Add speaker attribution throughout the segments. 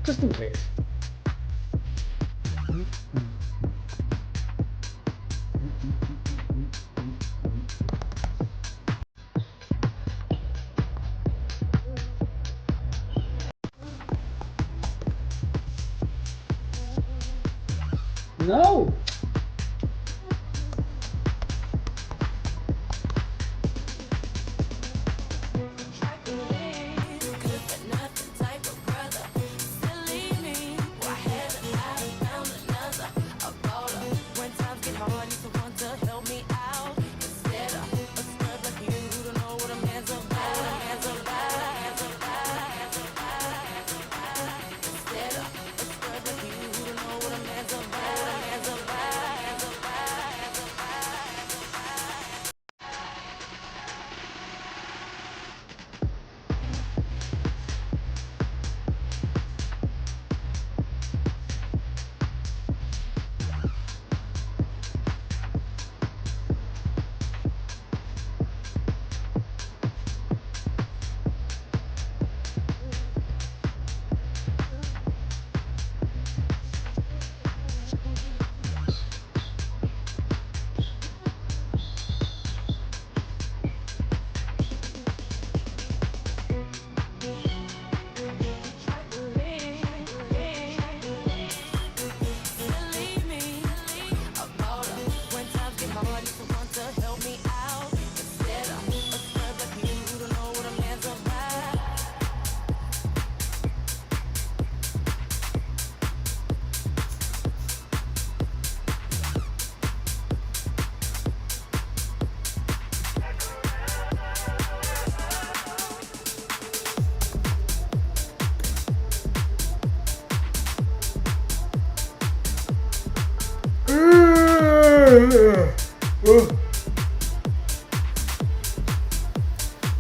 Speaker 1: Just in case. No!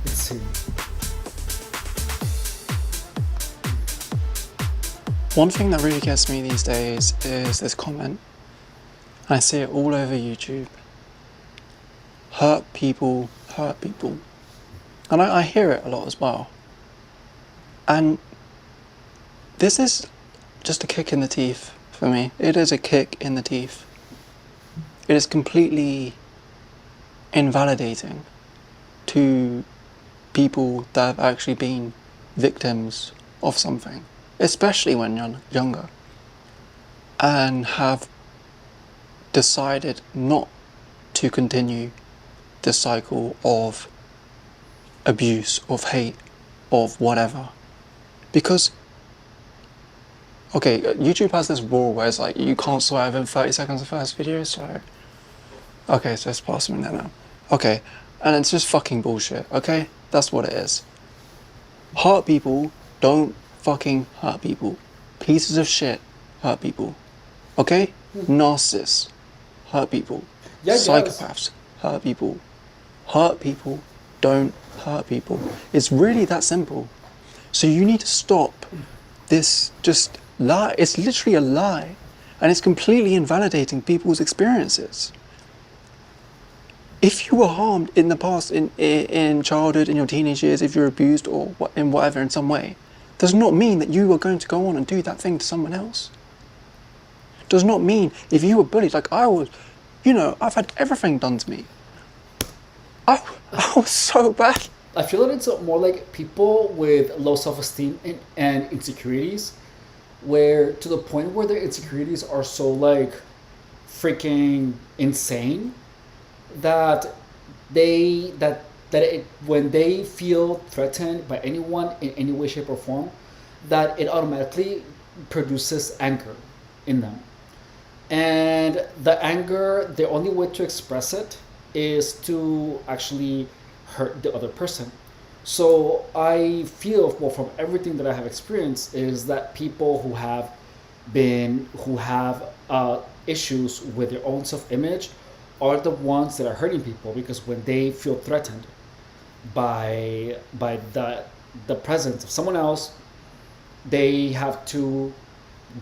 Speaker 1: Let's see.
Speaker 2: One thing that really gets me these days is this comment. I see it all over YouTube. Hurt people, hurt people. And I hear it a lot as well. And this is just a kick in the teeth for me. It is a kick in the teeth. It is completely invalidating to people that have actually been victims of something, especially when younger, and have decided not to continue the cycle of abuse, of hate, of whatever. Because, okay, YouTube has this rule where it's like, you can't swear within 30 seconds of the first video, so... Okay, so it's past a minute now. Okay, and it's just fucking bullshit, okay? That's what it is. Hurt people don't fucking hurt people. Pieces of shit hurt people. Okay? Narcissists hurt people.
Speaker 1: Yeah,
Speaker 2: Psychopaths hurt people. Hurt people don't hurt people. It's really that simple. So you need to stop this just lie. It's literally a lie. And it's completely invalidating people's experiences. If you were harmed in the past, in childhood, in your teenage years, if you're abused or in whatever in some way, does not mean that you are going to go on and do that thing to someone else. Does not mean if you were bullied, like I was, you know, I've had everything done to me. I was so bad.
Speaker 1: I feel that it's more like people with low self-esteem and insecurities, where to the point where their insecurities are so like freaking insane that that it when they feel threatened by anyone in any way, shape, or form, that it automatically produces anger in them. And the anger, the only way to express it is to actually hurt the other person. So I feel, well, from everything that I have experienced, is that people who have issues with their own self-image are the ones that are hurting people, because when they feel threatened by the presence of someone else, they have to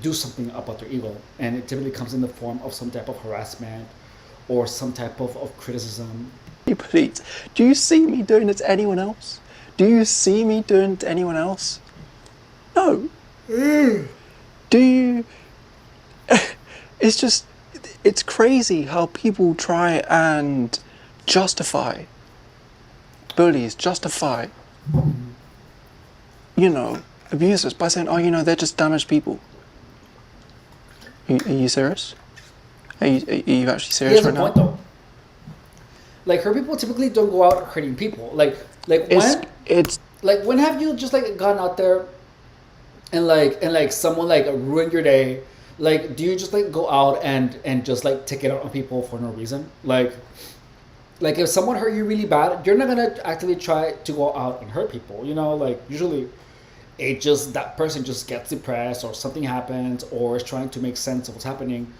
Speaker 1: do something about their ego, and it typically comes in the form of some type of harassment or some type of criticism.
Speaker 2: Please, do you see me doing it to anyone else? Do you see me doing it to anyone else? No. Do you? It's just, it's crazy how people try and justify bullies, justify, abusers by saying, oh, they're just damaged people. Are you serious? Are you actually serious
Speaker 1: Here's the
Speaker 2: right
Speaker 1: point,
Speaker 2: now?
Speaker 1: though. Like, hurt people typically don't go out hurting people. Like
Speaker 2: It's
Speaker 1: when have you just like gone out there and someone like ruined your day? Like, do you just like go out and just like take it out on people for no reason? Like if someone hurt you really bad, you're not gonna actively try to go out and hurt people. Like usually it just, that person just gets depressed or something happens or is trying to make sense of what's happening,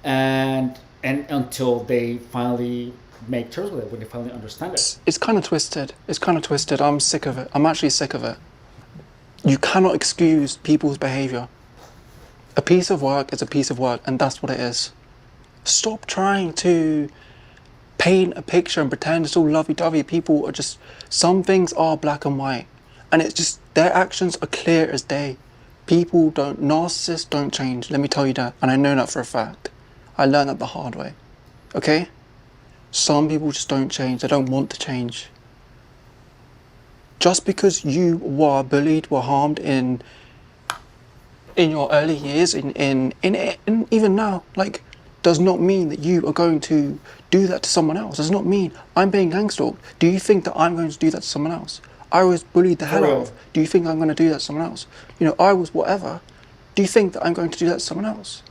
Speaker 1: and until they finally make terms with it, when they finally understand it.
Speaker 2: it's kind of twisted. It's kind of twisted. I'm sick of it. I'm actually sick of it. You cannot excuse people's behavior. A piece of work is a piece of work, and that's what it is. Stop trying to paint a picture and pretend it's all lovey-dovey. People are just, some things are black and white, and it's just, their actions are clear as day. Narcissists don't change, let me tell you that, and I know that for a fact. I learned that the hard way, okay? Some people just don't change, they don't want to change. Just because you were bullied, were harmed in your early years, in even now, like, does not mean that you are going to do that to someone else. Does not mean I'm being gangstalked. Do you think that I'm going to do that to someone else? I was bullied the hell out of. Do you think I'm going to do that to someone else? I was whatever. Do you think that I'm going to do that to someone else?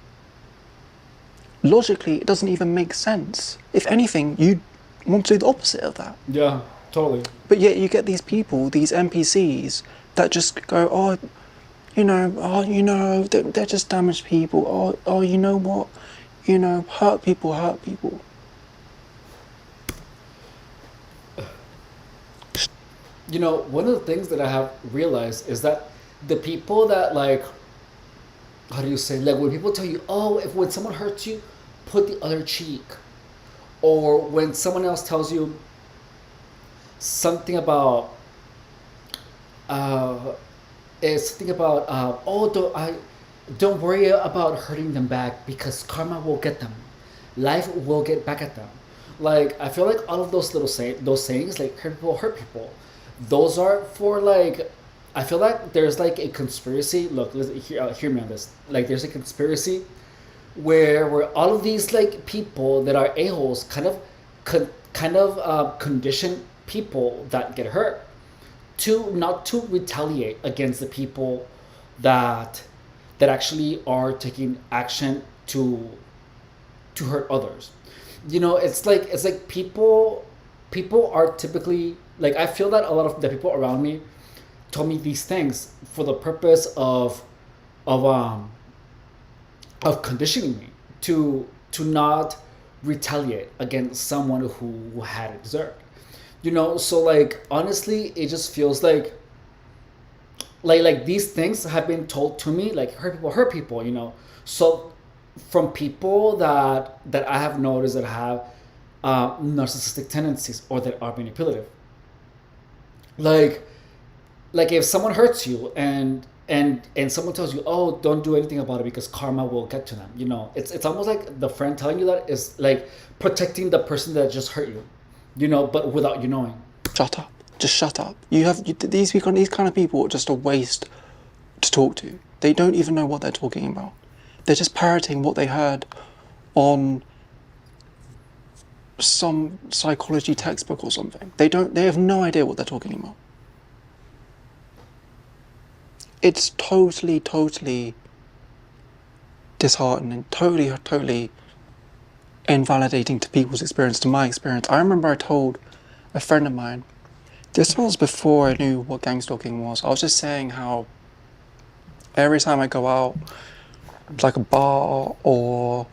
Speaker 2: Logically, it doesn't even make sense. If anything, you want to do the opposite of that.
Speaker 1: Yeah, totally.
Speaker 2: But yet you get these people, these NPCs, that just go, they're just damaged people. Oh, you know what? Hurt people.
Speaker 1: One of the things that I have realized is that the people that, like, how do you say, like, when people tell you, oh, when someone hurts you, put the other cheek, or when someone else tells you something about don't worry about hurting them back, because karma will get them, life will get back at them. Like, I feel like all of those those sayings, like, hurt people, those are for, like, I feel like there's like a conspiracy. Look, hear me on this. Like, there's a conspiracy where all of these like people that are a-holes condition people that get hurt to not to retaliate against the people that actually are taking action to hurt others. It's like people are typically, like, I feel that a lot of the people around me told me these things for the purpose of conditioning me to not retaliate against someone who had it deserved. So, like, honestly, it just feels like these things have been told to me, like, hurt people. So from people that I have noticed that have narcissistic tendencies or that are manipulative. Like if someone hurts you and someone tells you, oh, don't do anything about it because karma will get to them. It's almost like the friend telling you that is like protecting the person that just hurt you. But without you knowing.
Speaker 2: Shut up. Just shut up. These kind of people are just a waste to talk to. They don't even know what they're talking about. They're just parroting what they heard on some psychology textbook or something. They have no idea what they're talking about. It's totally disheartening, totally invalidating to people's experience, to my experience. I remember I told a friend of mine, this was before I knew what gangstalking was. I was just saying how every time I go out, like a bar or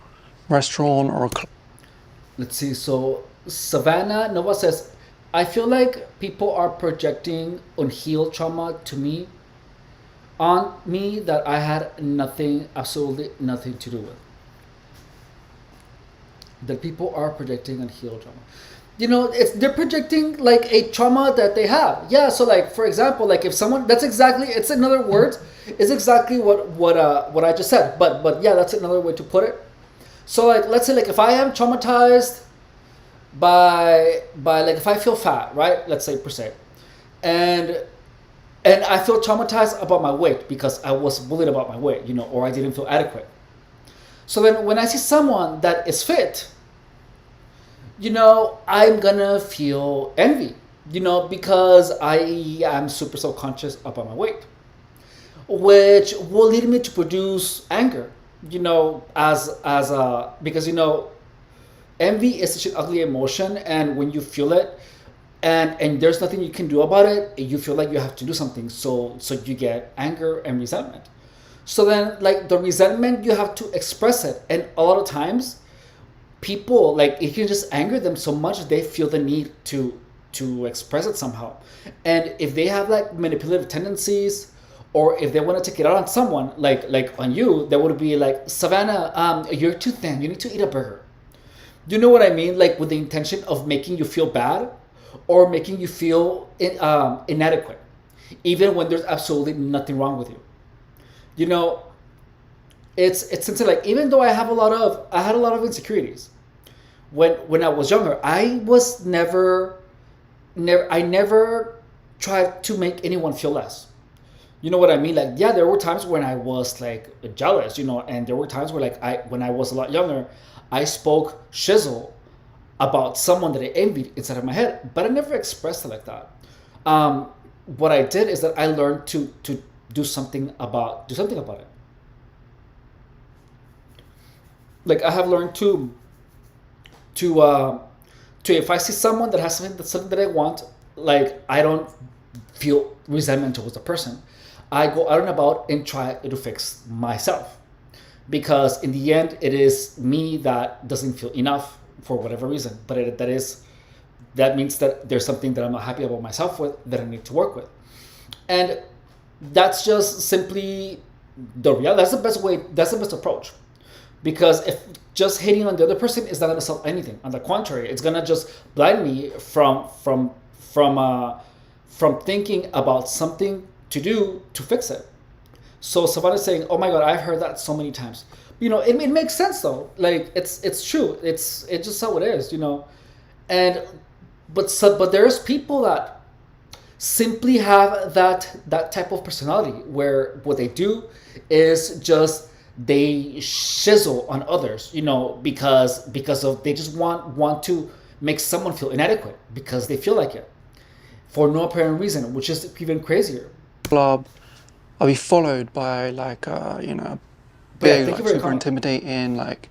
Speaker 2: restaurant or a club.
Speaker 1: Let's see. So Savannah Nova says, I feel like people are projecting unhealed trauma to me on me that I had nothing, absolutely nothing to do with. That people are projecting unhealed trauma. It's they're projecting like a trauma that they have. Yeah. So like for example, like if someone that's exactly it's another word, is exactly what I just said. But yeah, that's another way to put it. So like let's say like if I am traumatized by like if I feel fat, right? Let's say per se, and I feel traumatized about my weight because I was bullied about my weight, or I didn't feel adequate. So then when I see someone that is fit, I'm gonna feel envy, because I am super self conscious about my weight, which will lead me to produce anger, as because envy is such an ugly emotion, and when you feel it, and there's nothing you can do about it, you feel like you have to do something, so you get anger and resentment. So then like the resentment, you have to express it, and a lot of times people like it can just anger them so much they feel the need to express it somehow. And if they have like manipulative tendencies, or if they want to take it out on someone, like on you, they would be like, Savannah, you're too thin, you need to eat a burger. You know what I mean? Like with the intention of making you feel bad, or making you feel inadequate, even when there's absolutely nothing wrong with you. You know, it's something like, even though I had a lot of insecurities when I was younger. I was never tried to make anyone feel less. You know what I mean? Like, yeah, there were times when I was like jealous, and there were times where like when I was a lot younger, I spoke shizzle about someone that I envied inside of my head, but I never expressed it like that. What I did is that I learned to do something about it. Like I have learned to if I see someone that has something that I want, like I don't feel resentment towards the person. I go out and about and try to fix myself, because in the end it is me that doesn't feel enough for whatever reason. But that means that there's something that I'm not happy about myself with, that I need to work with. And that's just simply the reality. That's the best way. That's the best approach. Because if just hating on the other person is not going to solve anything, on the contrary, it's going to just blind me from thinking about something to do to fix it. So Savannah's saying, "Oh my God, I've heard that so many times." It makes sense though. Like it's true. It's just how it is. And but there's people that simply have that type of personality, where what they do is just they shizzle on others, because of they just want to make someone feel inadequate because they feel like it for no apparent reason, which is even crazier.
Speaker 2: Club, I'll be followed by like
Speaker 1: But yeah,
Speaker 2: big,
Speaker 1: thank you
Speaker 2: like
Speaker 1: for your
Speaker 2: super
Speaker 1: comment.
Speaker 2: intimidating, like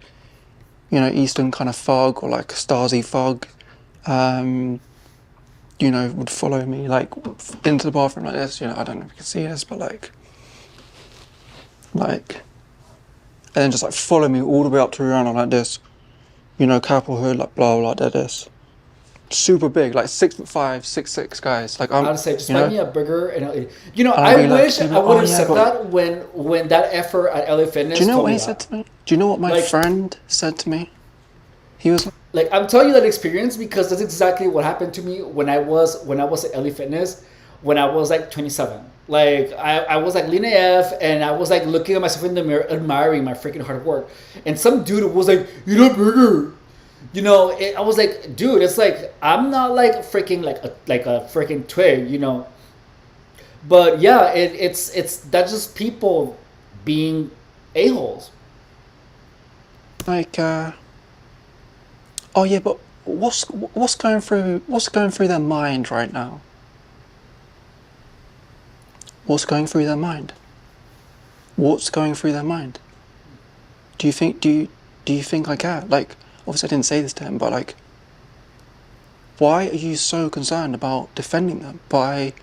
Speaker 2: Eastern kind of thug, or like Stasi thug. Um, would follow me like into the bathroom like this. I don't know if you can see this, but like, and then just like follow me all the way up to Rihanna like this. Capel hood, like blah blah, like this. Super big, like 6'5", 6'6" guys. Like
Speaker 1: I would say just buy me a burger, and
Speaker 2: and I'd
Speaker 1: I
Speaker 2: be like,
Speaker 1: wish I would
Speaker 2: oh
Speaker 1: have
Speaker 2: yeah,
Speaker 1: said
Speaker 2: but
Speaker 1: that when that effort at LA Fitness
Speaker 2: do you know
Speaker 1: told
Speaker 2: what
Speaker 1: me
Speaker 2: he said
Speaker 1: that.
Speaker 2: to me? Do you know what my
Speaker 1: Like,
Speaker 2: friend said to me? He was
Speaker 1: like I'm telling you that experience because that's exactly what happened to me when I was at LA Fitness when I was like 27. Like I was like lean AF, and I was like looking at myself in the mirror, admiring my freaking hard work, and some dude was like, "Eat a burger." I was like, dude, it's like I'm not like freaking like a freaking twig, But yeah, it's that's just people being a holes.
Speaker 2: like, oh yeah, but what's going through their mind right now? What's going through their mind? What's going through their mind? Do you think I care? Like, obviously I didn't say this to him, but like, why are you so concerned about defending them by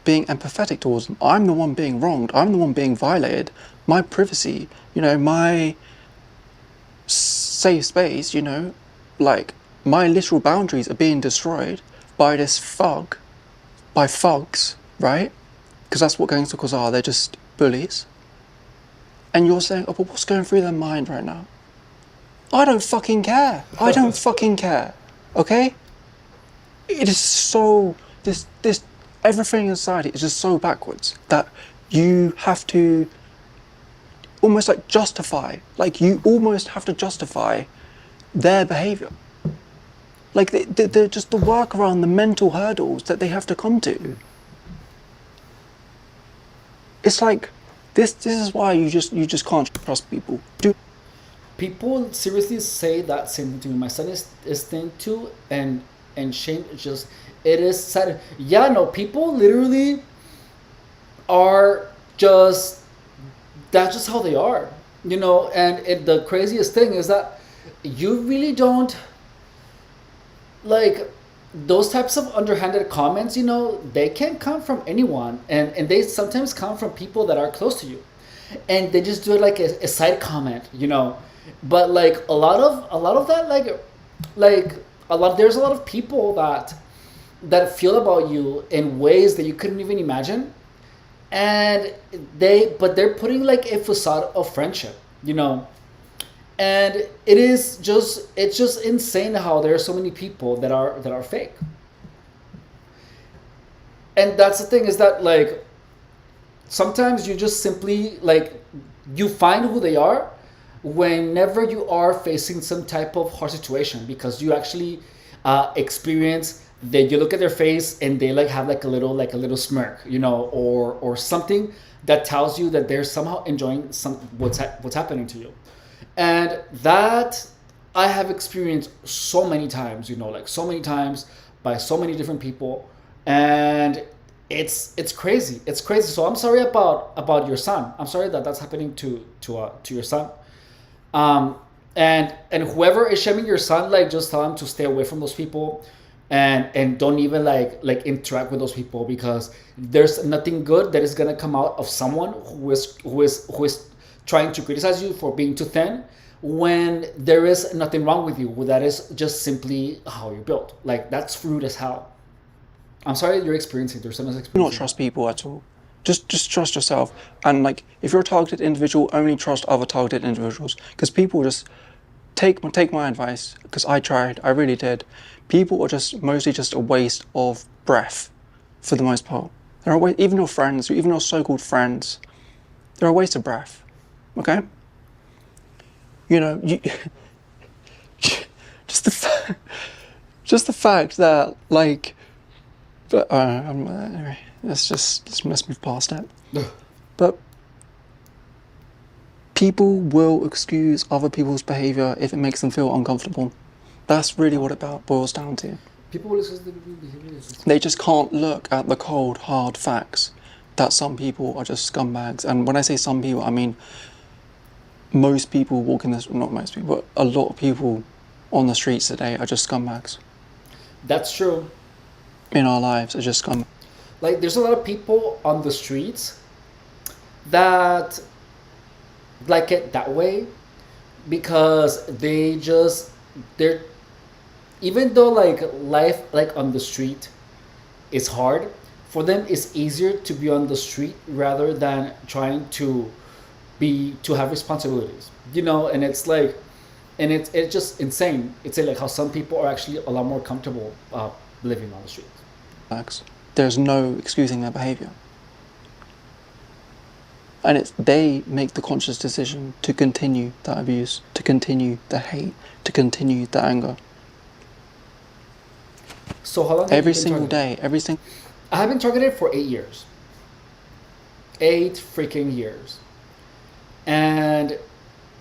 Speaker 2: being empathetic towards them? I'm the one being wronged. I'm the one being violated. My privacy, my safe space, like my literal boundaries are being destroyed by this by thugs, right? Because that's what gangsters are. They're just bullies. And you're saying, oh, but what's going through their mind right now? I don't fucking care. I don't fucking care. Okay? It is so this everything in society is just so backwards that you have to almost like justify. Like you almost have to justify their behavior. Like they're just the workaround, the mental hurdles that they have to come to. It's like this is why you just can't trust people.
Speaker 1: People seriously say that same thing to me. My son is thing too, and Shane is just, it is sad. Yeah, no, people literally are just, that's just how they are, And the craziest thing is that you really don't like those types of underhanded comments. They can come from anyone, and they sometimes come from people that are close to you, and they just do it like a side comment. But like a lot of that, like there's a lot of people that feel about you in ways that you couldn't even imagine, and they're putting like a facade of friendship, and it's just insane how there are so many people that are fake. And that's the thing, is that like sometimes you just simply like, you find who they are whenever you are facing some type of hard situation, because you actually experience that, you look at their face and they like have like a little smirk, or something that tells you that they're somehow enjoying what's happening to you. And that I have experienced so many times, like so many times, by so many different people. And it's crazy. It's crazy. So I'm sorry about your son. I'm sorry that that's happening to your son. um and whoever is shaming your son, like, just tell him to stay away from those people, and don't even like interact with those people, because there's nothing good that is gonna come out of someone who is trying to criticize you for being too thin, when there is nothing wrong with you. That is just simply how you're built. Like, that's rude as hell. I'm sorry that you're experiencing, your son is
Speaker 2: Do not
Speaker 1: experiencing that.
Speaker 2: trust people at all. Just trust yourself. And like, if you're a targeted individual, only trust other targeted individuals. Because people just take my advice. Because I tried, I really did. People are just mostly just a waste of breath, for the most part. Even your friends, even your so-called friends, they're a waste of breath. Okay. You just just the fact that like, but anyway, let's move past it. But people will excuse other people's behaviour if it makes them feel uncomfortable. That's really what it boils down to.
Speaker 1: People will listen to the behavior.
Speaker 2: They just can't look at the cold, hard facts that some people are just scumbags. And when I say some people, I mean most people walking this, not most people, but a lot of people on the streets today are just scumbags.
Speaker 1: That's true.
Speaker 2: In our lives are just scumbags.
Speaker 1: Like, there's a lot of people on the streets that like it that way, because they're, even though like life like on the street is hard for them, it's easier to be on the street rather than trying to have responsibilities, and it's like, and it's just insane. It's like how some people are actually a lot more comfortable living on the streets.
Speaker 2: There's no excusing their behaviour. And they make the conscious decision to continue that abuse, to continue the hate, to continue the anger.
Speaker 1: So how long have
Speaker 2: Every
Speaker 1: you been
Speaker 2: single
Speaker 1: targeted?
Speaker 2: day, every single...
Speaker 1: I have been targeted for 8 years. 8 freaking years. And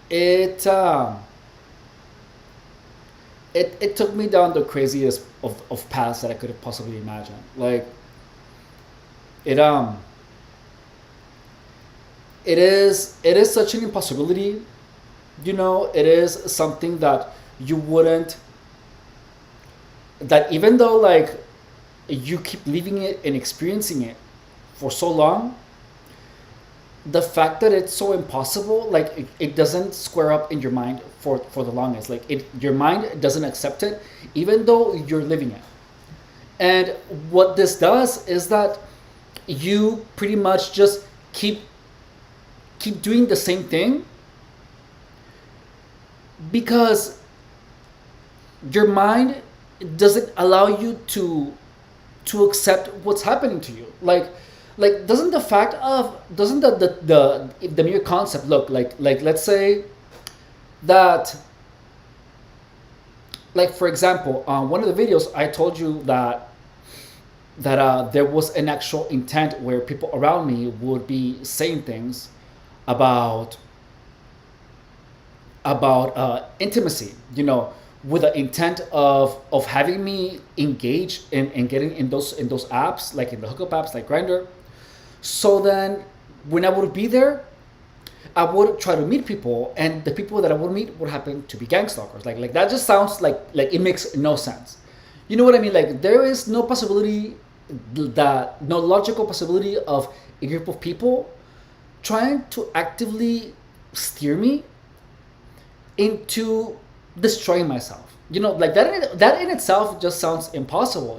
Speaker 1: it it took me down the craziest of paths that I could have possibly imagined. Like it it is such an impossibility. It is something that you wouldn't, that even though like you keep living it and experiencing it for so long, the fact that it's so impossible, like it doesn't square up in your mind for the longest. Like your mind doesn't accept it even though you're living it. And what this does is that you pretty much just keep doing the same thing because your mind doesn't allow you to accept what's happening to you. Like doesn't the fact of doesn't the mere concept, look, like let's say that, like for example, one of the videos I told you that there was an actual intent where people around me would be saying things about intimacy, with the intent of having me engage in getting in those apps, like in the hookup apps like Grinder. So then, when I would be there, I would try to meet people, and the people that I would meet would happen to be gang stalkers. Like that just sounds like it makes no sense. You know what I mean? Like there is no possibility, that no logical possibility of a group of people trying to actively steer me into destroying myself. Like that in itself just sounds impossible.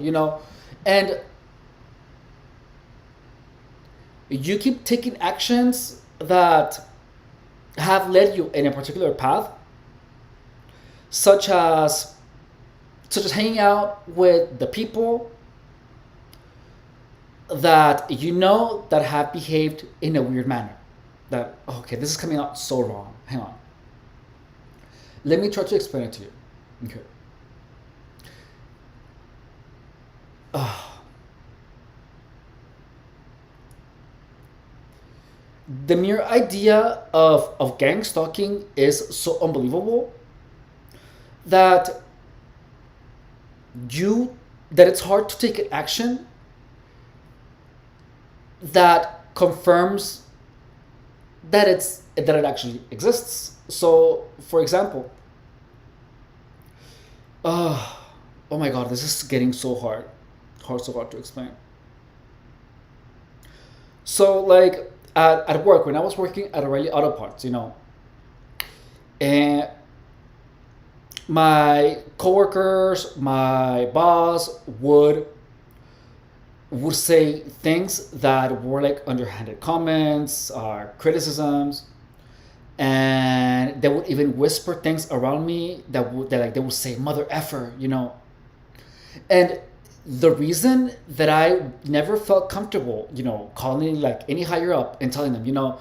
Speaker 1: And you keep taking actions that have led you in a particular path, such as hanging out with the people that that have behaved in a weird manner. That, okay, this is coming out so wrong. Hang on. Let me try to explain it to you. Okay. The mere idea of gang stalking is so unbelievable that it's hard to take an action that confirms that it actually exists. So, for example, oh my god, this is getting so so hard to explain. So, like at work, when I was working at O'Reilly Auto Parts, and my coworkers, my boss would say things that were like underhanded comments or criticisms, and they would even whisper things around me that they would say mother effer. And the reason that I never felt comfortable, calling like any higher up and telling them,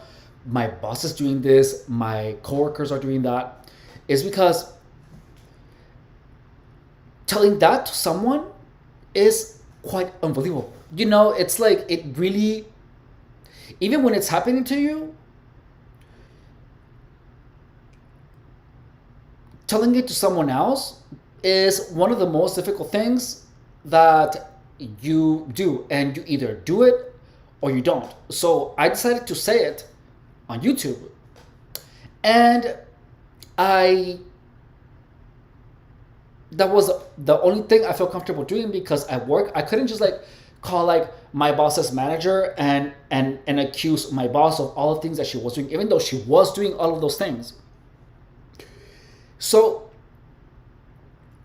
Speaker 1: my boss is doing this, my coworkers are doing that, is because telling that to someone is quite unbelievable. It's like it really, even when it's happening to you, telling it to someone else is one of the most difficult things that you do, and you either do it or you don't. So I decided to say it on YouTube, and that was the only thing I felt comfortable doing, because at work I couldn't just like call like my boss's manager and accuse my boss of all the things that she was doing, even though she was doing all of those things. So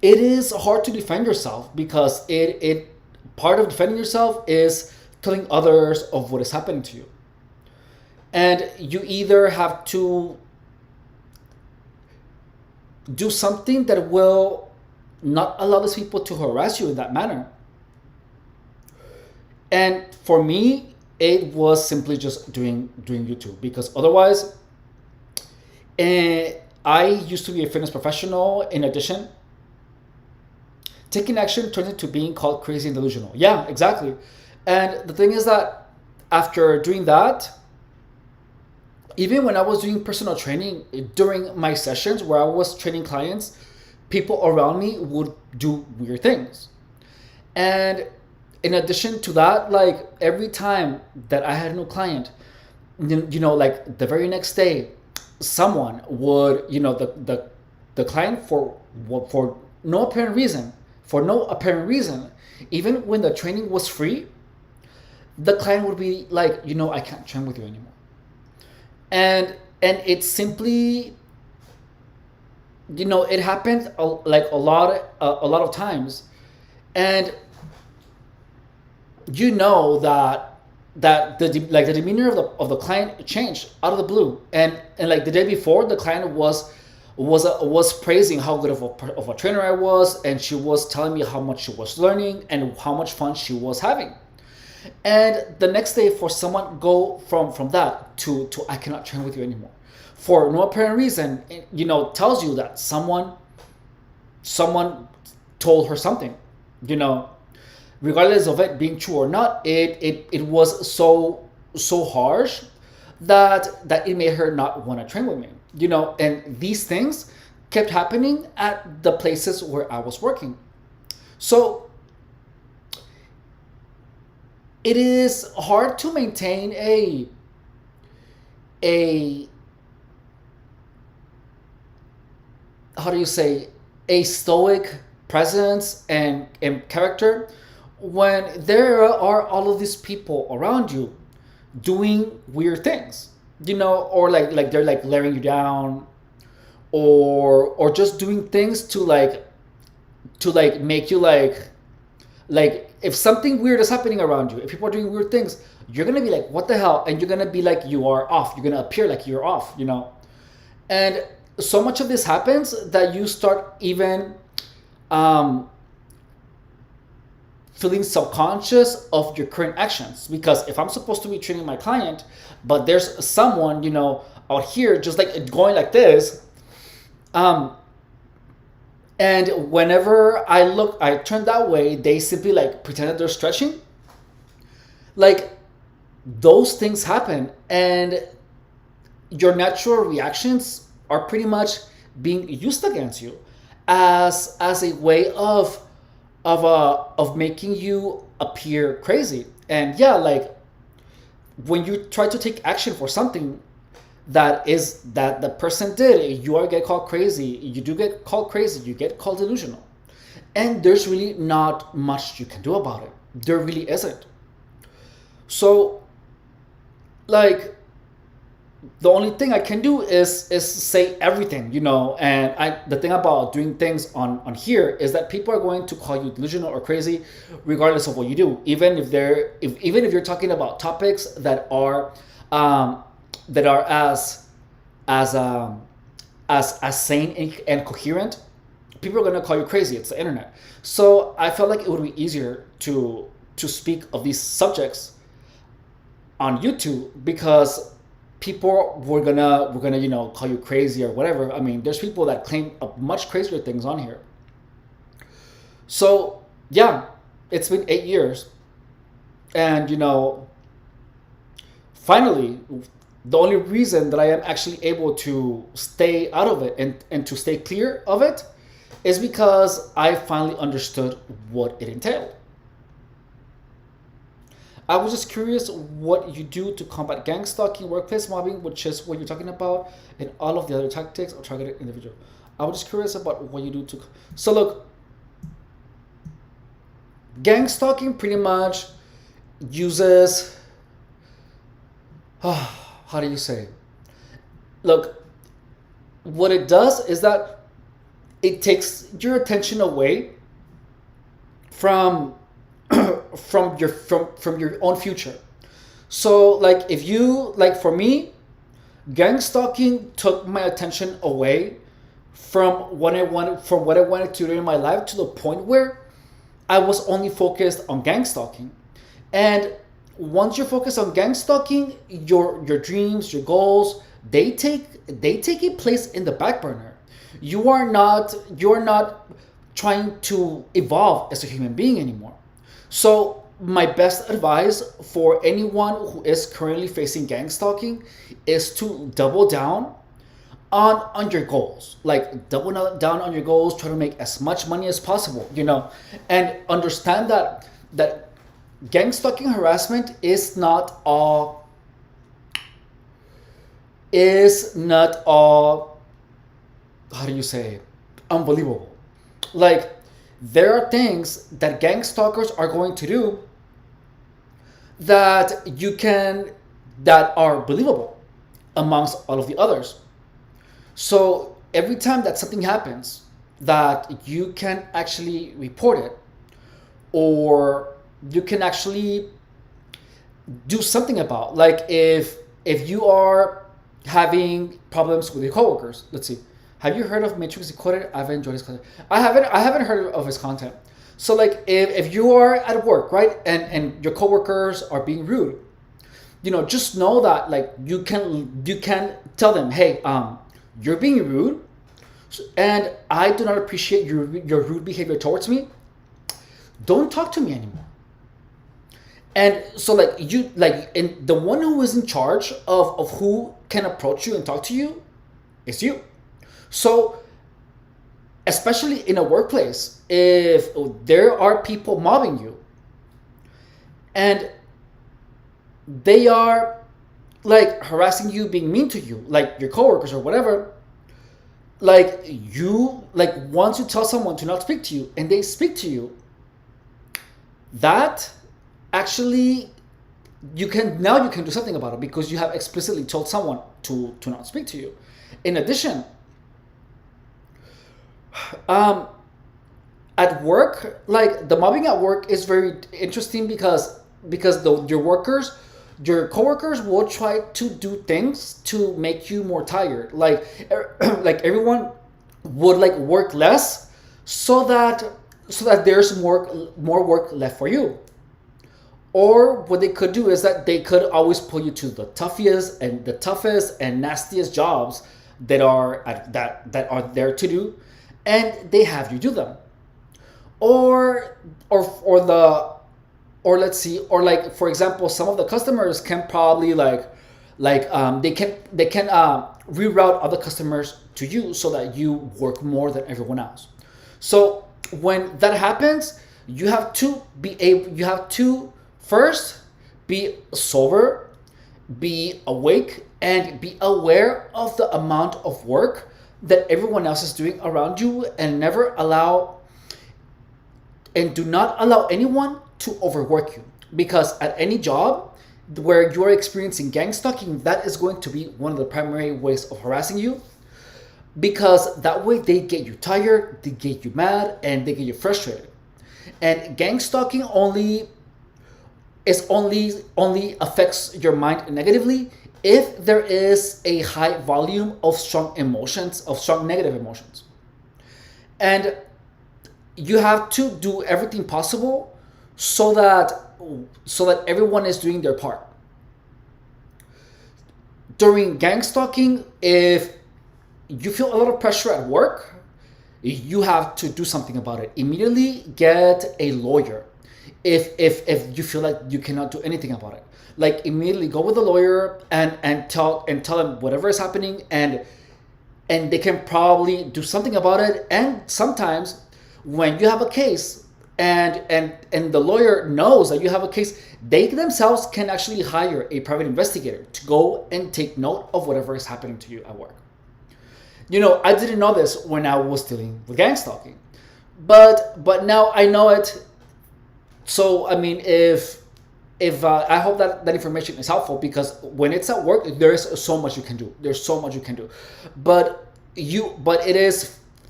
Speaker 1: it is hard to defend yourself, because it part of defending yourself is telling others of what is happening to you. And you either have to do something that will not allow these people to harass you in that manner. And for me, it was simply just doing YouTube, because otherwise, I used to be a fitness professional. In addition, taking action turns into being called crazy and delusional. Yeah, exactly. And the thing is that after doing that, even when I was doing personal training during my sessions where I was training clients people around me would do weird things. And in addition to that, like every time that I had a new client, like the very next day, someone would, the client for no apparent reason, even when the training was free, the client would be like, I can't train with you anymore. And it's simply, it happened like a lot of times. And that the demeanor of the client changed out of the blue. And like the day before, the client was praising how good of a trainer I was, and she was telling me how much she was learning and how much fun she was having. And the next day, for someone go from that to I cannot train with you anymore for no apparent reason, tells you that someone told her something, you know regardless of it being true or not. It was so harsh that it made her not want to train with me, and these things kept happening at the places where I was working. So it is hard to maintain a how do you say, a stoic presence and character when there are all of these people around you doing weird things, or like they're like layering you down, or just doing things to make you like if something weird is happening around you, if people are doing weird things, you're gonna be like, what the hell? And you're gonna be like, you are off. You're gonna appear like you're off, And so much of this happens that you start even feeling self-conscious of your current actions. Because if I'm supposed to be training my client, but there's someone, out here just like going like this, and whenever I turn that way, they simply like pretend that they're stretching. Like, those things happen, and your natural reactions are pretty much being used against you as a way of making you appear crazy. And yeah, like when you try to take action for something that the person did, you get called crazy. You do get called crazy. You get called delusional, and there's really not much you can do about it. There really isn't. So, like, the only thing I can do is say everything, And the thing about doing things on here is that people are going to call you delusional or crazy, regardless of what you do. Even if you're talking about topics that are as sane and coherent, people are going to call you crazy. It's the internet. So I felt like it would be easier to speak of these subjects on YouTube, because people were gonna call you crazy or whatever. I mean, there's people that claim much crazier things on here. So yeah, it's been 8 years, and finally, the only reason that I am actually able to stay out of it and to stay clear of it is because I finally understood what it entailed. I was just curious what you do to combat gang stalking, workplace mobbing, which is what you're talking about, and all of the other tactics of targeted individual. I was just curious about what you do to. So look, gang stalking pretty much uses. How do you say? Look, what it does is that it takes your attention away from your own future. So like if you like, for me, gang stalking took my attention away from what I wanted to do in my life, to the point where I was only focused on gang stalking. And once you're focused on gang stalking, your dreams, your goals, they take a place in the back burner. You're not trying to evolve as a human being anymore. So my best advice for anyone who is currently facing gang stalking is to double down on your goals, like double down on your goals, try to make as much money as possible, and understand that gang stalking harassment is not all how do you say, unbelievable. Like, there are things that gang stalkers are going to do that that are believable amongst all of the others. So every time that something happens that you can actually report it, or you can actually do something about, like if you are having problems with your coworkers. Let's see, have you heard of Matrix Decoded? I've enjoyed his content. I haven't heard of his content. So like if you are at work, right, and your coworkers are being rude, just know that, like, you can tell them, hey, you're being rude, and I do not appreciate your rude behavior towards me. Don't talk to me anymore. And so, like, and the one who is in charge of who can approach you and talk to you is you. So, especially in a workplace, if there are people mobbing you and they are like harassing you, being mean to you, like your coworkers or whatever, like, once you tell someone to not speak to you and they speak to you, that actually you can do something about it, because you have explicitly told someone to not speak to you. In addition, at work, like, the mobbing at work is very interesting, because your coworkers will try to do things to make you more tired. Like, like, everyone would, like, work less so that there's more work left for you. Or what they could do is that they could always pull you to the toughest and nastiest jobs that are there to do, and they have you do them. Or let's see, or, like, for example, some of the customers can probably they can reroute other customers to you so that you work more than everyone else. So when that happens, you have to first be sober, be awake, and be aware of the amount of work that everyone else is doing around you, and do not allow anyone to overwork you. Because at any job where you're experiencing gang stalking, that is going to be one of the primary ways of harassing you, because that way they get you tired, they get you mad, and they get you frustrated. And gang stalking only affects your mind negatively if there is a high volume of strong negative emotions. And you have to do everything possible so that everyone is doing their part. During gang stalking, if you feel a lot of pressure at work, you have to do something about it. Immediately get a lawyer. If you feel like you cannot do anything about it, like, immediately go with a lawyer and tell them whatever is happening, and they can probably do something about it. And sometimes when you have a case and the lawyer knows that you have a case, they themselves can actually hire a private investigator to go and take note of whatever is happening to you at work. I didn't know this when I was dealing with gang stalking, but now I know it. So, I mean, if I hope that information is helpful, because when it's at work, there is so much you can do. There's so much you can do, but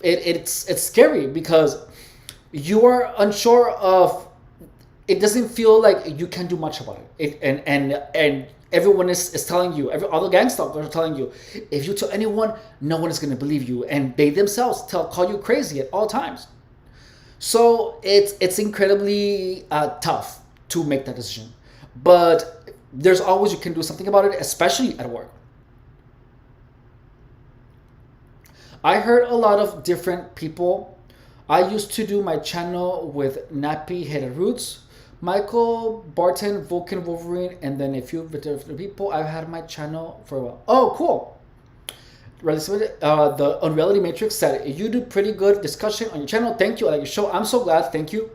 Speaker 1: it's scary, because you are unsure of. It doesn't feel like you can do much about it. And everyone is telling you. All the gang stalkers are telling you, if you tell anyone, no one is going to believe you, and they themselves call you crazy at all times. So it's incredibly tough to make that decision, but there's always you can do something about it, especially at work. I heard a lot of different people. I used to do my channel with Nappy Headed Roots, Michael, Barton, Vulcan, Wolverine, and then a few different people. I've had my channel for a while. Oh, cool. The Unreality Matrix said, you do pretty good discussion on your channel. Thank you. I like your show. I'm so glad. Thank you.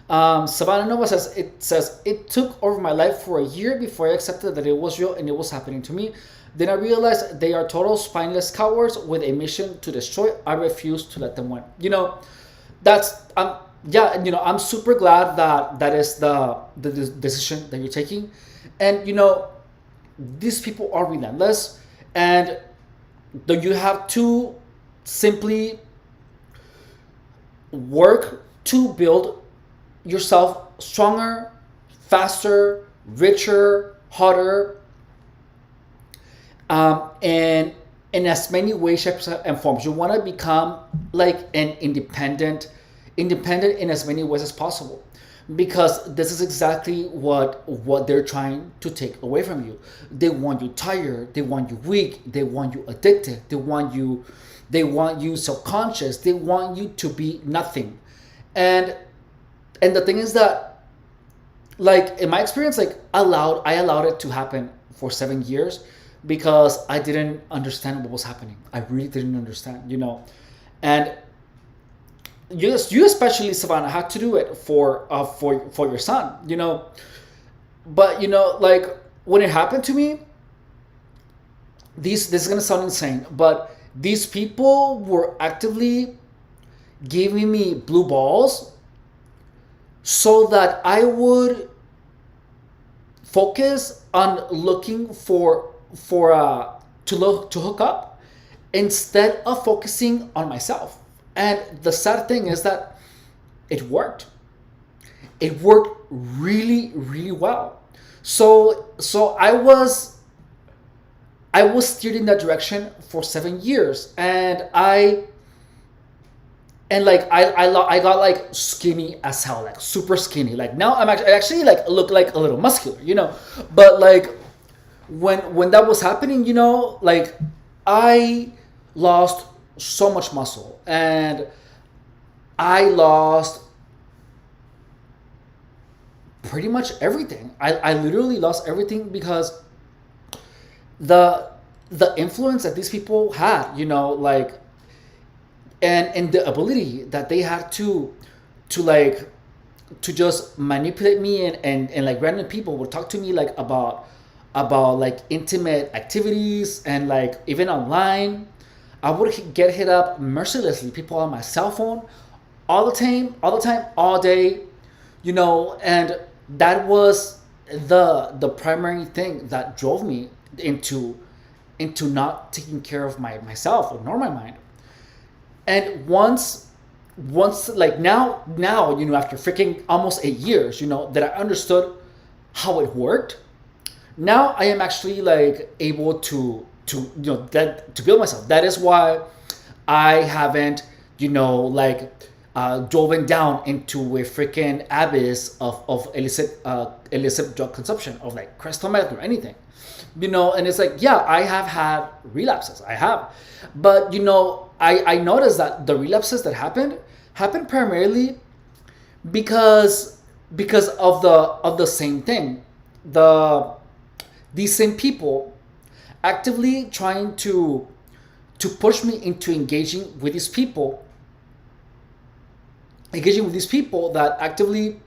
Speaker 1: Savannah Nova says it took over my life for a year before I accepted that it was real and it was happening to me. Then I realized they are total spineless cowards with a mission to destroy. I refuse to let them win. That's yeah. I'm super glad that that is the decision that you're taking, and these people are relentless, and you have to simply work to build yourself stronger, faster, richer, hotter, and in as many ways, shapes, and forms. You want to become like an independent in as many ways as possible, because this is exactly what they're trying to take away from you. They want you tired. They want you weak. They want you addicted. They want you subconscious. They want you to be nothing. And the thing is that, like, in my experience, like, I allowed it to happen for 7 years because I didn't understand what was happening. I really didn't understand, and you especially, Savannah, had to do it for your son, but like, when it happened to me, this is gonna sound insane, but these people were actively giving me blue balls so that I would focus on looking to hook up instead of focusing on myself. And the sad thing is that it worked. It worked really, really well. So I was steered in that direction for 7 years, and I got like skinny as hell, like super skinny. Like now I actually like look like a little muscular, But like when that was happening, like I lost so much muscle, and I lost pretty much everything. I literally lost everything because the influence that these people had, like, and the ability that they had to just manipulate me, and like random people would talk to me like about like intimate activities, and like even online I would get hit up mercilessly, people on my cell phone all the time, all day, and that was the primary thing that drove me into not taking care of myself nor my mind. And once like now after freaking almost 8 years, that I understood how it worked, now I am actually like able to build myself. That is why I haven't driven down into a freaking abyss of illicit drug consumption, of like crystal meth or anything, and it's like, yeah, I have had relapses, I have, but I noticed that the relapses that happened primarily because of the same thing. These same people actively trying to push me into engaging with these people that actively,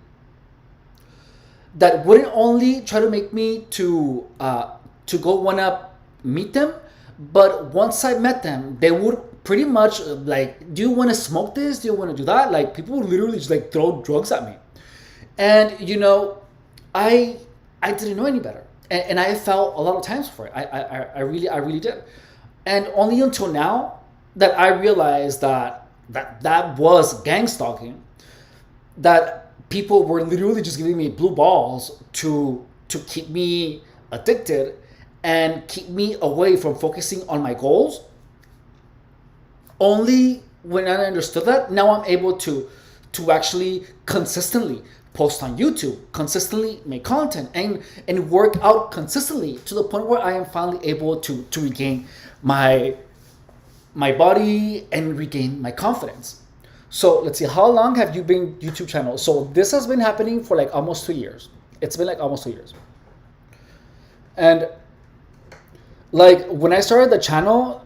Speaker 1: that wouldn't only try to make me to go wanna meet them, but once I met them, they would pretty much like, do you want to smoke this? Do you want to do that? Like, people would literally just like throw drugs at me, and I didn't know any better, and I fell a lot of times for it. I really did, and only until now that I realized that was gang stalking, that people were literally just giving me blue balls to keep me addicted and keep me away from focusing on my goals. Only when I understood that, now I'm able to actually consistently post on YouTube, consistently make content, and work out consistently, to the point where I am finally able to regain my body and regain my confidence. So let's see, how long have you been YouTube channel? So this has been happening for like almost 2 years. It's been like almost 2 years. And like when I started the channel,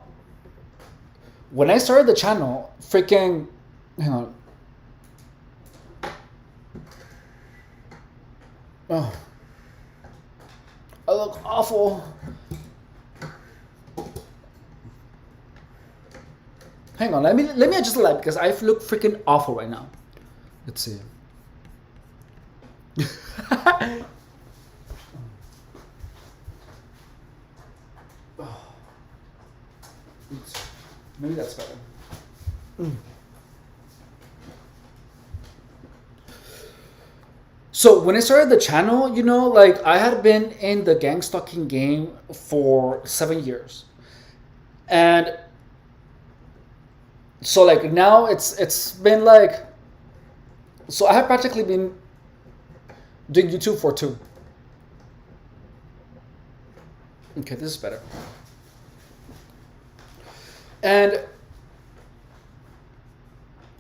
Speaker 1: when I started the channel, freaking, hang on. Oh, I look awful. Hang on, let me adjust the light because I look freaking awful right now. Let's see. Maybe that's better. So when I started the channel, like I had been in the gangstalking game for 7 years, and so like now it's been like, so I have practically been doing YouTube for 2. Okay, this is better. And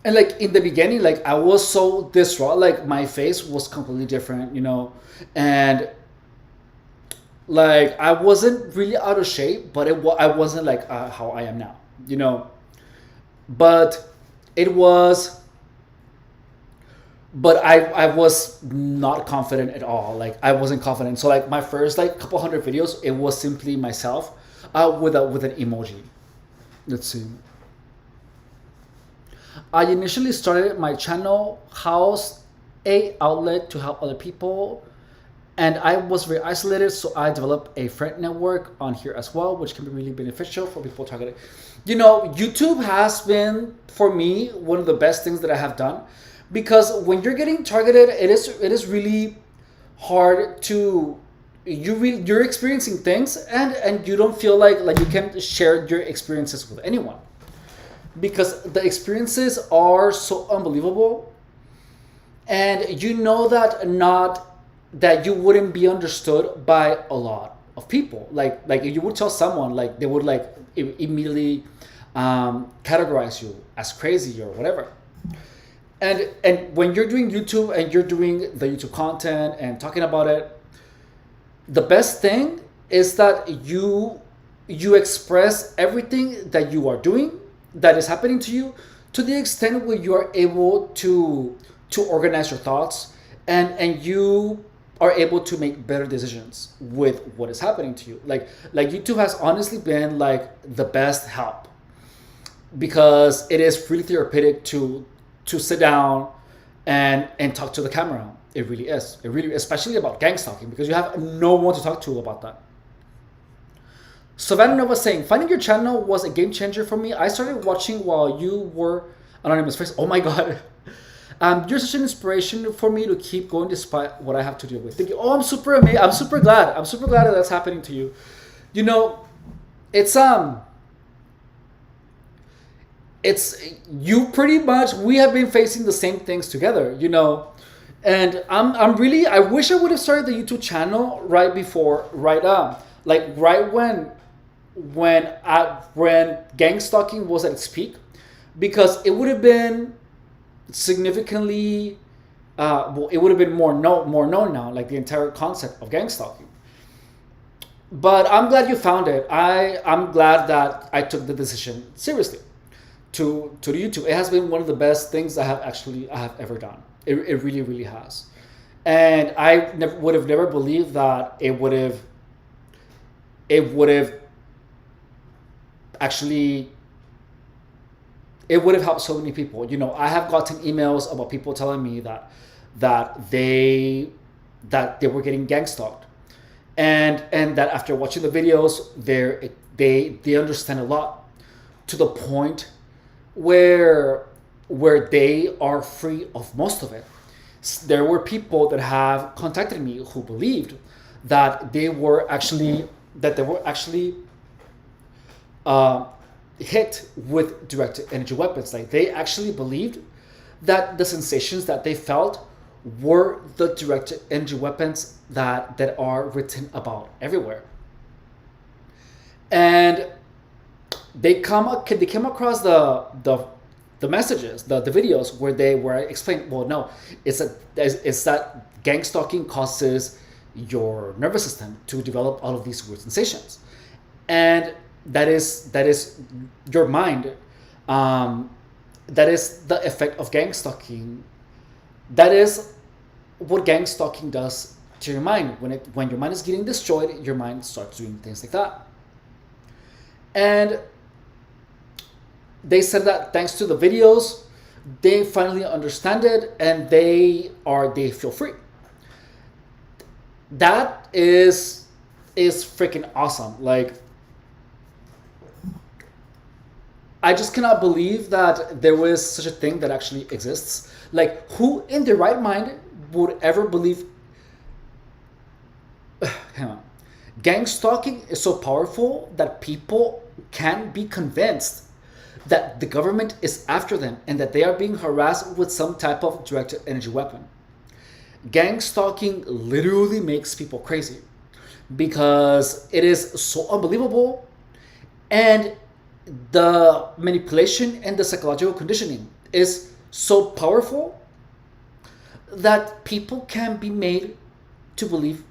Speaker 1: like in the beginning, like I was so distraught, like my face was completely different, and like I wasn't really out of shape, but I wasn't like how I am now, but it was, but I was not confident at all. Like I wasn't confident. So like my first like couple hundred videos, it was simply myself with an emoji. Let's see. I initially started my channel house a outlet to help other people, and I was very isolated, so I developed a friend network on here as well, which can be really beneficial for people targeted. YouTube has been for me one of the best things that I have done, because when you're getting targeted, it is really hard to you're experiencing things, and you don't feel like you can share your experiences with anyone, because the experiences are so unbelievable, and that you wouldn't be understood by a lot of people. Like if you would tell someone, like they would like immediately categorize you as crazy or whatever. And when you're doing YouTube and you're doing the YouTube content and talking about it, the best thing is that you express everything that you are doing, that is happening to you, to the extent where you are able to organize your thoughts, and you are able to make better decisions with what is happening to you. Like YouTube has honestly been like the best help, because it is really therapeutic to sit down and talk to the camera. It really is. It really, especially about gang stalking, because you have no one to talk to about that. Savannah was saying, finding your channel was a game changer for me. I started watching while you were anonymous face. Oh my god. You're such an inspiration for me to keep going despite what I have to deal with. Thank you. Oh, I'm super amazed. I'm super glad. I'm super glad that that's happening to you. It's you pretty much. We have been facing the same things together. And I'm really. I wish I would have started the YouTube channel right when gang stalking was at its peak, because it would have been significantly it would have been more known now, like the entire concept of gang stalking. But I'm glad you found it. I'm glad that I took the decision seriously to do YouTube. It has been one of the best things I have ever done. It really, really has. And I would have never believed that it would have actually, it would have helped so many people. I have gotten emails about people telling me that they were getting gang stalked, and that after watching the videos, they understand a lot, to the point where they are free of most of it. There were people that have contacted me who believed that they were actually hit with directed energy weapons. Like they actually believed that the sensations that they felt were the directed energy weapons that are written about everywhere. And they came across the messages, the videos where I explained, well, no, it's that gang stalking causes your nervous system to develop all of these weird sensations, and that is your mind Um, that is the effect of gang stalking. That is what gang stalking does to your mind. When your mind is getting destroyed, your mind starts doing things like that. And they said that thanks to the videos, they finally understand it and they feel free. That is freaking awesome. Like, I just cannot believe that there was such a thing that actually exists. Like, who in their right mind would ever believe? Hang on. Gang stalking is so powerful that people can be convinced that the government is after them and that they are being harassed with some type of directed energy weapon. Gang stalking literally makes people crazy because it is so unbelievable, and the manipulation and the psychological conditioning is so powerful that people can be made to believe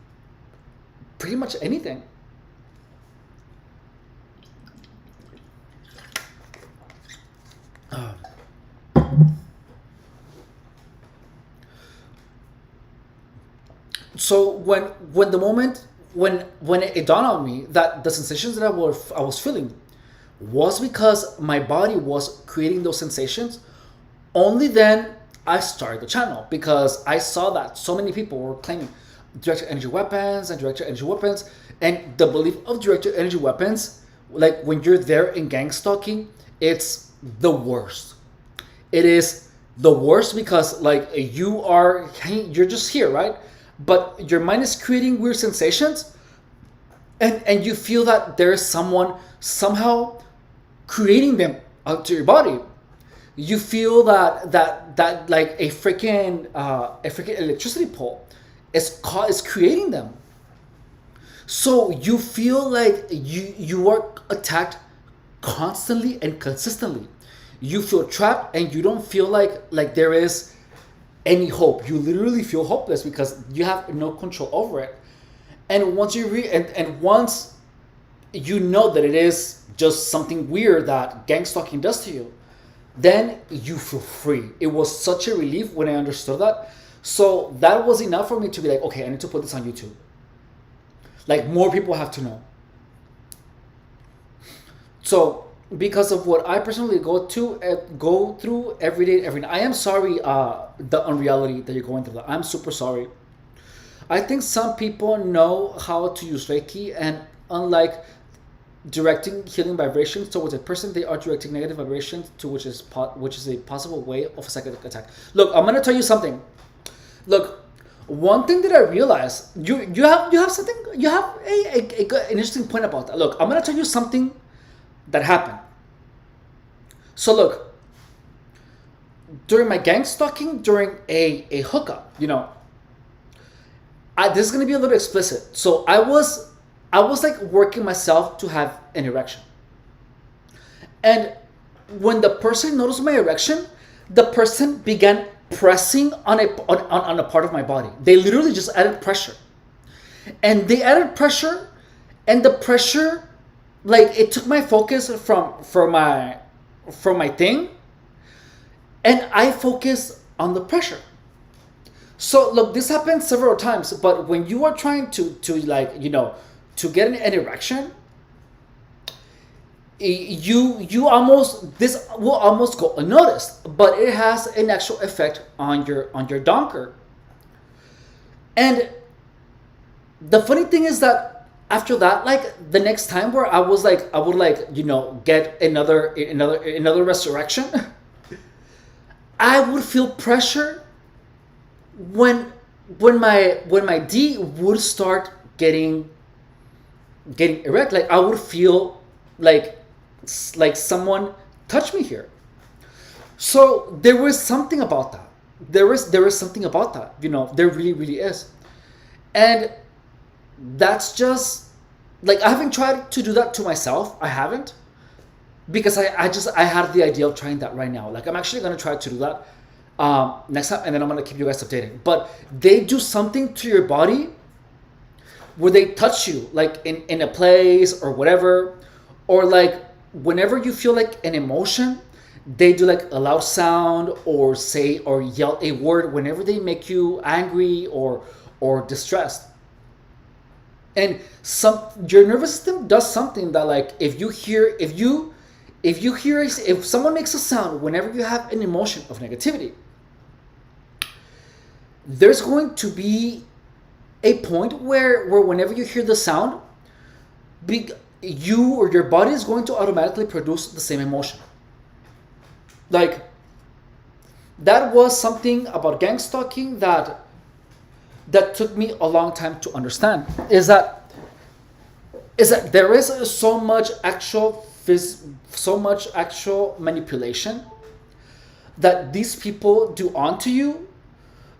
Speaker 1: pretty much anything. So when the moment when it dawned on me that the sensations that I was feeling was because my body was creating those sensations, only then I started the channel, because I saw that so many people were claiming directed energy weapons and directed energy weapons, and the belief of directed energy weapons, like when you're there in gang stalking, it's the worst. It is the worst because like you're just here, right? But your mind is creating weird sensations, and you feel that there is someone somehow creating them out to your body. You feel that like a freaking electricity pole is creating them. So you feel like you are attacked constantly and consistently. You feel trapped, and you don't feel like there is any hope. You literally feel hopeless because you have no control over it. And once and once you know that it is just something weird that gang stalking does to you, then you feel free. It was such a relief when I understood that. So that was enough for me to be like, okay, I need to put this on YouTube. Like, more people have to know. So because of what I personally go through every day, every night, I am sorry. The unreality that you're going through. I'm super sorry. I think some people know how to use Reiki, and unlike directing healing vibrations towards a person, they are directing negative vibrations to which is a possible way of a psychic attack. Look, I'm gonna tell you something. Look, one thing that I realized, you have something, you have an interesting point about that. Look, I'm gonna tell you something that happened. So look, during my gang stalking, during a hookup, this is gonna be a little explicit. So I was like working myself to have an erection, and when the person noticed my erection, the person began pressing on a part of my body. They literally just added pressure, and the pressure, like, it took my focus from my thing, and I focused on the pressure. So look, this happened several times, but when you are trying to to get an erection, you almost, this will almost go unnoticed, but it has an actual effect on your donker. And the funny thing is that after that, like, the next time where I would get another resurrection, I would feel pressure when my D would start getting erect. Like, I would feel like someone touched me here. So there was something about that. There is something about that. There really, really is. And that's just like, I haven't tried to do that to myself. I haven't, because I had the idea of trying that right now. Like, I'm actually gonna try to do that next time, and then I'm gonna keep you guys updated. But they do something to your body where they touch you, like in a place or whatever, or like whenever you feel like an emotion, they do like a loud sound or say or yell a word whenever they make you angry or distressed. And some your nervous system does something that, like, if someone makes a sound whenever you have an emotion of negativity, there's going to be a point where whenever you hear the sound, big you or your body is going to automatically produce the same emotion. Like, that was something about gang stalking that took me a long time to understand, is that there is so much actual manipulation that these people do onto you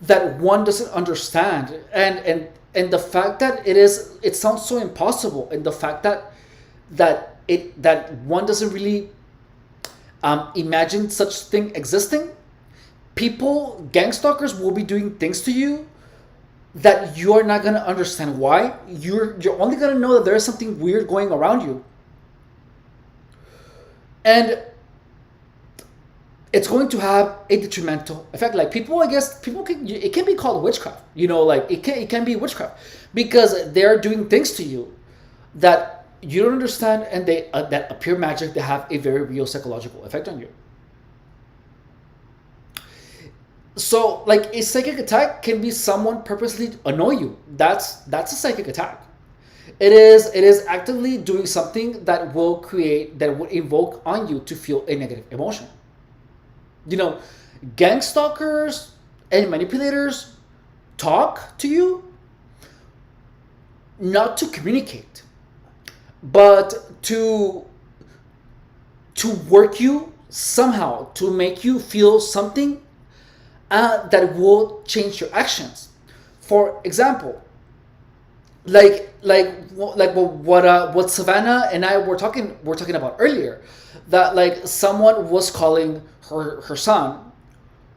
Speaker 1: that one doesn't understand. And the fact that it sounds so impossible, and the fact that one doesn't really imagine such thing existing. People, gang stalkers, will be doing things to you that you're not gonna understand why. You're only gonna know that there is something weird going around you, and it's going to have a detrimental effect. Like, people, I guess people can, it can be called witchcraft. Like, it can be witchcraft because they're doing things to you that you don't understand, and they that appear magic. They have a very real psychological effect on you. So, like, a psychic attack can be someone purposely annoy you. That's a psychic attack. It is actively doing something that will evoke on you to feel a negative emotion. You know, gang stalkers and manipulators talk to you not to communicate, but to work you somehow, to make you feel something that will change your actions. For example, what Savannah and I were talking about earlier, that, like, someone was calling her son,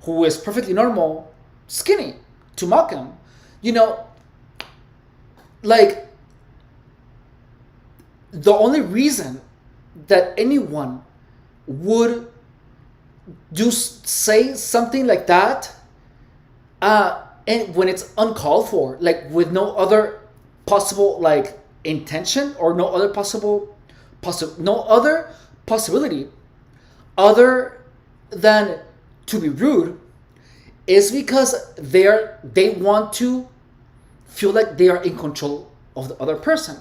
Speaker 1: who is perfectly normal, skinny, to mock him. You know, like, the only reason that anyone would say something like that, and when it's uncalled for, like, with no other possible, like, intention, or no other no other possibility other than to be rude, is because they want to feel like they are in control of the other person.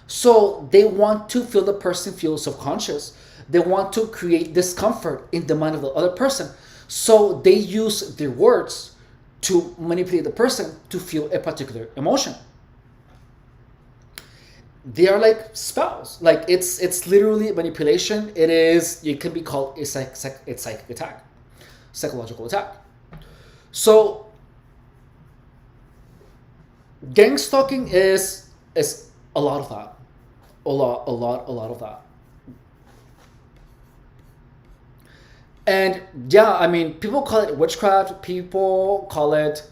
Speaker 1: So they want to feel the person feel self-conscious. They want to create discomfort in the mind of the other person. So they use their words to manipulate the person to feel a particular emotion. They are like spells. Like, it's literally manipulation. It can be called a psychic attack, psychological attack. So gang stalking is a lot of that, a lot of that. And yeah, I mean, people call it witchcraft. People call it,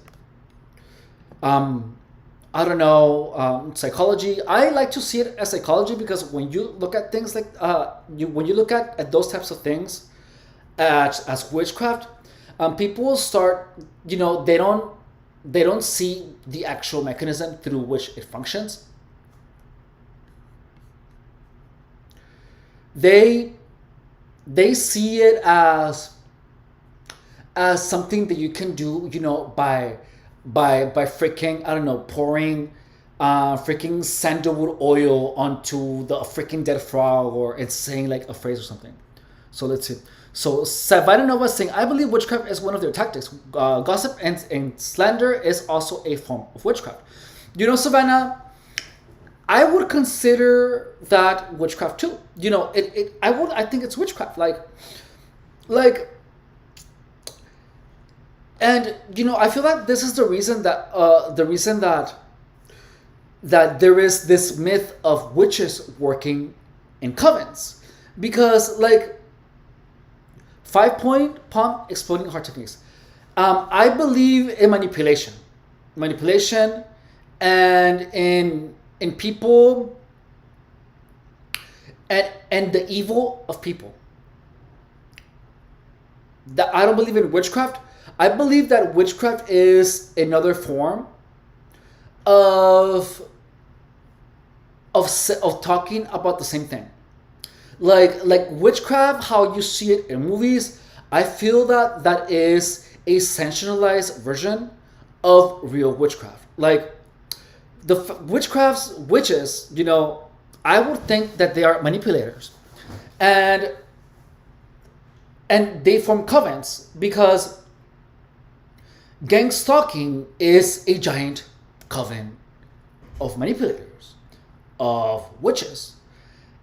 Speaker 1: I don't know, psychology. I like to see it as psychology, because when you look at things like when you look at those types of things as witchcraft, people start, they don't see the actual mechanism through which it functions. They see it as something that you can do, by freaking, I don't know, pouring freaking sandalwood oil onto the freaking dead frog, or it's saying like a phrase or something. So let's see. So Savannah Nova is saying, I believe witchcraft is one of their tactics. Gossip and slander is also a form of witchcraft. Savannah, I would consider that witchcraft too. I think it's witchcraft. And I feel like this is the reason that there is this myth of witches working in covens, because, like, 5-point palm exploding heart techniques. I believe in manipulation, and in people, and the evil of people. that I don't believe in witchcraft. I believe that witchcraft is another form of of talking about the same thing. Like witchcraft, how you see it in movies. I feel that that is a sensationalized version of real witchcraft. Like the witchcraft's witches, I would think that they are manipulators, and they form covens because gangstalking is a giant coven of manipulators, of witches.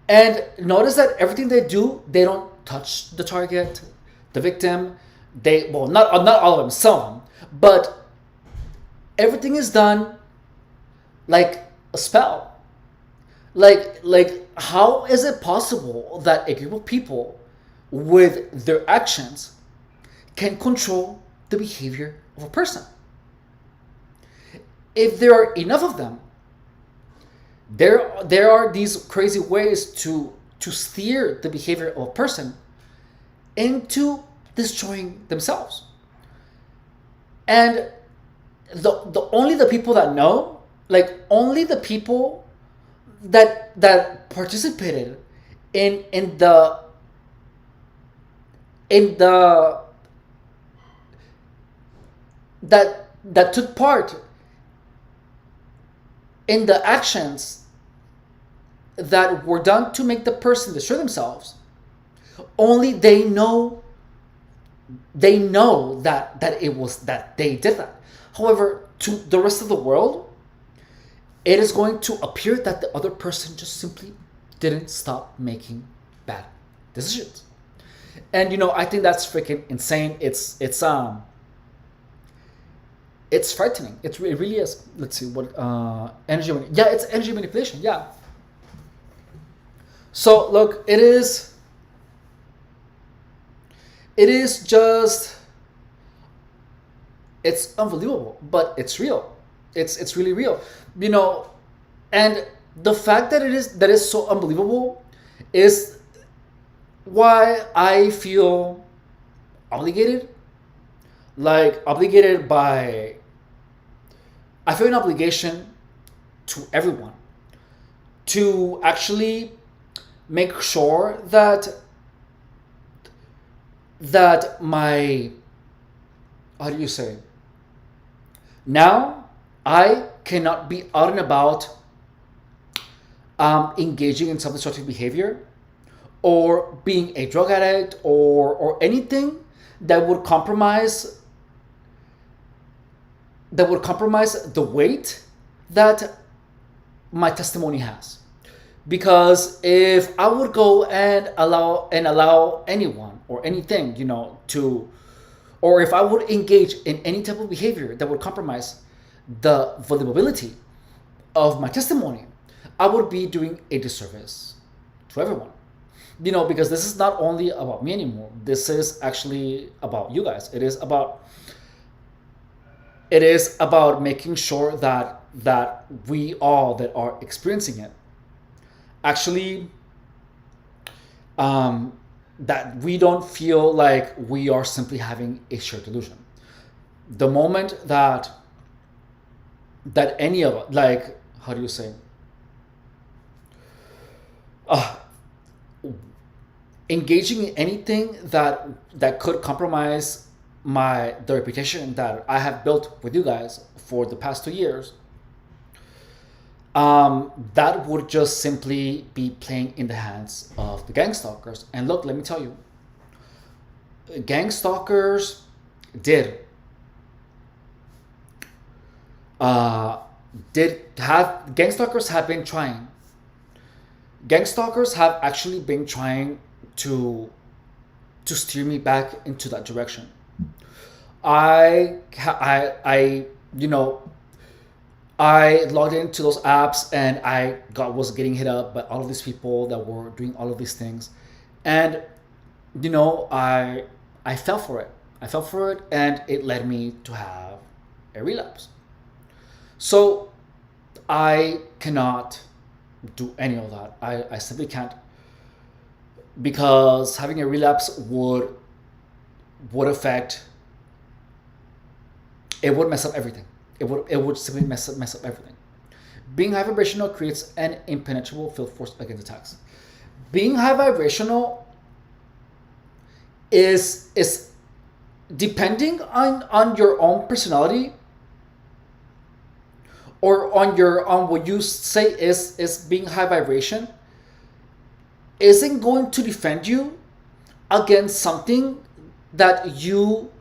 Speaker 1: And notice that everything they do, they don't touch the target, the victim. They, well, not all of them, some of them, but everything is done like a spell. Like how is it possible that a group of people with their actions can control the behavior of a person? If there are enough of them, there are these crazy ways to steer the behavior of a person into destroying themselves. And the only the people that know, like only the people that participated in the that took part in the actions that were done to make the person destroy themselves, only they know that it was that they did that. However, to the rest of the world, it is going to appear that the other person just simply didn't stop making bad decisions. And I think that's freaking insane. It's frightening. It really is. Let's see what energy. Yeah, it's energy manipulation. Yeah. So look, it is just, it's unbelievable, but it's real. It's really real. And the fact that it is so unbelievable is why I feel obligated. Like obligated by, I feel an obligation to everyone to actually make sure that my, how do you say, now I cannot be out and about engaging in self-destructive behavior or being a drug addict or anything that would compromise the weight that my testimony has. Because if I would go and allow anyone or anything, to, or if I would engage in any type of behavior that would compromise the vulnerability of my testimony, I would be doing a disservice to everyone. Because this is not only about me anymore. This is actually about you guys. It is about making sure that we all that are experiencing it actually, that we don't feel like we are simply having a shared delusion. The moment that any of, like, how do you say, engaging in anything that could compromise the reputation that I have built with you guys for the past 2 years, that would just simply be playing in the hands of the gang stalkers. And look, let me tell you, gang stalkers did have, gang stalkers have been trying. Gang stalkers have actually been trying to steer me back into that direction. I logged into those apps and I was getting hit up by all of these people that were doing all of these things, and I fell for it. And it led me to have a relapse. So I cannot do any of that. I simply can't, because having a relapse would affect. It would mess up everything. It would simply mess up everything. Being high vibrational creates an impenetrable field force against attacks. Being high vibrational is depending on your own personality, or on what you say is being high vibration, isn't going to defend you against something that you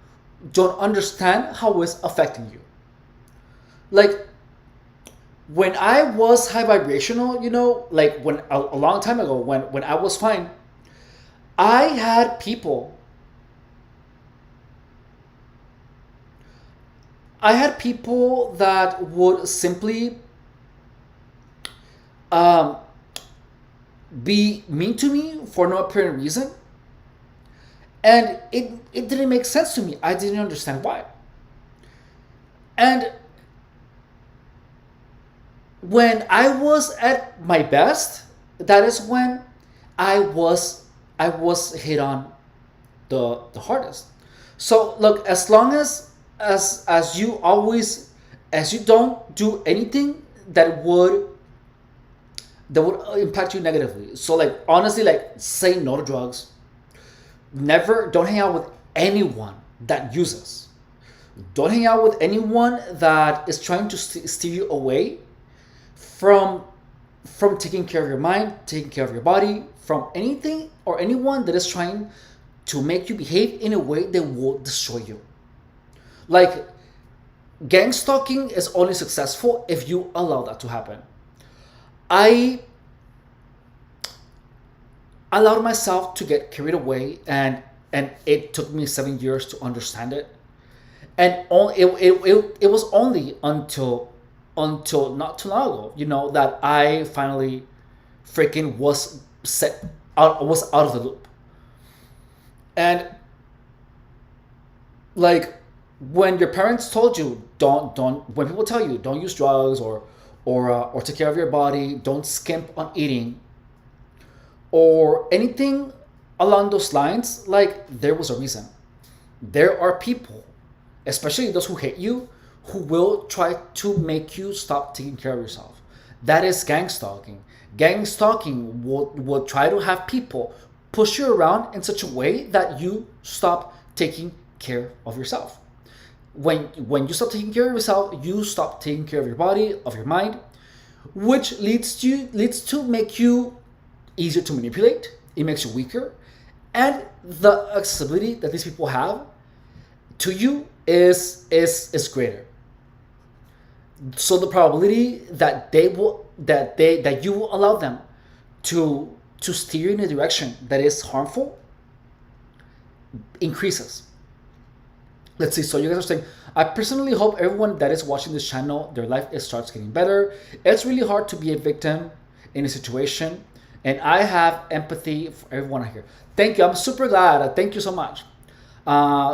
Speaker 1: don't understand how it's affecting you. Like when I was high vibrational, like when a long time ago, when I was fine, I had people. I had people that would simply um, be mean to me for no apparent reason, and it didn't make sense to me. I didn't understand why. And when I was at my best, that is when I was hit on the hardest. So look, as long as you always, as you don't do anything that would impact you negatively. So like honestly, like say no to drugs. Don't hang out with anyone that uses. Don't hang out with anyone that is trying to steer you away from taking care of your mind, taking care of your body, from anything or anyone that is trying to make you behave in a way that will destroy you. Like gang stalking is only successful if you allow that to happen. I allowed myself to get carried away, and it took me 7 years to understand it. And it was only until not too long ago, that I finally freaking was out of the loop. And like when your parents told you don't when people tell you don't use drugs, or take care of your body, don't skimp on eating, or anything along those lines, like there was a reason. There are people, especially those who hate you, who will try to make you stop taking care of yourself. That is gang stalking. Gang stalking will try to have people push you around in such a way that you stop taking care of yourself. When you stop taking care of yourself, you stop taking care of your body, of your mind, which leads to make you easier to manipulate. It makes you weaker, and the accessibility that these people have to you is greater. So the probability that you will allow them to steer you in a direction that is harmful increases. Let's see. So you guys are saying, I personally hope everyone that is watching this channel, their life starts getting better. It's really hard to be a victim in a situation, and I have empathy for everyone here. Thank you. I'm super glad. Thank you so much.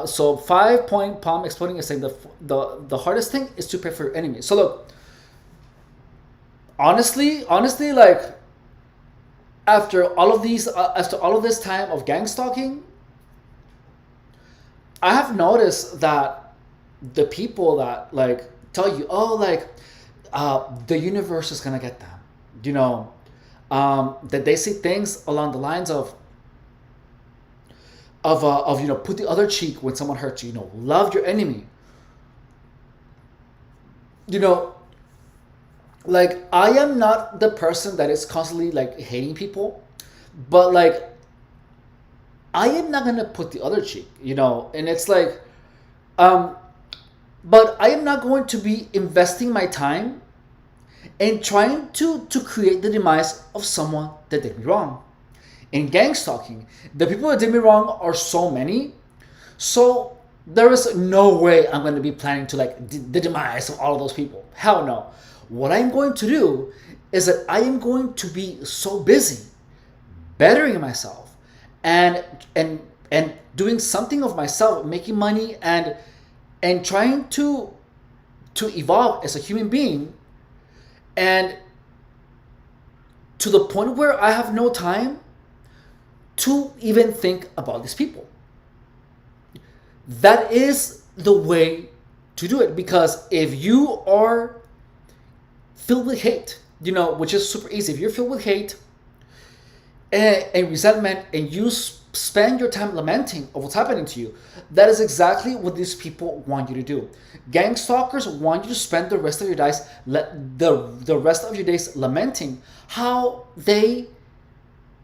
Speaker 1: So 5 Point Palm Exploding is saying the hardest thing is to pray for your enemies. So look, honestly, like after all of this time of gang stalking, I have noticed that the people that like tell you, oh, like the universe is gonna get them, that they say things along the lines of put the other cheek when someone hurts you, love your enemy. Like I am not the person that is constantly like hating people, but like I am not gonna put the other cheek, and it's like, but I am not going to be investing my time and trying to create the demise of someone that did me wrong. In gang stalking, the people that did me wrong are so many, so there is no way I'm going to be planning to like the demise of all of those people. Hell no. What I'm going to do is that I am going to be so busy bettering myself and doing something of myself, making money and trying to evolve as a human being, and to the point where I have no time to even think about these people. that is the way to do it. Because if you are filled with hate, which is super easy, if you're filled with hate and resentment, and you spend your time lamenting of what's happening to you, that is exactly what these people want you to do. Gang stalkers want you to spend the rest of your days lamenting how they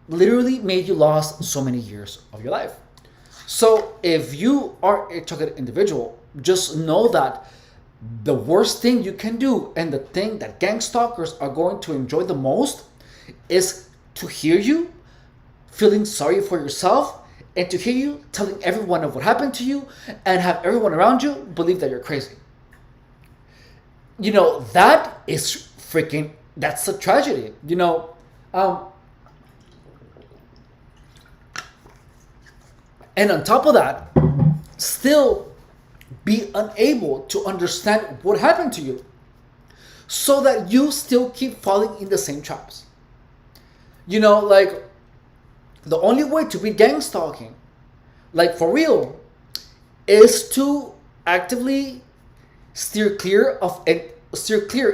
Speaker 1: literally made you lost so many years of your life. So if you are a targeted individual, just know that the worst thing you can do, and the thing that gang stalkers are going to enjoy the most, is to hear you feeling sorry for yourself, and to hear you telling everyone of what happened to you, and have everyone around you believe that you're crazy. That is that's a tragedy. And on top of that, still be unable to understand what happened to you, so that you still keep falling in the same traps. Like, the only way to beat gang stalking, like for real, is to actively steer clear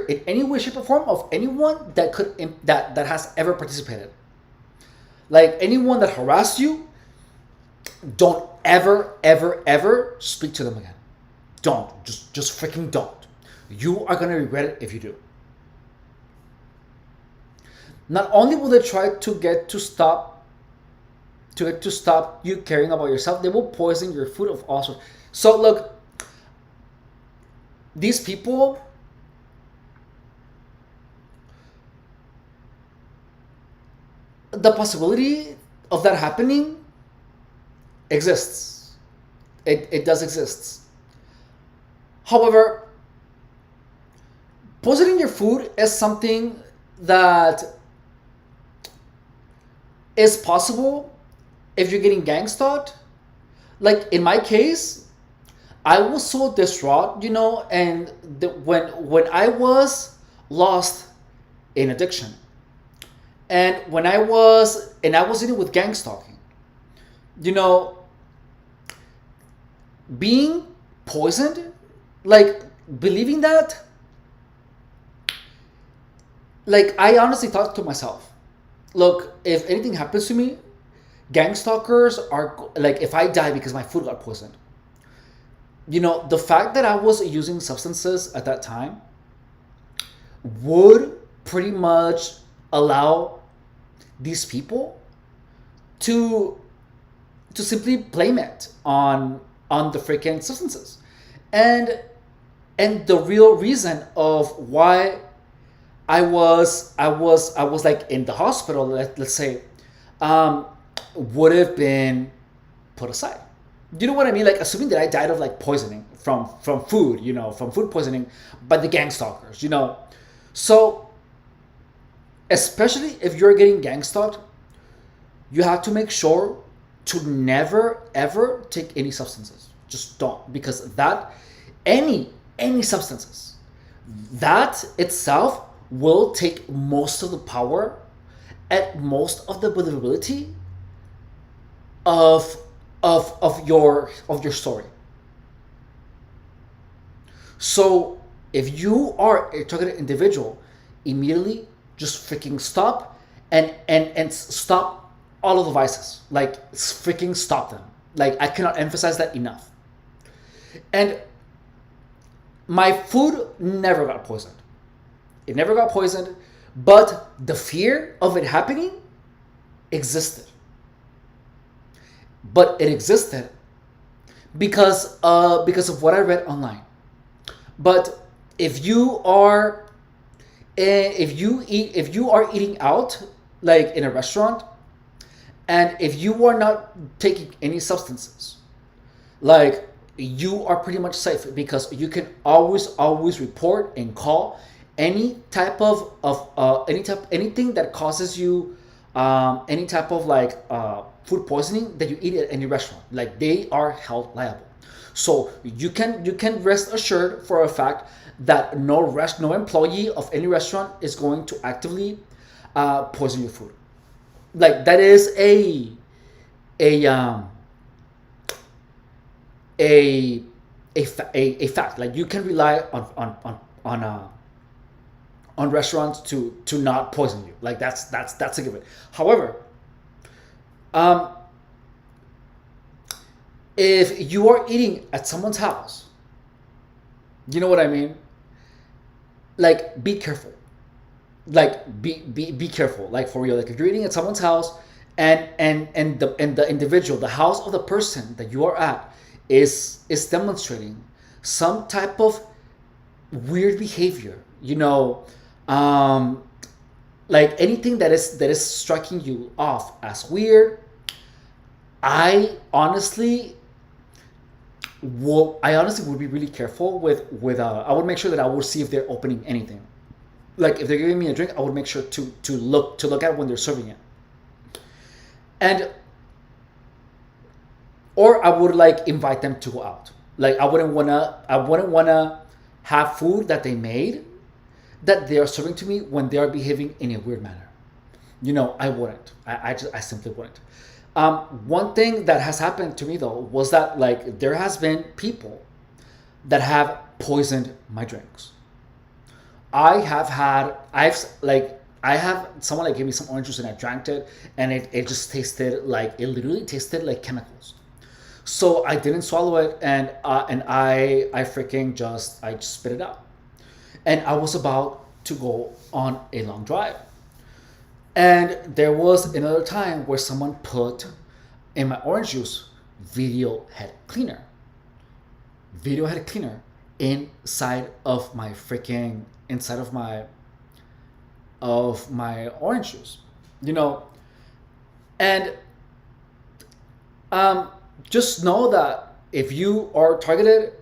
Speaker 1: in any way, shape, or form of anyone that has ever participated. Like, anyone that harassed you, don't ever, ever, ever speak to them again. Don't. Just freaking don't. You are gonna regret it if you do. Not only will they try to get to stop you caring about yourself, they will poison your food of all sorts. So look, these people, the possibility of that happening exists. It does exist. However, poisoning your food is something that is possible if you're getting gang stalked. Like in my case, I was so distraught, and when I was lost in addiction, and when I was dealing with gang stalking, being poisoned, like believing that, like I honestly thought to myself, look, if anything happens to me, gang stalkers are like, if I die because my food got poisoned, the fact that I was using substances at that time would pretty much allow these people to simply blame it on the freaking substances, and the real reason of why I was like in the hospital, let's say, would have been put aside. You know what I mean? Like, assuming that I died of like poisoning from food, from food poisoning by the gang stalkers, So, especially if you're getting gang stalked, you have to make sure to never ever take any substances. Just don't, because that any substances, that itself will take most of the power and most of the believability of your story. So if you are a targeted individual, immediately just freaking stop and stop all of the vices. Like, freaking stop them. Like, I cannot emphasize that enough. And my food never got poisoned. It never got poisoned, but the fear of it happening existed. But it existed because of what I read online. But if you are eating out, like in a restaurant, and if you are not taking any substances, like, you are pretty much safe, because you can always report and call any type of anything that causes you any type of like food poisoning that you eat at any restaurant. Like, they are held liable. So you can rest assured for a fact that no employee of any restaurant is going to actively poison your food. Like, that is a a a fact. Like you can rely on restaurants to not poison you. Like that's a given. However, um, if you are eating at someone's house, you know what I mean. Like be careful. Like be careful. Like for real. Like if you're eating at someone's house, and the individual, the house of the person that you are at, is demonstrating some type of weird behavior. Um, like anything that is striking you off as weird. I honestly would be really careful with. I would make sure that I would see if they're opening anything. Like if they're giving me a drink, I would make sure to look at when they're serving it, and or I would like invite them to go out. Like I wouldn't wanna have food that they made that they are serving to me when they are behaving in a weird manner. I wouldn't. I simply wouldn't. One thing that has happened to me though was that like there has been people that have poisoned my drinks. I have someone like gave me some orange juice and I drank it, and it just tasted like it literally tasted like chemicals. So I didn't swallow it, and I freaking just spit it out, and I was about to go on a long drive. And there was another time where someone put in my orange juice video head cleaner. Video head cleaner inside of my orange juice. You know, and um just know that if you are targeted,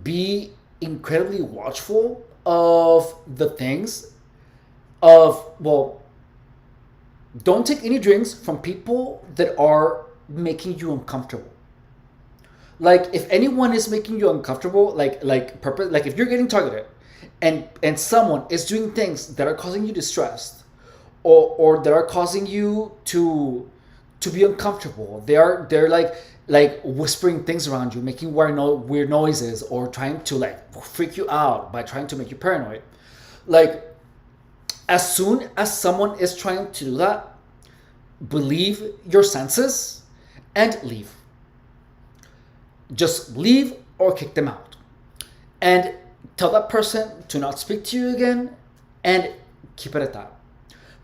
Speaker 1: be incredibly watchful of the things of well don't take any drinks from people that are making you uncomfortable. Like if anyone is making you uncomfortable, like if you're getting targeted and someone is doing things that are causing you distress, or that are causing you to be uncomfortable, they're like whispering things around you, making weird noises, or trying to like freak you out by trying to make you paranoid. Like as soon as someone is trying to do that, believe your senses and leave. Just leave or kick them out. And tell that person to not speak to you again, and keep it at that.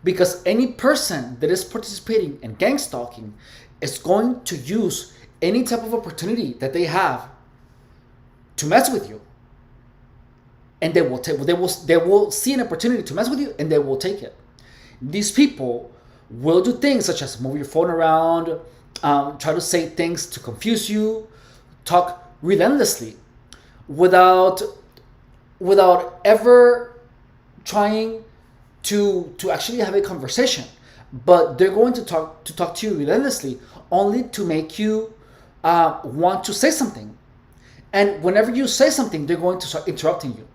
Speaker 1: Because any person that is participating in gang stalking is going to use any type of opportunity that they have to mess with you. And they will see an opportunity to mess with you, and they will take it. These people will do things such as move your phone around, try to say things to confuse you, talk relentlessly without ever trying to actually have a conversation. But they're going to talk to you relentlessly only to make you want to say something. And whenever you say something, they're going to start interrupting you.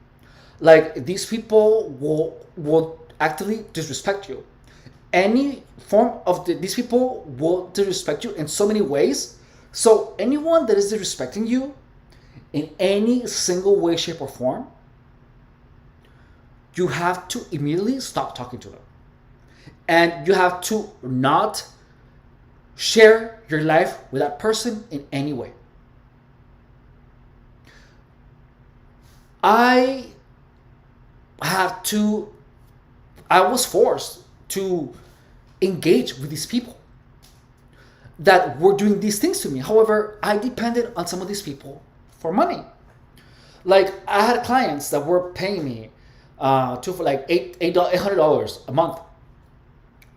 Speaker 1: Like these people will actively disrespect you. Any form of these people will disrespect you in so many ways. So anyone that is disrespecting you in any single way, shape, or form, you have to immediately stop talking to them. And you have to not share your life with that person in any way. I was forced to engage with these people that were doing these things to me. However, I depended on some of these people for money. Like I had clients that were paying me for like $800 a month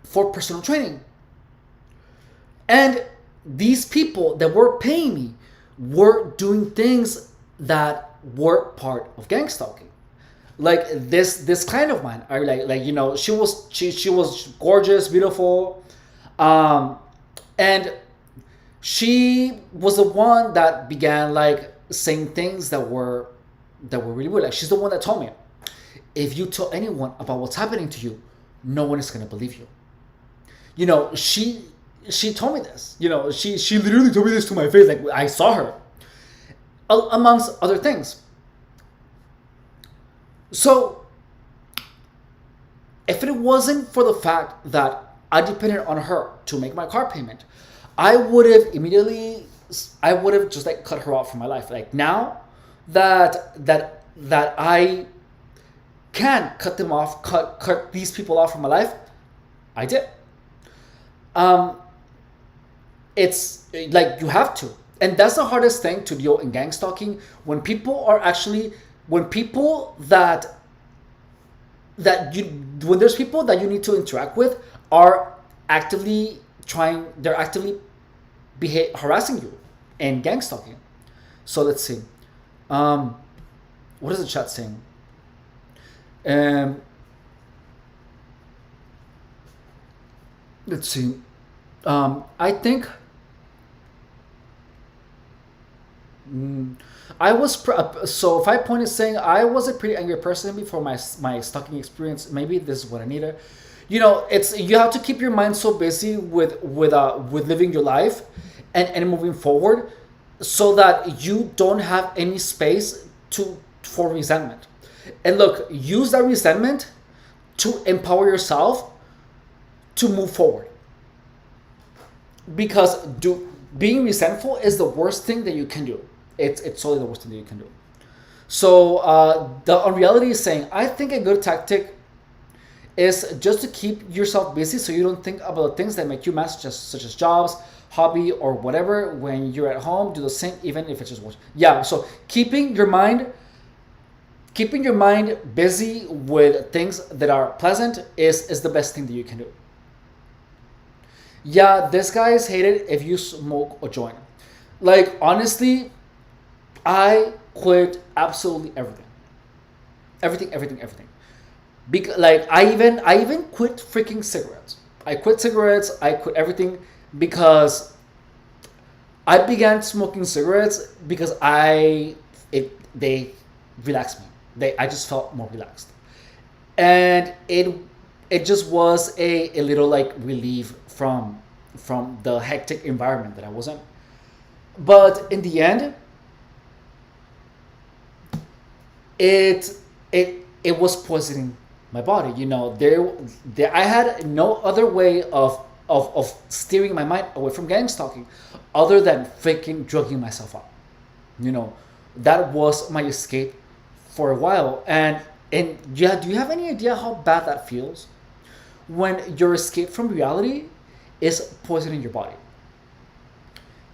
Speaker 1: for personal training. And these people that were paying me were doing things that were part of gang stalking. Like this client of mine, she was gorgeous, beautiful, and she was the one that began like saying things that were really weird. Like she's the one that told me, if you tell anyone about what's happening to you, no one is gonna believe you. She she told me this. She literally told me this to my face. Like, I saw her, amongst other things. So if it wasn't for the fact that I depended on her to make my car payment, I would have immediately, I would have just like cut her off from my life. Like, now that I can cut them off, cut these people off from my life, I did. Um, it's like, you have to, and that's the hardest thing to deal in gang stalking. When people that you when there's people that you need to interact with are they're actively harassing you and gang stalking. So let's see. um what is the chat saying? um let's see. I think, I was so 5 Point is saying I was a pretty angry person before my stalking experience. Maybe this is what I needed. It's, you have to keep your mind so busy with living your life and moving forward, so that you don't have any space for resentment. And look, use that resentment to empower yourself to move forward. Because being resentful is the worst thing that you can do. It's solely the worst thing that you can do. So the unreality is saying, I think a good tactic is just to keep yourself busy, so you don't think about the things that make you mad, such as jobs, hobby, or whatever. When you're at home, do the same, even if it's just watch. Yeah. So keeping your mind busy with things that are pleasant is the best thing that you can do. Yeah, this guy is hated if you smoke or joint. Like, honestly, I quit absolutely everything. Everything. Because, like, I even quit freaking cigarettes. I quit cigarettes. I quit everything because I began smoking cigarettes because they relaxed me. I just felt more relaxed, and it just was a little like relief from the hectic environment that I was in. But in the end, it was poisoning my body. I had no other way of steering my mind away from gang stalking other than freaking drugging myself up. That was my escape for a while. And yeah, do you have any idea how bad that feels when your escape from reality is poisoning your body?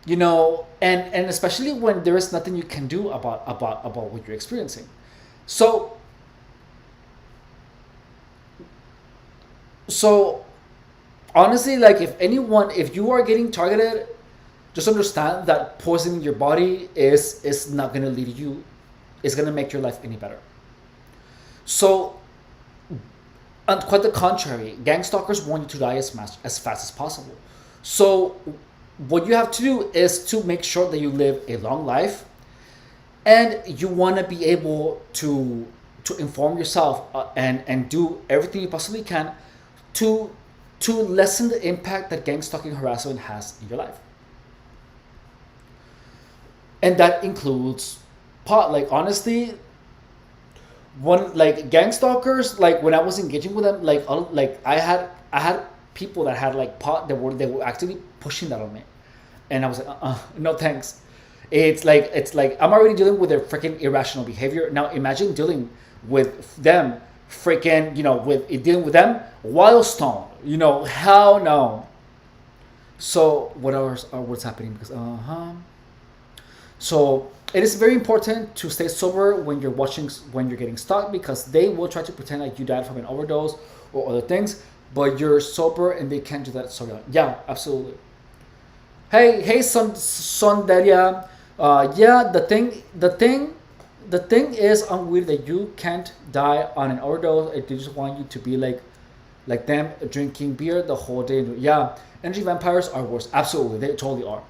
Speaker 1: And especially when there is nothing you can do about what you're experiencing. So honestly, like, if you are getting targeted, just understand that poisoning your body is not going to lead you, is going to make your life any better. So, and quite the contrary, gang stalkers want you to die as fast as possible. So what you have to do is to make sure that you live a long life, and you want to be able to inform yourself, and do everything you possibly can to lessen the impact that gang stalking harassment has in your life. And that includes pot. Like, honestly, one, like, gang stalkers, like, when I was engaging with them, like I had people that had like pot, they were actually pushing that on me, and I was like, no thanks. It's like I'm already dealing with their freaking irrational behavior. Now imagine dealing with them freaking, dealing with them while stoned. Hell no. So what's happening? Because so it is very important to stay sober when you're getting stalked, because they will try to pretend like you died from an overdose or other things, but you're sober and they can't do that. So yeah, absolutely. Hey, Sondaria. Yeah, the thing is weird that you can't die on an overdose. They just want you to be like them, drinking beer the whole day. Yeah, energy vampires are worse. Absolutely, they totally are.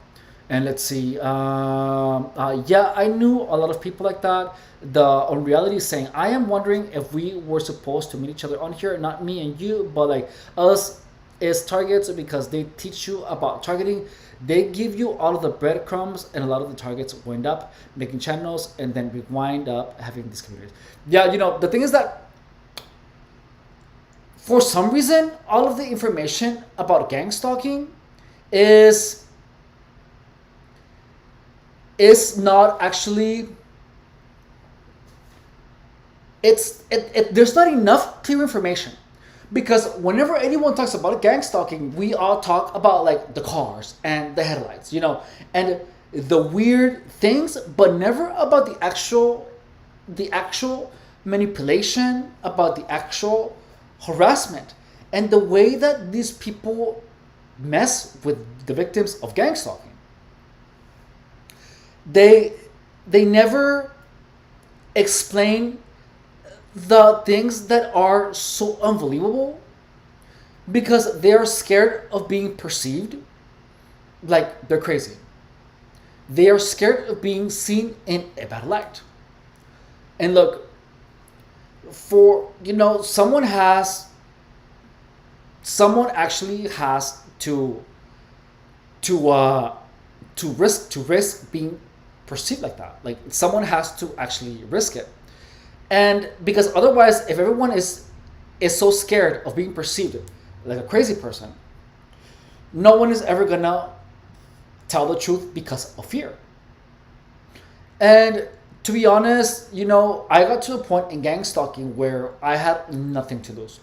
Speaker 1: And let's see. Yeah, I knew a lot of people like that. The unreality is saying, I am wondering if we were supposed to meet each other on here, not me and you, but like us is targets because they teach you about targeting. They give you all of the breadcrumbs, and a lot of the targets wind up making channels, and then we wind up having these communities. Yeah, the thing is that for some reason, all of the information about gang stalking is not actually, there's not enough clear information, because whenever anyone talks about gang stalking, we all talk about like the cars and the headlights, and the weird things, but never about the actual manipulation, about the actual harassment, and the way that these people mess with the victims of gang stalking. They never explain the things that are so unbelievable, because they are scared of being perceived like they're crazy. They are scared of being seen in a bad light. And look, for someone actually has to risk being perceived like that. Like, someone has to actually risk it. And because otherwise, if everyone is so scared of being perceived like a crazy person, no one is ever gonna tell the truth because of fear. And to be honest, I got to a point in gang stalking where I had nothing to lose.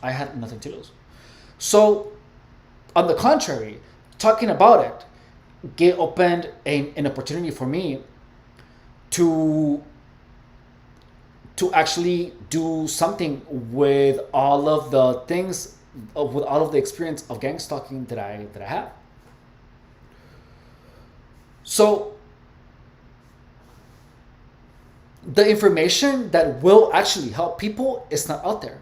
Speaker 1: So, on the contrary, talking about it opened an opportunity for me to actually do something with all of the things, with all of the experience of gang stalking that I have. So, the information that will actually help people is not out there.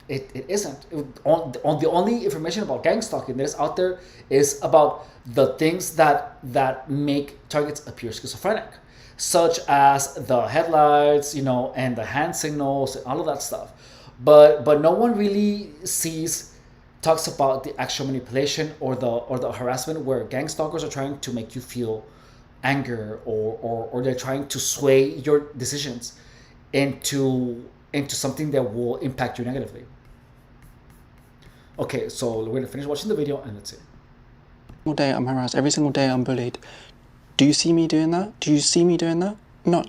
Speaker 1: It isn't. The only information about gang stalking that is out there is about the things that make targets appear schizophrenic, such as the headlights, and the hand signals and all of that stuff. But no one really talks about the actual manipulation or the harassment, where gang stalkers are trying to make you feel anger, or they're trying to sway your decisions into something that will impact you negatively. Okay, so we're gonna finish watching the video and let's see.
Speaker 2: Every single day I'm harassed, every single day I'm bullied. Do you see me doing that? Do you see me doing that? No.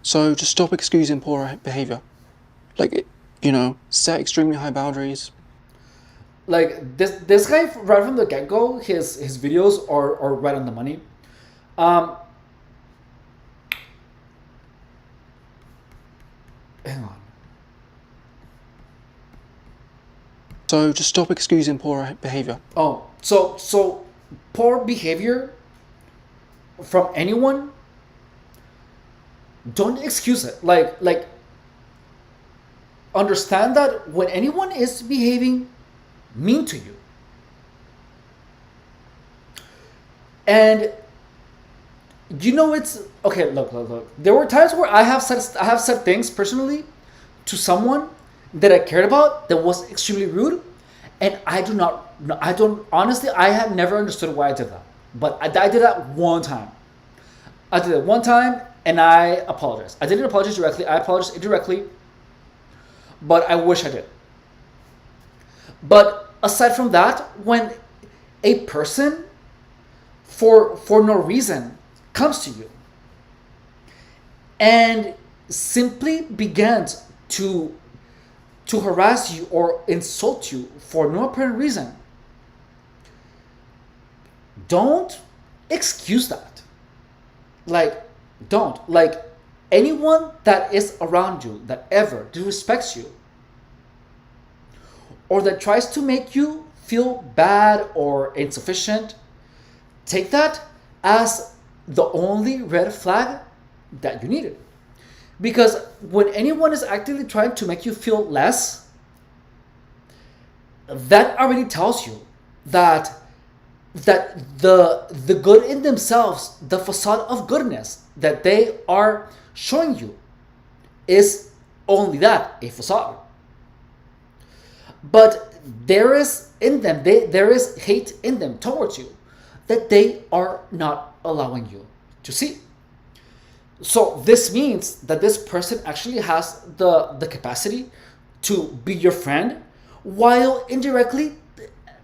Speaker 2: So just stop excusing poor behaviour. Like, set extremely high boundaries.
Speaker 1: Like, this guy, right from the get-go, his videos are right on the money. Hang on.
Speaker 2: So just stop excusing poor behaviour.
Speaker 1: Oh, so poor behavior from anyone, don't excuse it. Like understand that when anyone is behaving mean to you, and it's okay. Look. There were times where I have said things personally to someone that I cared about that was extremely rude, and I have never understood why I did that. But I did that one time. I did it one time, and I apologized. I didn't apologize directly. I apologized indirectly, but I wish I did. But aside from that, when a person for no reason comes to you and simply begins to harass you or insult you for no apparent reason, don't excuse that. Don't. Anyone that is around you that ever disrespects you, or that tries to make you feel bad or insufficient, take that as the only red flag that you needed. Because when anyone is actively trying to make you feel less, that already tells you that the good in themselves, the facade of goodness that they are showing you, is only that, a facade. But there is in them, there is hate in them towards you that they are not allowing you to see. So this means that this person actually has the capacity to be your friend while indirectly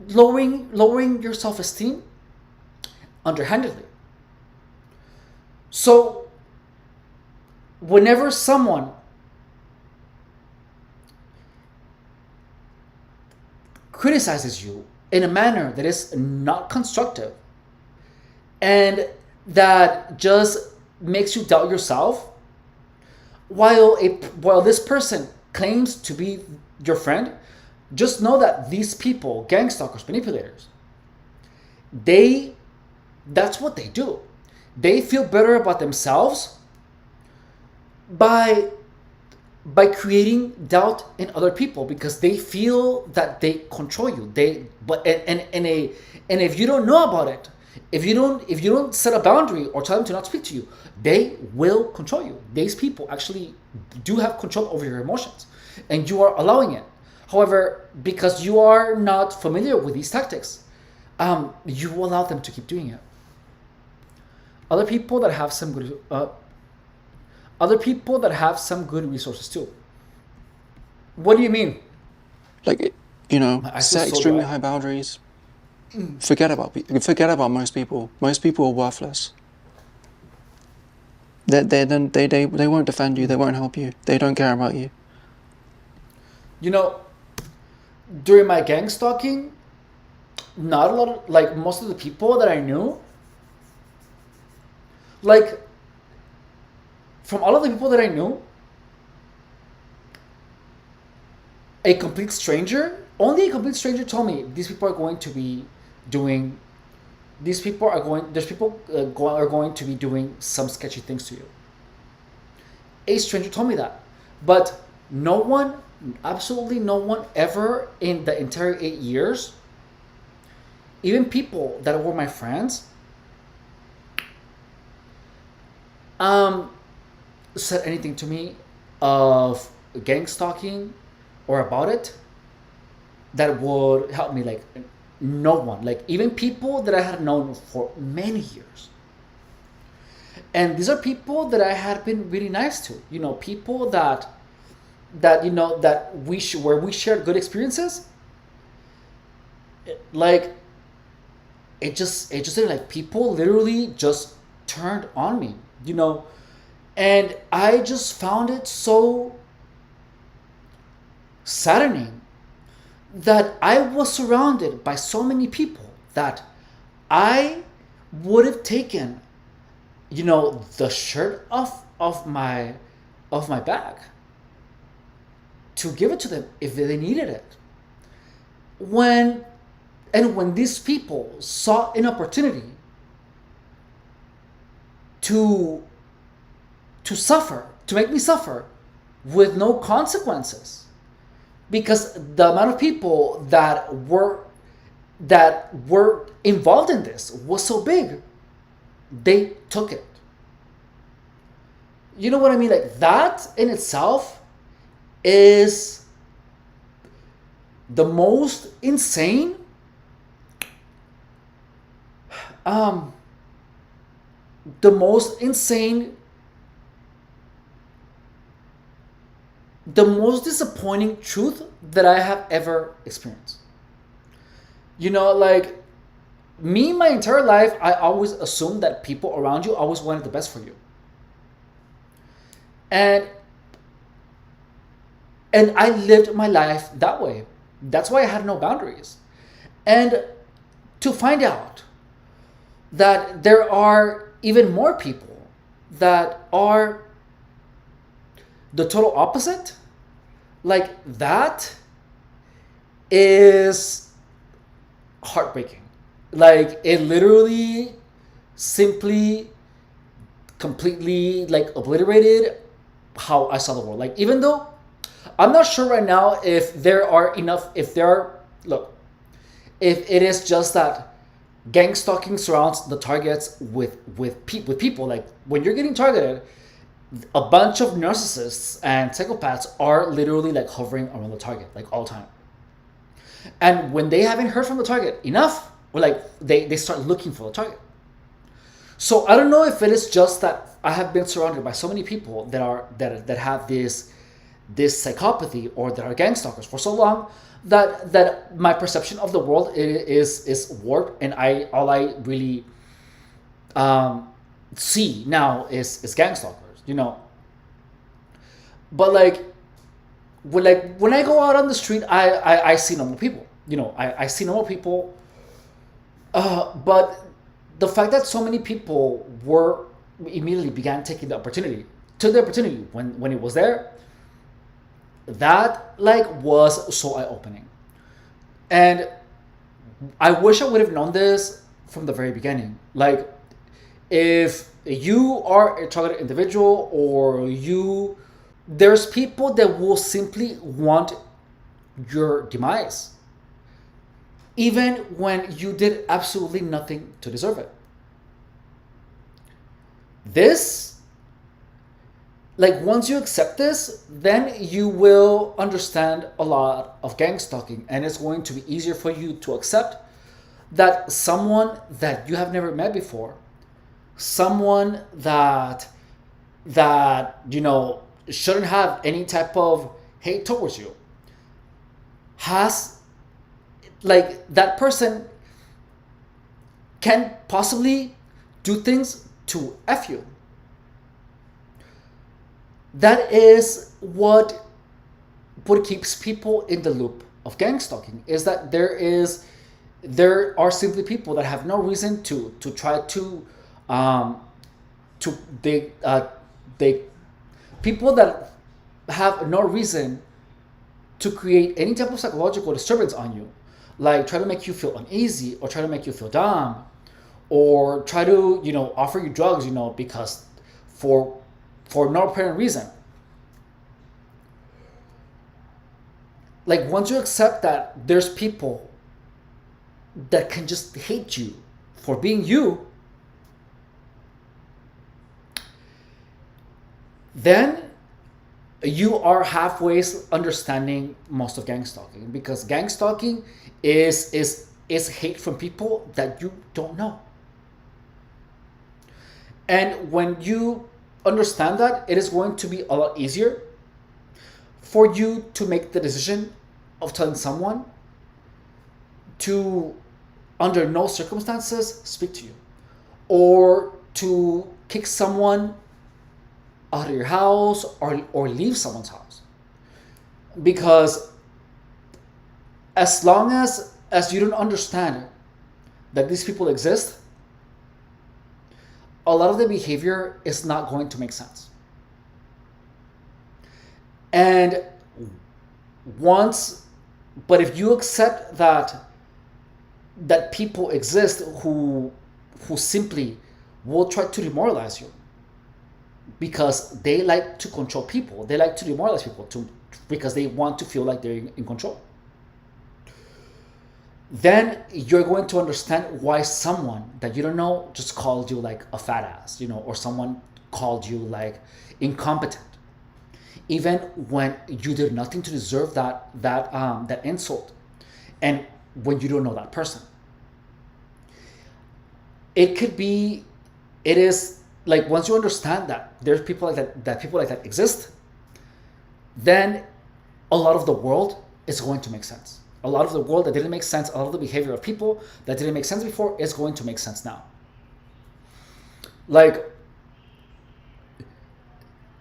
Speaker 1: lowering your self-esteem underhandedly. So whenever someone criticizes you in a manner that is not constructive and that just makes you doubt yourself, while this person claims to be your friend, just know that these people, gang stalkers, manipulators, they that's what they do. They feel better about themselves by creating doubt in other people because they feel that they control you. And if you don't know about it, if you don't set a boundary or tell them to not speak to you, they will control you. These people actually do have control over your emotions, and you are allowing it. However, because you are not familiar with these tactics, you allow them to keep doing it. Other people that have some good resources too. What do you mean?
Speaker 2: Like, set
Speaker 1: so
Speaker 2: extremely
Speaker 1: dry.
Speaker 2: high boundaries. Forget about most people. Most people are worthless. They won't defend you. They won't help you. They don't care about you.
Speaker 1: During my gang stalking, not a lot of, like, most of the people that I knew, like, from all of the people that I knew, only a complete stranger told me these people are going to be doing, are going to be doing some sketchy things to you. A stranger told me that, but no one, absolutely no one ever in the entire 8 years, even people that were my friends, said anything to me of gang stalking or about it that would help me. Like, no one, like, even people that I had known for many years. And these are people that I had been really nice to, people that where we shared good experiences. Like, it just didn't, like, people literally just turned on me, and I just found it so saddening that I was surrounded by so many people that I would have taken, the shirt off my back to give it to them if they needed it. When these people saw an opportunity to make me suffer with no consequences, because the amount of people that were involved in this was so big, they took it. You know what I mean? Like, that in itself is the most insane the most disappointing truth that I have ever experienced. Like, me, my entire life, I always assumed that people around you always wanted the best for you. And I lived my life that way. That's why I had no boundaries. And to find out that there are even more people that are the total opposite, like, that is heartbreaking. Like, it literally simply completely, like, obliterated how I saw the world. Like, even though I'm not sure right now if it is just that gang stalking surrounds the targets with people. Like, when you're getting targeted, a bunch of narcissists and psychopaths are literally, like, hovering around the target, like, all the time. And when they haven't heard from the target enough, or like they start looking for the target. So I don't know if it is just that I have been surrounded by so many people that have this psychopathy, or that are gang stalkers for so long, that my perception of the world is warped, and I all I really um, see now is gang stalkers, But when I go out on the street, I see normal people. I see normal people. But the fact that so many people were immediately began taking the opportunity took the opportunity when it was there, that was so eye opening. And I wish I would have known this from the very beginning. Like, if you are a targeted individual, or there's people that will simply want your demise, even when you did absolutely nothing to deserve it. This, once you accept this, then you will understand a lot of gang stalking, and it's going to be easier for you to accept that someone that you have never met before, someone that shouldn't have any type of hate towards you, has, that person can possibly do things to F you. That is what keeps people in the loop of gang stalking, is that there are simply people that have no reason to try to they people that have no reason to create any type of psychological disturbance on you, like try to make you feel uneasy, or try to make you feel dumb, or try to offer you drugs, because for no apparent reason. Once you accept that there's people that can just hate you for being you, then you are halfway understanding most of gang stalking, because gang stalking is hate from people that you don't know. And when you understand that, it is going to be a lot easier for you to make the decision of telling someone to, under no circumstances, speak to you, or to kick someone out of your house, or leave someone's house. Because as long as you don't understand that these people exist, a lot of the behavior is not going to make sense. And but if you accept that people exist who simply will try to demoralize you, because they like to control people, they like to demoralize people because they want to feel like they're in control, then you're going to understand why someone that you don't know just called you a fat ass, or someone called you incompetent, even when you did nothing to deserve that insult, and when you don't know that person. It is once you understand that there's people that people like that exist, then a lot of the world is going to make sense. A lot of the world that didn't make sense, a lot of the behavior of people that didn't make sense before, is going to make sense now.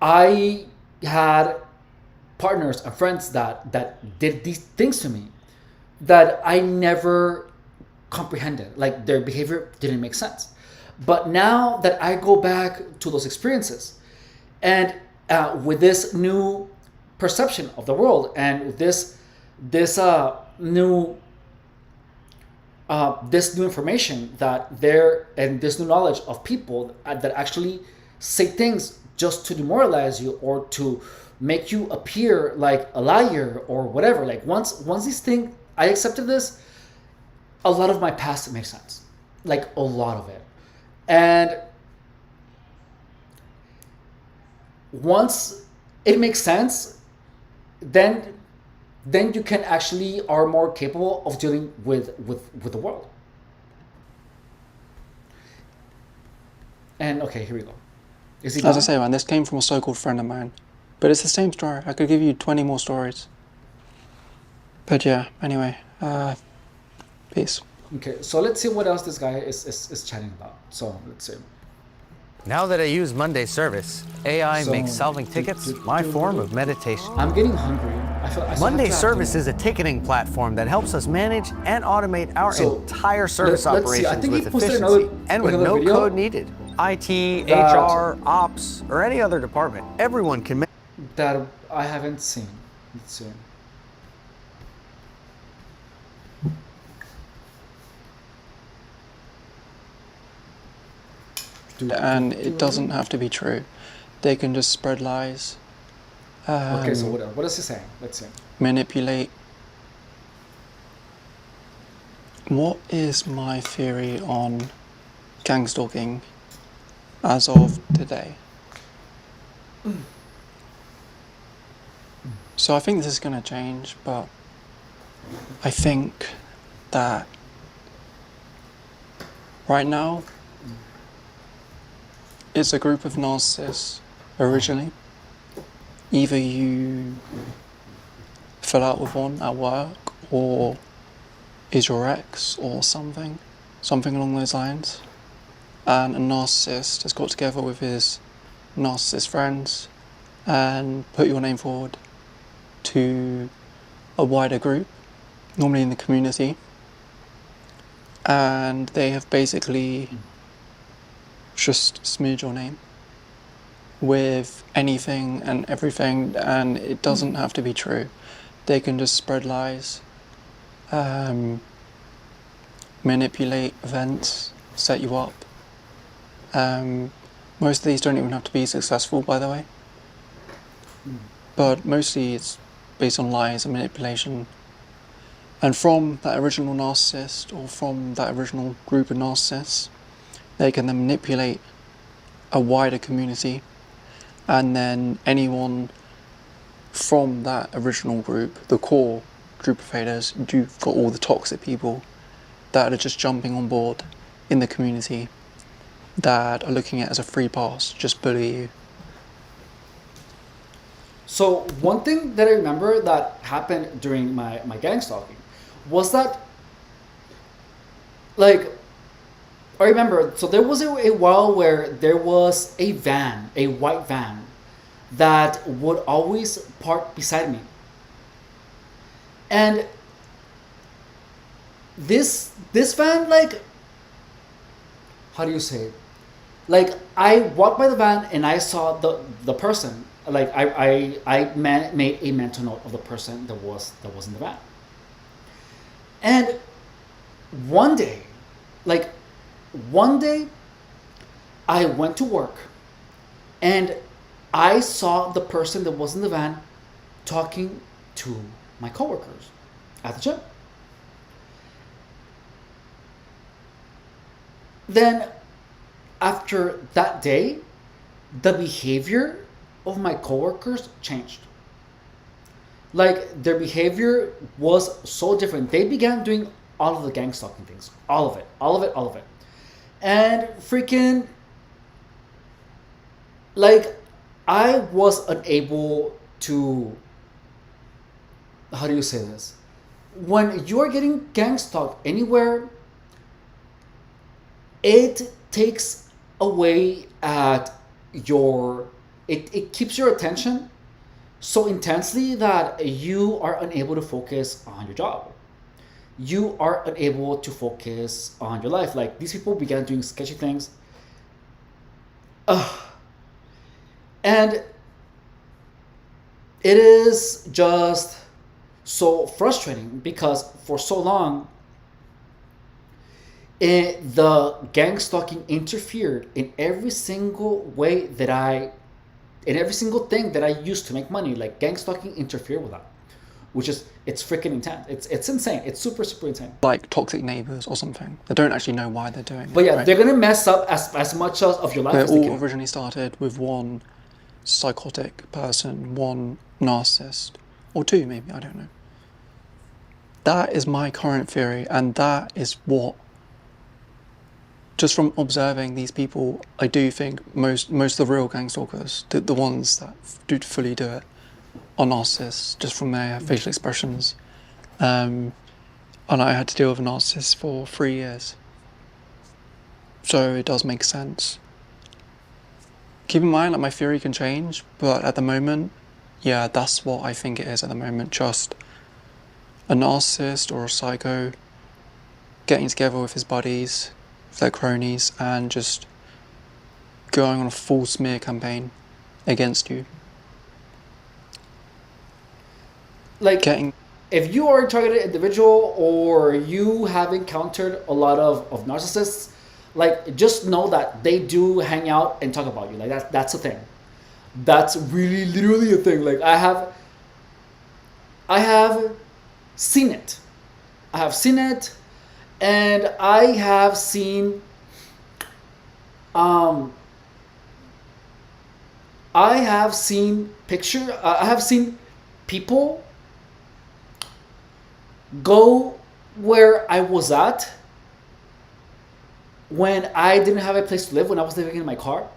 Speaker 1: I had partners and friends that did these things to me that I never comprehended. Their behavior didn't make sense. But now that I go back to those experiences, and with this new perception of the world, and with this new information and this new knowledge of people that actually say things just to demoralize you, or to make you appear like a liar or whatever. Once these things, I accepted this, a lot of my past makes sense. A lot of it. And once it makes sense, then then you can actually are more capable of dealing with the world. And okay, here we go. Is he
Speaker 2: As I
Speaker 1: gone?
Speaker 2: say, man, this came from a so-called friend of mine. But it's the same story. I could give you 20 more stories. But yeah, anyway, peace.
Speaker 1: Okay, so let's see what else this guy is chatting about. So let's see.
Speaker 3: Now that I use Monday service, AI
Speaker 1: So,
Speaker 3: makes solving tickets my form of meditation.
Speaker 1: I'm getting hungry. I still have
Speaker 3: Monday
Speaker 1: to have
Speaker 3: service
Speaker 1: dinner.
Speaker 3: is a ticketing platform that helps us manage and automate our
Speaker 1: So,
Speaker 3: entire service
Speaker 1: let's see. I
Speaker 3: operations
Speaker 1: think he
Speaker 3: with
Speaker 1: posted
Speaker 3: efficiency
Speaker 1: another
Speaker 3: and with no
Speaker 1: video
Speaker 3: code needed. IT,
Speaker 1: that-
Speaker 3: HR, ops, or any other department, everyone can
Speaker 1: that I haven't seen. Let's see.
Speaker 2: And it doesn't have to be true. They can just spread lies.
Speaker 1: Okay, so what is he saying? Let's see.
Speaker 2: Manipulate. What is my theory on gangstalking as of today? So I think this is going to change, but I think that right now it's a group of narcissists originally. Either you fell out with one at work, or is your ex, or something along those lines. And a narcissist has got together with his narcissist friends and put your name forward to a wider group, normally in the community, and they have basically just smeared your name with anything and everything, and it doesn't have to be true. They can just spread lies, manipulate events, set you up. Most of these don't even have to be successful, by the way, but mostly it's based on lies and manipulation. And from that original narcissist, or from that original group of narcissists, they can then manipulate a wider community, and then anyone from that original group, the core group of haters, you've got all the toxic people that are just jumping on board in the community, that are looking at it as a free pass, just bully you.
Speaker 1: So one thing that I remember that happened during my gang stalking was that, like, I remember, so there was a while where there was a van, a white van, that would always park beside me. And this van, like, how do you say it? Like, I walked by the van and I saw the person. Like, made a mental note of the person that was in the van. And one day, I went to work and I saw the person that was in the van talking to my coworkers at the gym. Then, after that day, the behavior of my coworkers changed. Like, their behavior was so different. They began doing all of the gang stalking things. All of it. And freaking, like, I was unable to, how do you say this? When you are getting gang stalked anywhere, it takes away at your, it keeps your attention so intensely that you are unable to focus on your job. You are unable to focus on your life. Like, these people began doing sketchy things. And it is just so frustrating because for so long, the gang stalking interfered in every single way in every single thing that I used to make money. Like, gang stalking interfered with that, which is, it's freaking intense. It's insane. It's super, super insane.
Speaker 2: Like toxic neighbours or something. They don't actually know why they're doing it.
Speaker 1: But yeah,
Speaker 2: right?
Speaker 1: they're gonna mess up as much of your life
Speaker 2: They
Speaker 1: as they
Speaker 2: all
Speaker 1: can.
Speaker 2: originally started with one psychotic person, one narcissist, or two maybe, I don't know. That is my current theory, and that is what, just from observing these people, I do think most of the real gang stalkers, the ones that do fully do it, are narcissists, just from their facial expressions. And I had to deal with a narcissist for 3 years, so it does make sense. Keep in mind, like, my theory can change, but at the moment, yeah, that's what I think it is at the moment. Just a narcissist or a psycho getting together with his buddies, with their cronies, and just going on a full smear campaign against you.
Speaker 1: Like, if you are a targeted individual or you have encountered a lot of narcissists, like, just know that they do hang out and talk about you. Like, that's a thing. That's really literally a thing. Like, I have seen it. I have seen it, and I have seen I have seen I have seen people go where I was at when I didn't have a place to live, when I was living in my car,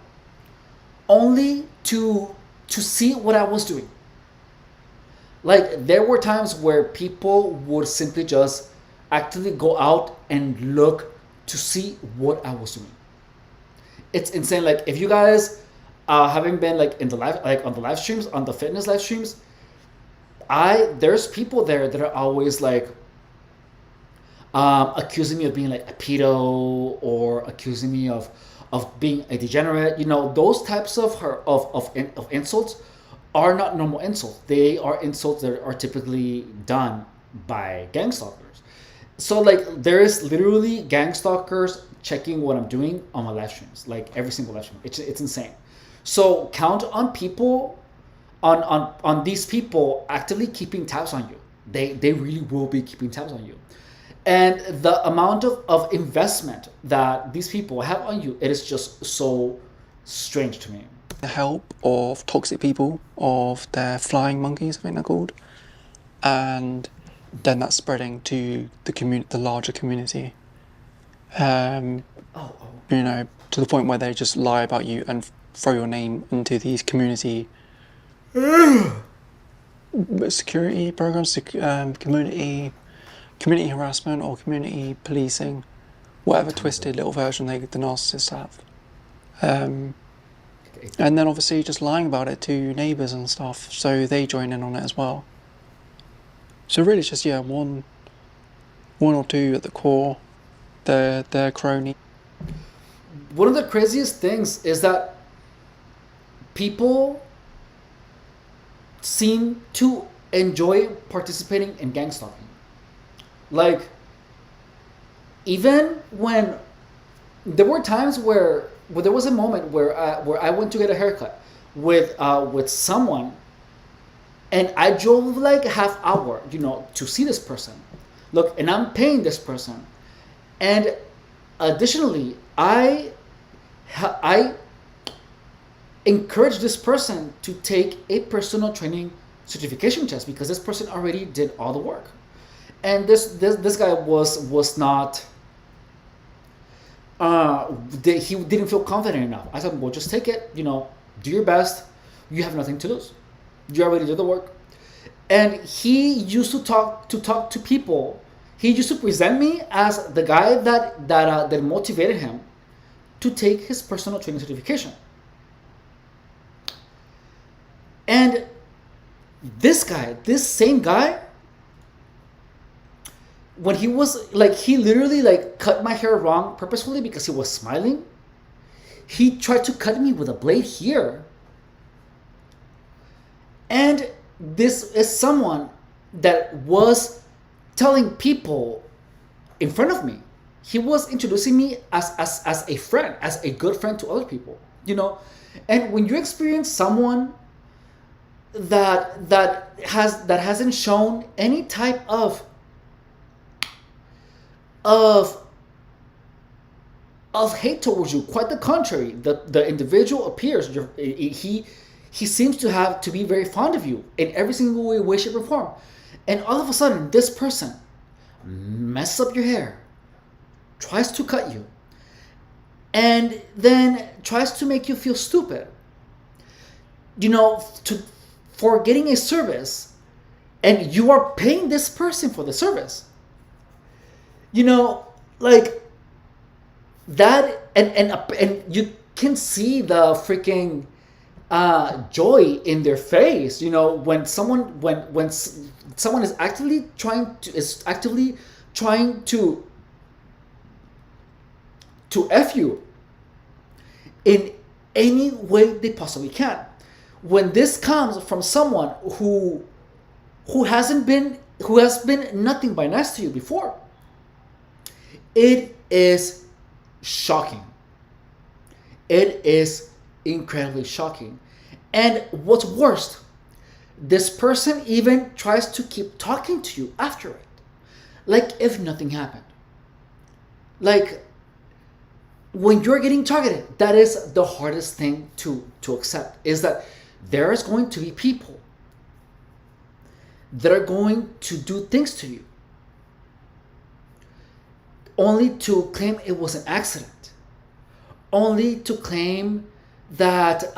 Speaker 1: only to see what I was doing. Like, there were times where people would simply just actively go out and look to see what I was doing. It's insane. Like, if you guys haven't been like in the live, like on the live streams, on the fitness live streams, there's people there that are always like accusing me of being like a pedo, or accusing me of being a degenerate. You know, those types of insults are not normal insults. They are insults that are typically done by gang stalkers. So, like, there is literally gang stalkers checking what I'm doing on my live streams, like every single live stream. It's insane. So count on people, on these people actively keeping tabs on you. They really will be keeping tabs on you. And the amount of investment that these people have on you, it is just so strange to me.
Speaker 2: The help of toxic people, of their flying monkeys, I think they're called, and then that's spreading to the larger community. You know, to the point where they just lie about you and throw your name into these community security programs, community harassment or community policing, whatever twisted little version the narcissists have. And then obviously just lying about it to neighbours and stuff, so they join in on it as well. So really it's just, yeah, one or two at the core. They're crony.
Speaker 1: One of the craziest things is that people seem to enjoy participating in gang stalking. Like, even when there were times where there was a moment where I went to get a haircut with someone, and I drove like a half hour, you know, to see this person. Look, and I'm paying this person, and additionally, I encourage this person to take a personal training certification test, because this person already did all the work, and this guy was not. He didn't feel confident enough. I said, well, just take it, you know, do your best. You have nothing to lose. You already did the work. And he used to talk to people. He used to present me as the guy that motivated him to take his personal training certification. And this same guy, when he was like, he literally like cut my hair wrong purposefully because he was smiling. He tried to cut me with a blade here. And this is someone that was telling people in front of me. He was introducing me as a friend, as a good friend to other people, you know. And when you experience someone that hasn't shown any type of hate towards you, quite the contrary, the individual appears, he seems to be very fond of you in every single way, shape, or form. And all of a sudden, this person messes up your hair, tries to cut you, and then tries to make you feel stupid, for getting a service, and you are paying this person for the service, like that, and you can see the freaking joy in their face, when someone is actively trying to f you in any way they possibly can. When this comes from someone who has been nothing but nice to you before, it is shocking. It is incredibly shocking. And what's worst, this person even tries to keep talking to you after it, like if nothing happened. Like, when you're getting targeted, that is the hardest thing to accept, is that there is going to be people that are going to do things to you only to claim it was an accident, only to claim that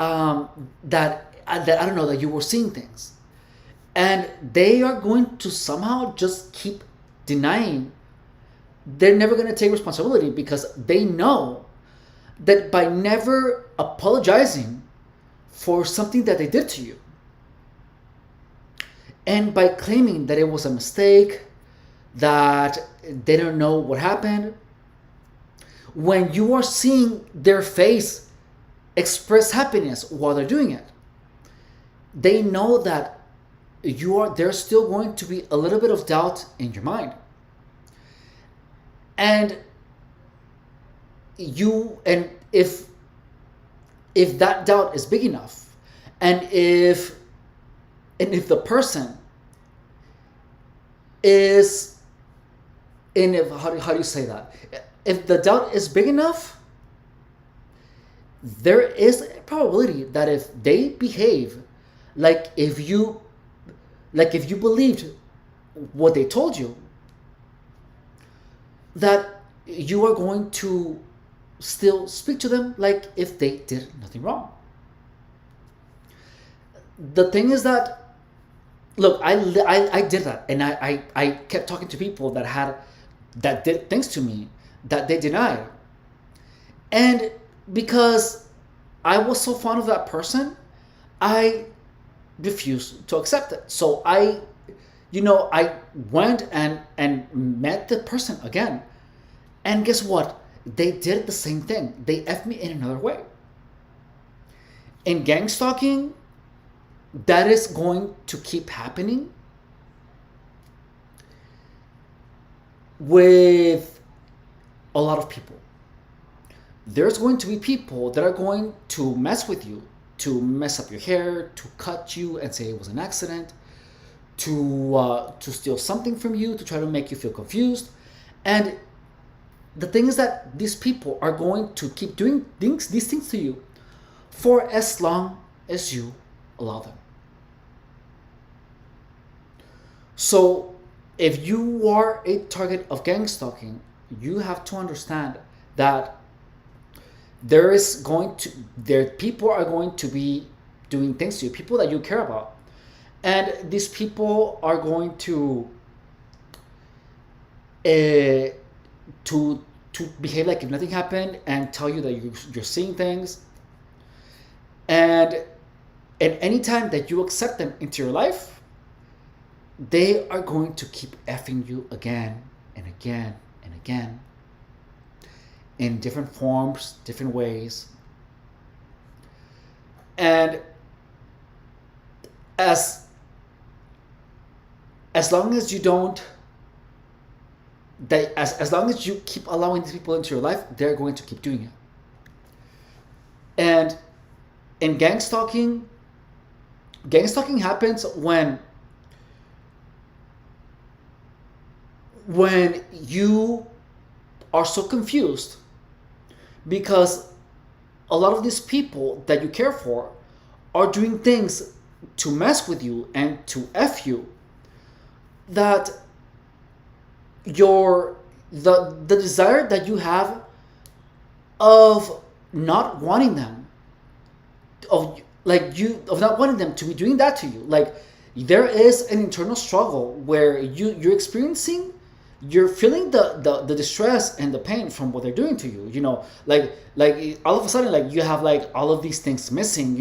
Speaker 1: that I don't know, that you were seeing things, and they are going to somehow just keep denying. They're never going to take responsibility, because they know that by never apologizing for something that they did to you, and by claiming that it was a mistake, that they don't know what happened, when you are seeing their face express happiness while they're doing it, they know that there's still going to be a little bit of doubt in your mind. And if that doubt is big enough, and if the person is how do you say that? If the doubt is big enough, there is a probability that if they behave like if you believed what they told you, that you are going to still speak to them like if they did nothing wrong. The thing is that, look, I did that, and I kept talking to people that did things to me that they denied. And because I was so fond of that person, I refused to accept it. So I went and met the person again. And guess what? They did the same thing. They effed me in another way. In gang stalking, that is going to keep happening with a lot of people. There's going to be people that are going to mess with you, to mess up your hair, to cut you and say it was an accident, to steal something from you, to try to make you feel confused. And the thing is that these people are going to keep doing these things to you for as long as you allow them. So if you are a target of gang stalking, you have to understand that people are going to be doing things to you, people that you care about. And these people are going to behave like if nothing happened and tell you that you're seeing things. And any time that you accept them into your life, they are going to keep effing you again and again and again, in different forms, different ways. And as long as you don't, as long as you keep allowing these people into your life, they're going to keep doing it. And in gang stalking happens when you are so confused, because a lot of these people that you care for are doing things to mess with you and to F you, that your the desire that you have of not wanting them, of not wanting them to be doing that to you. Like, there is an internal struggle where you're experiencing, you're feeling the distress and the pain from what they're doing to you, like all of a sudden, like, you have like all of these things missing,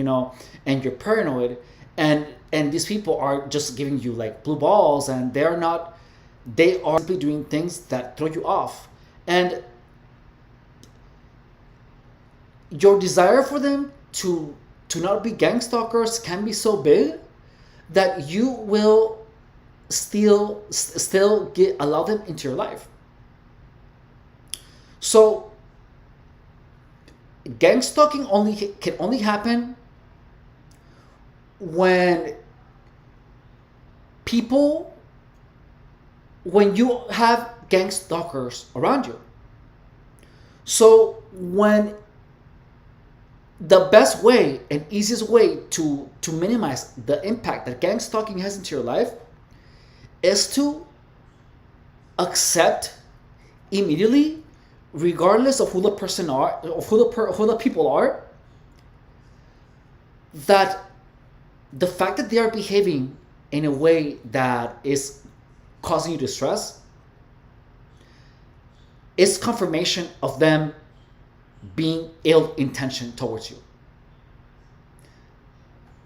Speaker 1: and you're paranoid, and these people are just giving you like blue balls, and they are simply doing things that throw you off, and your desire for them to not be gang stalkers can be so big that you will still allow them into your life. So gang stalking can only happen when you have gang stalkers around you. So when the best way and easiest way to minimize the impact that gang stalking has into your life is to accept immediately, regardless of who the person are, of who the people are, that the fact that they are behaving in a way that is causing you distress is confirmation of them being ill-intentioned towards you.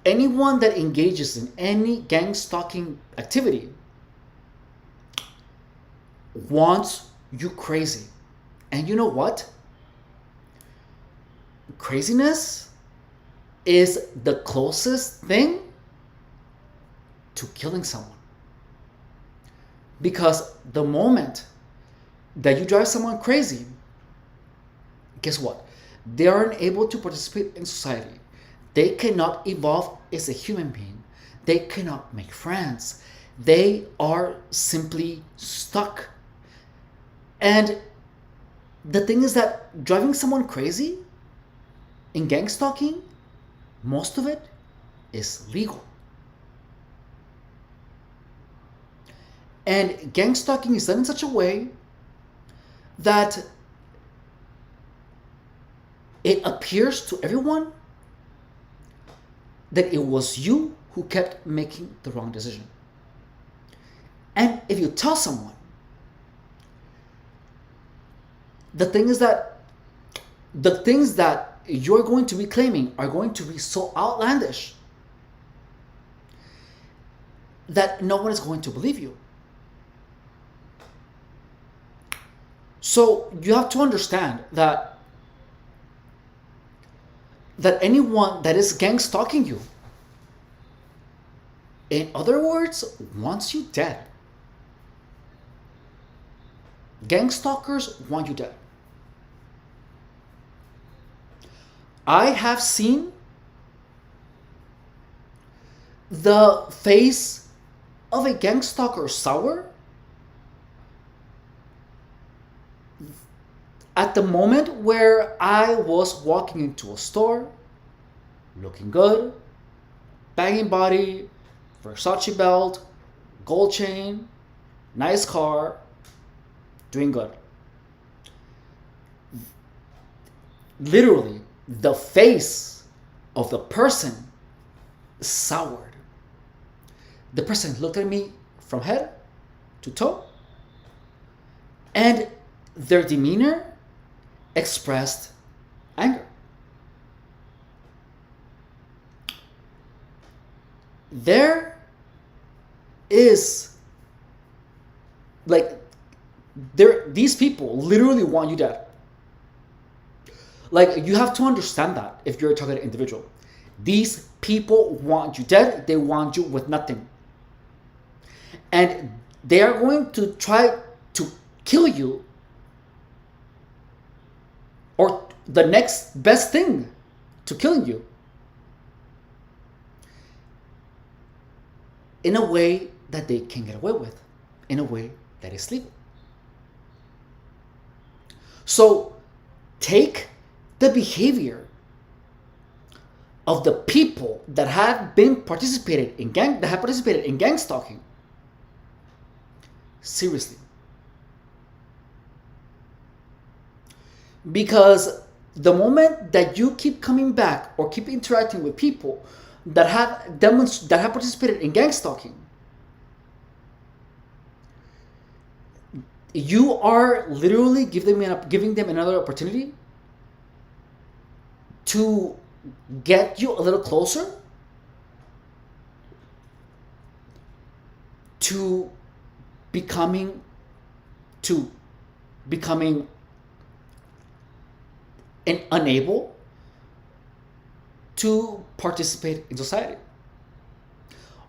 Speaker 1: Anyone that engages in any gang stalking activity wants you crazy. And you know what? Craziness is the closest thing to killing someone. Because the moment that you drive someone crazy, guess what? They aren't able to participate in society. They cannot evolve as a human being. They cannot make friends. They are simply stuck. And the thing is that driving someone crazy in gang stalking, most of it is legal. And gang stalking is done in such a way that it appears to everyone that it was you who kept making the wrong decision. And if you tell someone, the thing is that the things that you're going to be claiming are going to be so outlandish that no one is going to believe you. So you have to understand that anyone that is gang stalking you, in other words, wants you dead. Gang stalkers want you dead. I have seen the face of a gang stalker sour at the moment where I was walking into a store, looking good, banging body, Versace belt, gold chain, nice car, doing good. Literally, the face of the person soured. The person looked at me from head to toe, and their demeanor expressed anger. There is these people literally want you dead. Like, you have to understand that if you're a targeted individual. These people want you dead. They want you with nothing. And they are going to try to kill you, or the next best thing to killing you, in a way that they can get away with, in a way that is legal. So take the behavior of the people that have participated in gang stalking seriously. Because the moment that you keep coming back or keep interacting with people that have participated in gang stalking, you are literally giving them another opportunity to get you a little closer to becoming unable to participate in society.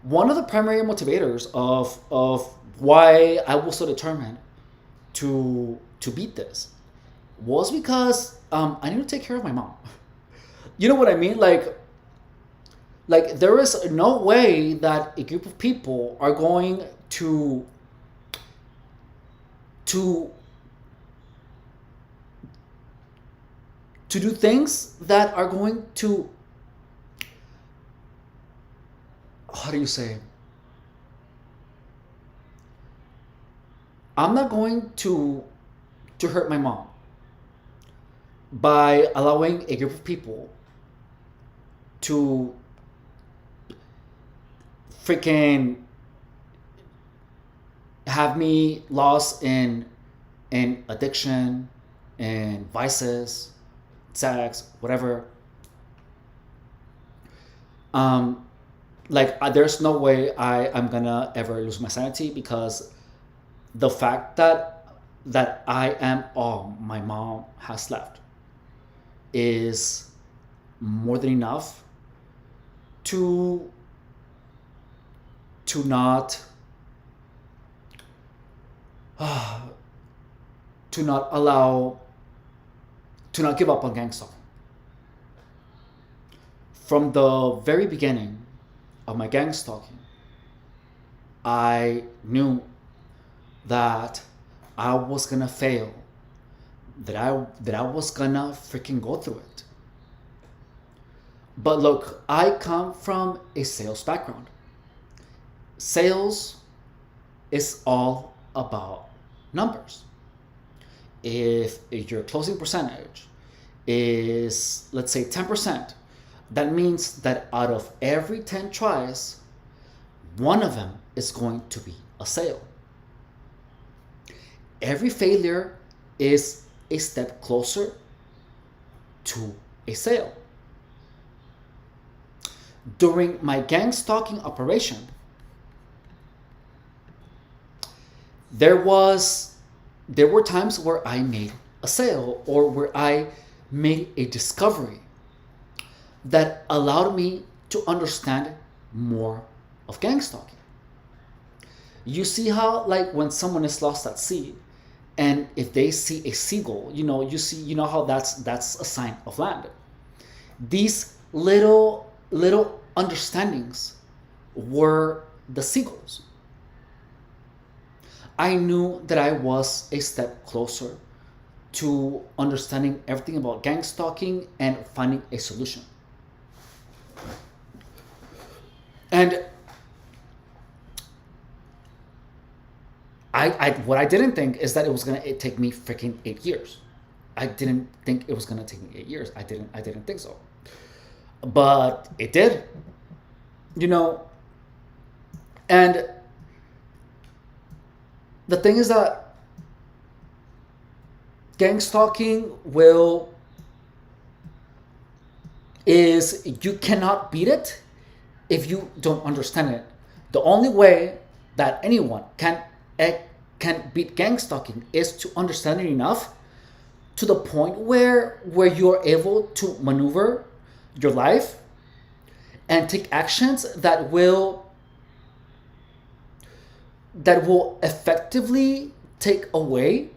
Speaker 1: One of the primary motivators of why I was so determined to beat this was because I need to take care of my mom. You know what I mean? Like there is no way that a group of people are going to do things that are going to, how do you say, I'm not going to hurt my mom by allowing a group of people to freaking have me lost in addiction and vices, sex, whatever. There's no way I'm gonna ever lose my sanity, because the fact that I am all my mom has left is more than enough to not to not give up on gang stalking. From the very beginning of my gang stalking, I knew that I was gonna fail, that I was gonna freaking go through it. But look, I come from a sales background. Sales is all about numbers. If your closing percentage is, let's say, 10%, that means that out of every 10 tries, one of them is going to be a sale. Every failure is a step closer to a sale. During my gang stalking operation, there were times where I made a sale, or where I made a discovery that allowed me to understand more of gang stalking. You see how, like, when someone is lost at sea, and if they see a seagull, you know how that's a sign of land. These little understandings were the seagulls. I knew that I was a step closer to understanding everything about gang stalking and finding a solution. And what I didn't think is that it was gonna take me freaking 8 years. I didn't think it was gonna take me 8 years. I didn't think so. But it did. And the thing is that gang stalking is you cannot beat it if you don't understand it. The only way that anyone can beat gang stalking is to understand it enough to the point where you are able to maneuver your life and take actions that will effectively take away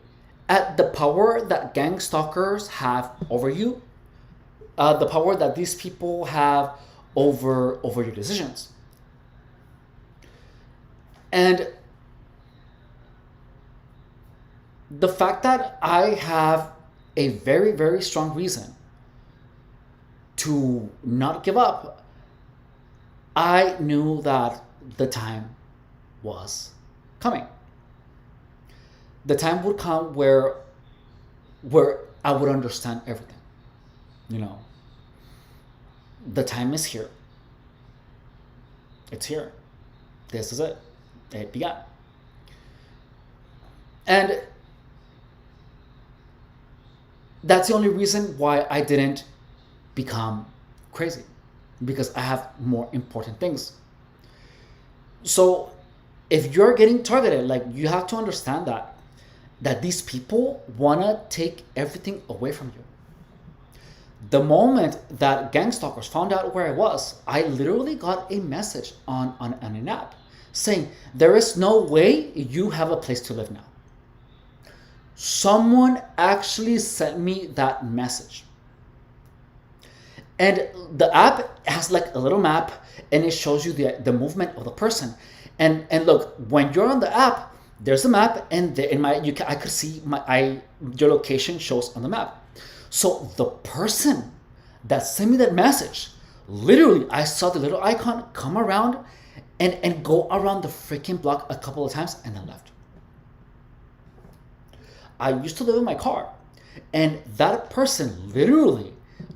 Speaker 1: at the power that gang stalkers have over you, the power that these people have over your decisions. And the fact that I have a very, very strong reason to not give up, I knew that the time was coming. The time would come where I would understand everything. You know, the time is here. It's here. This is it. It began. And that's the only reason why I didn't become crazy, because I have more important things. So if you're getting targeted, like, you have to understand that these people want to take everything away from you. The moment that gang stalkers found out where I was, I literally got a message on an app saying, there is no way you have a place to live now. Someone actually sent me that message. And the app has like a little map, and it shows you the movement of the person. And look, when you're on the app, there's a map, and I could see your location shows on the map. So the person that sent me that message, literally, I saw the little icon come around and go around the freaking block a couple of times and then left. I used to live in my car, and that person literally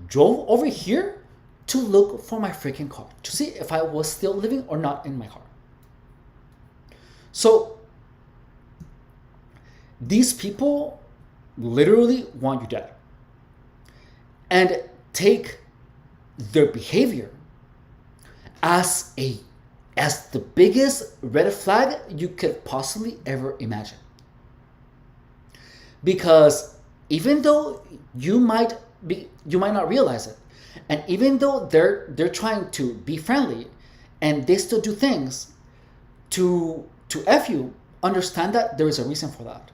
Speaker 1: drove over here to look for my freaking car, to see if I was still living or not in my car. So these people literally want you dead, and take their behavior as the biggest red flag you could possibly ever imagine. Because even though you might not realize it, and even though they're trying to be friendly, and they still do things to F you, understand that there is a reason for that.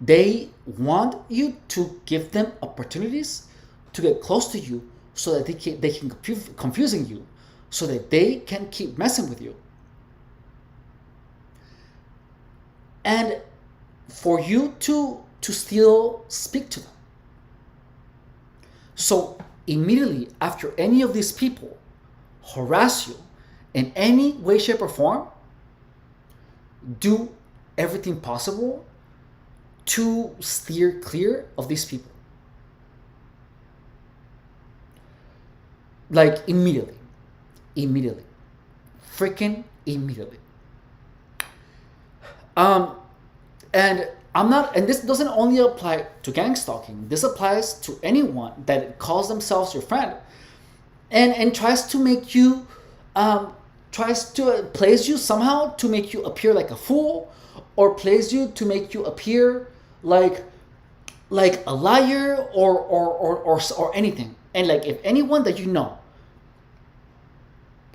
Speaker 1: They want you to give them opportunities to get close to you, so that they can confusing you, so that they can keep messing with you. And for you to still speak to them. So immediately after any of these people harass you in any way, shape, or form, do everything possible to steer clear of these people. Like immediately. Freaking immediately. And this doesn't only apply to gang stalking. This applies to anyone that calls themselves your friend and tries to make you, tries to plays you somehow to make you appear like a fool, or plays you to make you appear like a liar or anything. And like, if anyone that you know,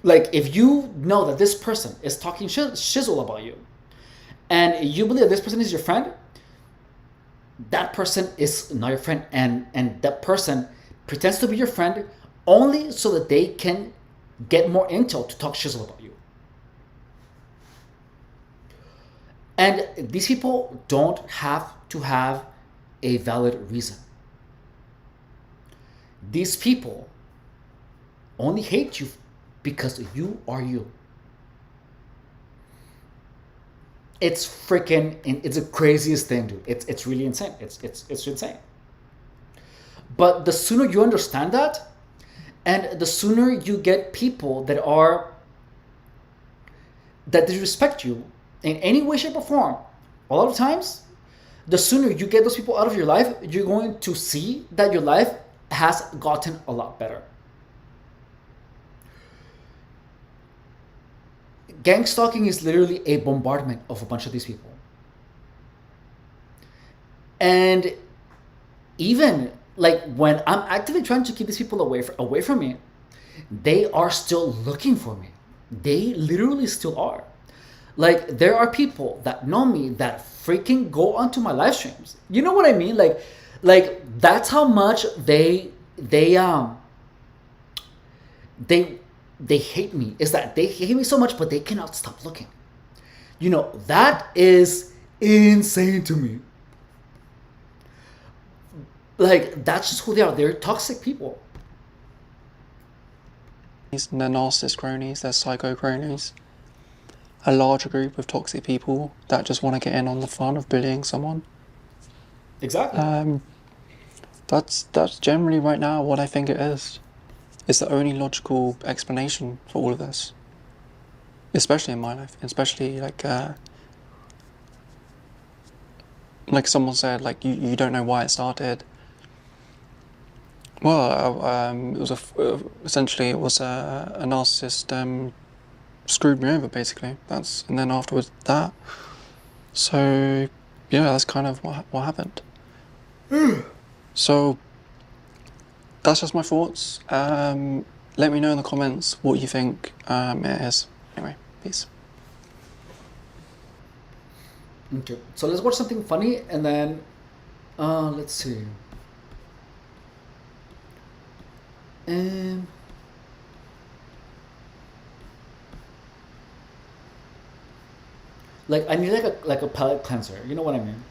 Speaker 1: like if you know that this person is talking shizzle about you, and you believe that this person is your friend, that person is not your friend, and that person pretends to be your friend only so that they can get more intel to talk shizzle about you. And these people don't have to have a valid reason. These people only hate you because you are you. It's freaking, it's the craziest thing, dude. It's really insane. It's insane. But the sooner you understand that, and the sooner you get people that disrespect you in any way, shape, or form, a lot of times, the sooner you get those people out of your life, you're going to see that your life has gotten a lot better. Gang stalking is literally a bombardment of a bunch of these people. And even like when I'm actively trying to keep these people away from me, they are still looking for me. They literally still are. Like, there are people that know me that freaking go onto my live streams. You know what I mean? Like that's how much they hate me. Is that they hate me so much, but they cannot stop looking. You know, that is insane to me. Like, that's just who they are. They're toxic people.
Speaker 2: They're narcissist cronies, they're psycho cronies. A larger group of toxic people that just want to get in on the fun of bullying someone.
Speaker 1: Exactly.
Speaker 2: That's generally right now what I think it is. It's the only logical explanation for all of this, especially in my life, especially like someone said, like you don't know why it started. Well, it was essentially it was a narcissist screwed me over basically. And then afterwards that. So yeah, that's kind of what happened. So that's just my thoughts. Let me know in the comments what you think it is. Anyway, peace.
Speaker 1: Okay, so let's watch something funny and then let's see. Like I need like a palate cleanser. You know what I mean?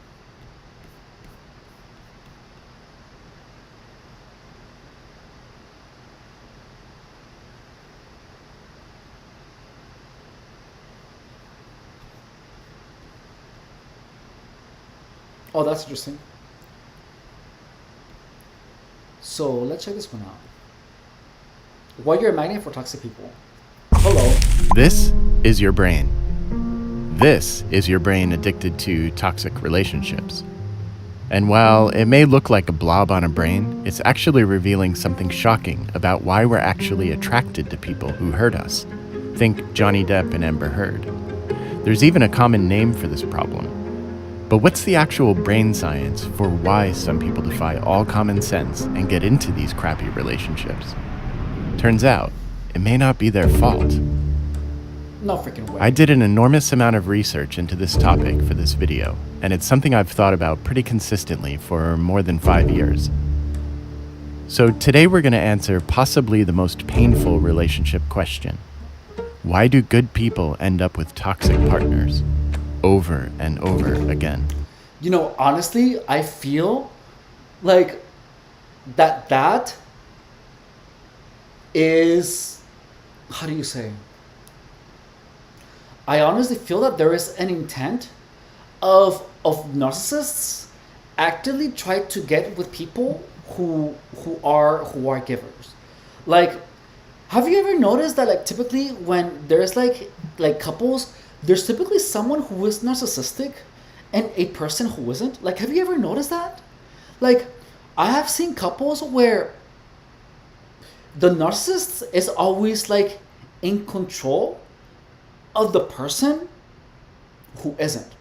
Speaker 1: Oh, that's interesting. So let's check this one out. Why you're a magnet for toxic people? Hello.
Speaker 4: This is your brain. This is your brain addicted to toxic relationships. And while it may look like a blob on a brain, it's actually revealing something shocking about why we're actually attracted to people who hurt us. Think Johnny Depp and Amber Heard. There's even a common name for this problem. But what's the actual brain science for why some people defy all common sense and get into these crappy relationships? Turns out, it may not be their fault.
Speaker 1: No freaking way.
Speaker 4: I did an enormous amount of research into this topic for this video, and it's something I've thought about pretty consistently for more than 5 years. So today we're going to answer possibly the most painful relationship question. Why do good people end up with toxic partners over and over again?
Speaker 1: You know, honestly, I feel like that is, how do you say? I honestly feel that there is an intent of narcissists actively try to get with people who are givers. Like, have you ever noticed that like typically when there's like couples, there's typically someone who is narcissistic and a person who isn't? Like, have you ever noticed that? Like, I have seen couples where the narcissist is always like in control of the person who isn't.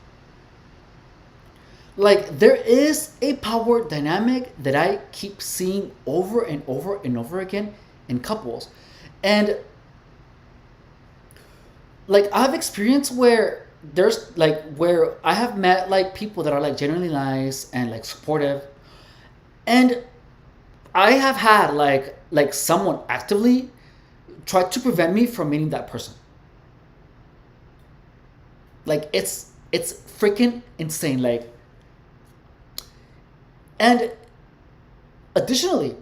Speaker 1: Like, there is a power dynamic that I keep seeing over and over and over again in couples. And like, I have experience where there's like where I have met like people that are like genuinely nice and like supportive, and I have had like someone actively try to prevent me from meeting that person. Like, it's freaking insane. Like, and additionally,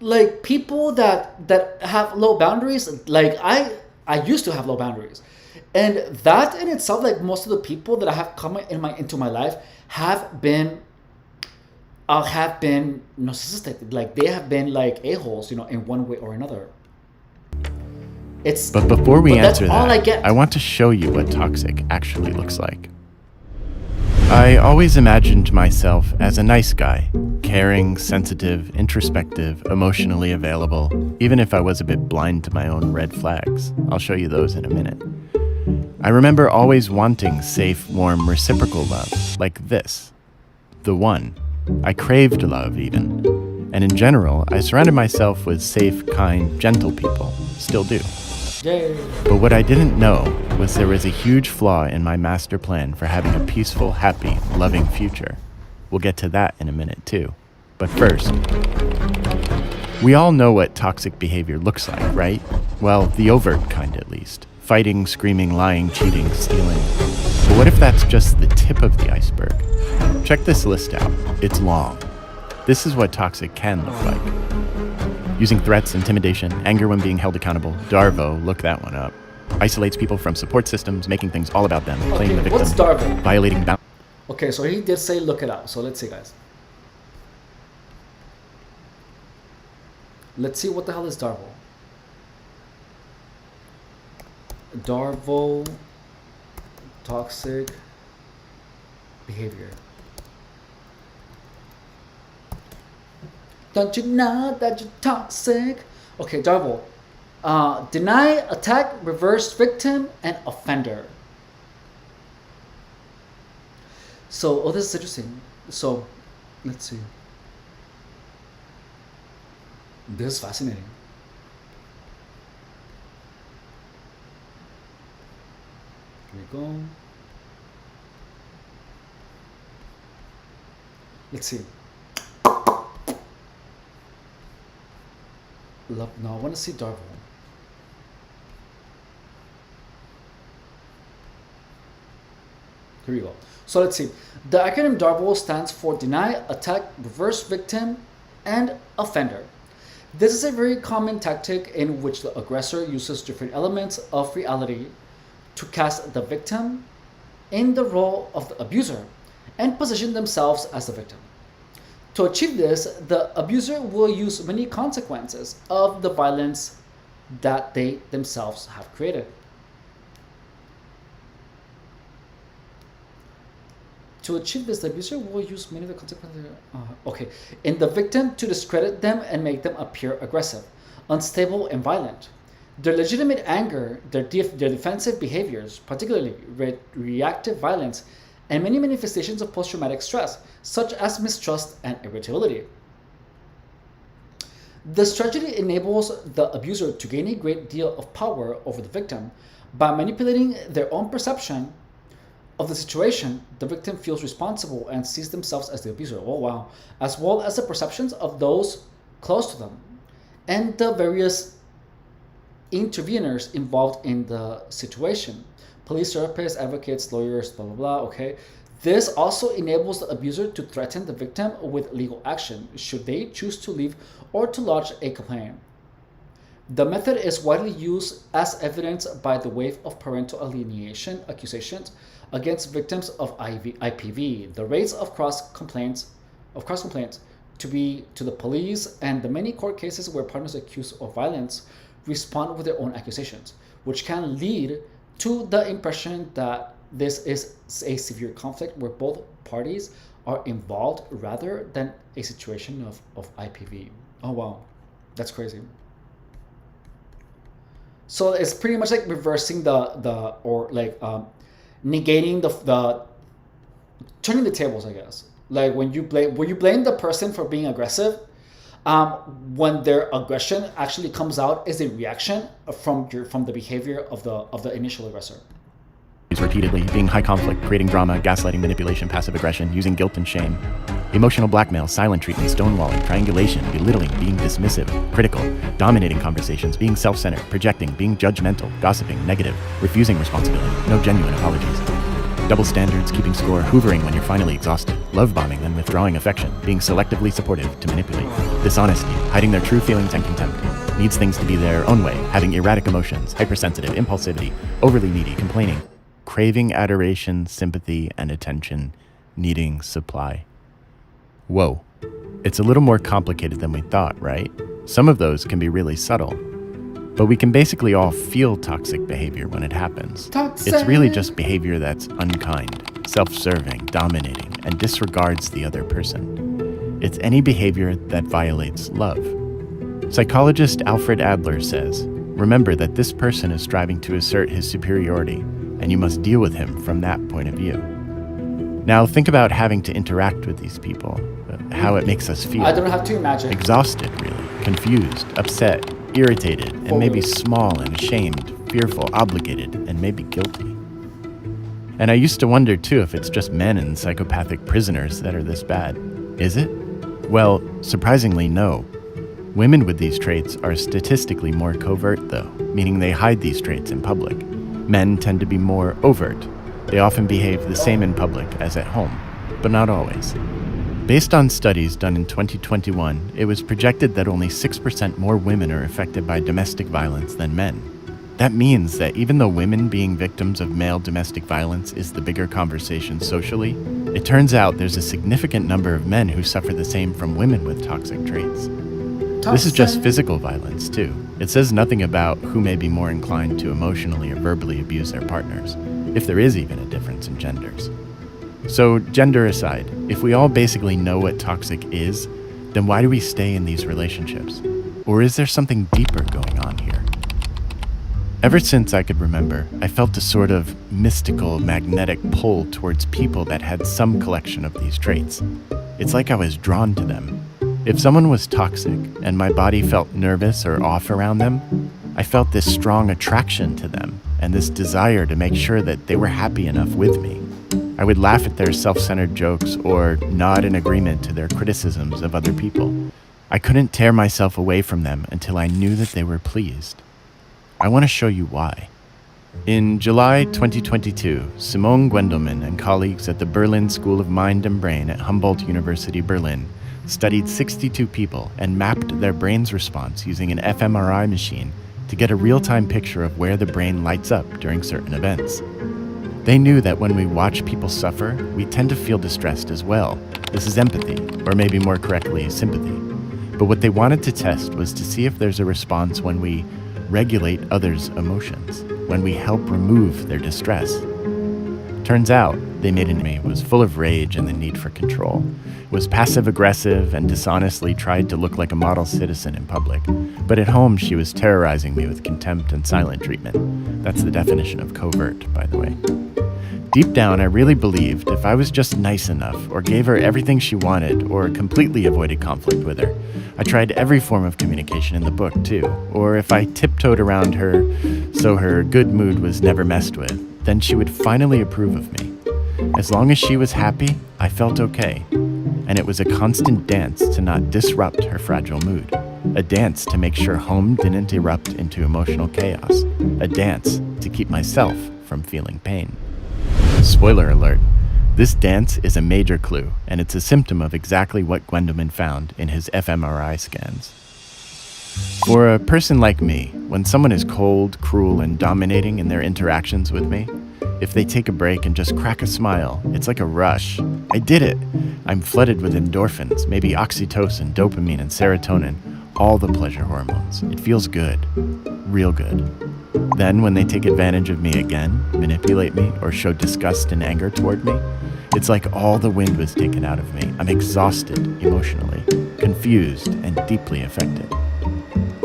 Speaker 1: like people that have low boundaries, like I used to have low boundaries, and that in itself, like most of the people that I have come into my life have been narcissistic. Like, they have been like a-holes, you know, in one way or another.
Speaker 4: But before we answer that,
Speaker 1: I
Speaker 4: want to show you what toxic actually looks like. I always imagined myself as a nice guy, caring, sensitive, introspective, emotionally available, even if I was a bit blind to my own red flags. I'll show you those in a minute. I remember always wanting safe, warm, reciprocal love, like this. The one. I craved love, even. And in general, I surrounded myself with safe, kind, gentle people. Still do.
Speaker 1: Yay.
Speaker 4: But what I didn't know was there was a huge flaw in my master plan for having a peaceful, happy, loving future. We'll get to that in a minute too. But first, we all know what toxic behavior looks like, right? Well, the overt kind at least. Fighting, screaming, lying, cheating, stealing. But what if that's just the tip of the iceberg? Check this list out. It's long. This is what toxic can look like. Using threats, intimidation, anger when being held accountable. Darvo, look that one up. Isolates people from support systems, making things all about them, playing the victim,
Speaker 1: what's Darvo?
Speaker 4: violating boundaries.
Speaker 1: Okay, so he did say look it up. So let's see, guys. Let's see what the hell is Darvo. Darvo toxic behavior. Don't you know that you're toxic? Okay, Darvo. Deny, attack, reverse victim, and offender. So, oh, this is interesting. So, let's see. This is fascinating. Here we go. Let's see. No, I want to see Darvo. Here we go. So let's see. The acronym DARVO stands for Deny, Attack, Reverse Victim, and Offender. This is a very common tactic in which the aggressor uses different elements of reality to cast the victim in the role of the abuser and position themselves as the victim. To achieve this, the abuser will use many consequences of the violence that they themselves have created. To achieve this, the abuser will use many of the consequences. Okay, in the victim to discredit them and make them appear aggressive, unstable, and violent. Their legitimate anger, their defensive behaviors, particularly reactive violence, and many manifestations of post-traumatic stress, such as mistrust and irritability. The strategy enables the abuser to gain a great deal of power over the victim. By manipulating their own perception of the situation, the victim feels responsible and sees themselves as the abuser. Oh wow. As well as the perceptions of those close to them and the various interveners involved in the situation. Police, therapists, advocates, lawyers, blah, blah, blah, okay? This also enables the abuser to threaten the victim with legal action should they choose to leave or to lodge a complaint. The method is widely used as evidenced by the wave of parental alienation accusations against victims of IPV, the rates of cross complaints to the police, and the many court cases where partners accused of violence respond with their own accusations, which can lead to the impression that this is a severe conflict where both parties are involved rather than a situation of IPV. Oh wow, that's crazy. So it's pretty much like reversing negating the turning the tables, I guess. Like when you blame the person for being aggressive, when their aggression actually comes out as a reaction from the behavior of the initial aggressor.
Speaker 4: Repeatedly, being high conflict, creating drama, gaslighting, manipulation, passive aggression, using guilt and shame, emotional blackmail, silent treatment, stonewalling, triangulation, belittling, being dismissive, critical, dominating conversations, being self-centered, projecting, being judgmental, gossiping, negative, refusing responsibility, no genuine apologies, double standards, keeping score, hoovering when you're finally exhausted, love bombing, then withdrawing affection, being selectively supportive to manipulate, dishonesty, hiding their true feelings and contempt, needs things to be their own way, having erratic emotions, hypersensitive, impulsivity, overly needy, complaining, craving adoration, sympathy, and attention, needing supply. Whoa, it's a little more complicated than we thought, right? Some of those can be really subtle, but we can basically all feel toxic behavior when it happens.
Speaker 1: Toxic.
Speaker 4: It's really just behavior that's unkind, self-serving, dominating, and disregards the other person. It's any behavior that violates love. Psychologist Alfred Adler says, remember that this person is striving to assert his superiority, and you must deal with him from that point of view. Now think about having to interact with these people, how it makes us feel.
Speaker 1: I don't have to imagine.
Speaker 4: Exhausted, really, confused, upset, irritated, and maybe small and ashamed, fearful, obligated, and maybe guilty. And I used to wonder too if it's just men and psychopathic prisoners that are this bad. Is it? Well, surprisingly no. Women with these traits are statistically more covert though, meaning they hide these traits in public. Men tend to be more overt. They often behave the same in public as at home, but not always. Based on studies done in 2021, it was projected that only 6% more women are affected by domestic violence than men. That means that even though women being victims of male domestic violence is the bigger conversation socially, it turns out there's a significant number of men who suffer the same from women with toxic traits. This is just physical violence, too. It says nothing about who may be more inclined to emotionally or verbally abuse their partners, if there is even a difference in genders. So, gender aside, if we all basically know what toxic is, then why do we stay in these relationships? Or is there something deeper going on here? Ever since I could remember, I felt a sort of mystical, magnetic pull towards people that had some collection of these traits. It's like I was drawn to them. If someone was toxic and my body felt nervous or off around them, I felt this strong attraction to them and this desire to make sure that they were happy enough with me. I would laugh at their self-centered jokes or nod in agreement to their criticisms of other people. I couldn't tear myself away from them until I knew that they were pleased. I want to show you why. In July 2022, Simone Gwendelman and colleagues at the Berlin School of Mind and Brain at Humboldt University, Berlin, studied 62 people and mapped their brain's response using an fMRI machine to get a real-time picture of where the brain lights up during certain events. They knew that when we watch people suffer, we tend to feel distressed as well. This is empathy, or maybe more correctly, sympathy. But what they wanted to test was to see if there's a response when we regulate others' emotions, when we help remove their distress. Turns out, they made me was full of rage and the need for control, was passive-aggressive and dishonestly tried to look like a model citizen in public. But at home, she was terrorizing me with contempt and silent treatment. That's the definition of covert, by the way. Deep down, I really believed if I was just nice enough, or gave her everything she wanted, or completely avoided conflict with her. I tried every form of communication in the book, too. Or if I tiptoed around her so her good mood was never messed with, then she would finally approve of me. As long as she was happy, I felt okay. And it was a constant dance to not disrupt her fragile mood. A dance to make sure home didn't erupt into emotional chaos. A dance to keep myself from feeling pain. Spoiler alert, this dance is a major clue, and it's a symptom of exactly what Gwendelman found in his fMRI scans. For a person like me, when someone is cold, cruel, and dominating in their interactions with me, if they take a break and just crack a smile, it's like a rush. I did it! I'm flooded with endorphins, maybe oxytocin, dopamine, and serotonin, all the pleasure hormones. It feels good. Real good. Then, when they take advantage of me again, manipulate me, or show disgust and anger toward me, it's like all the wind was taken out of me. I'm exhausted emotionally, confused, and deeply affected.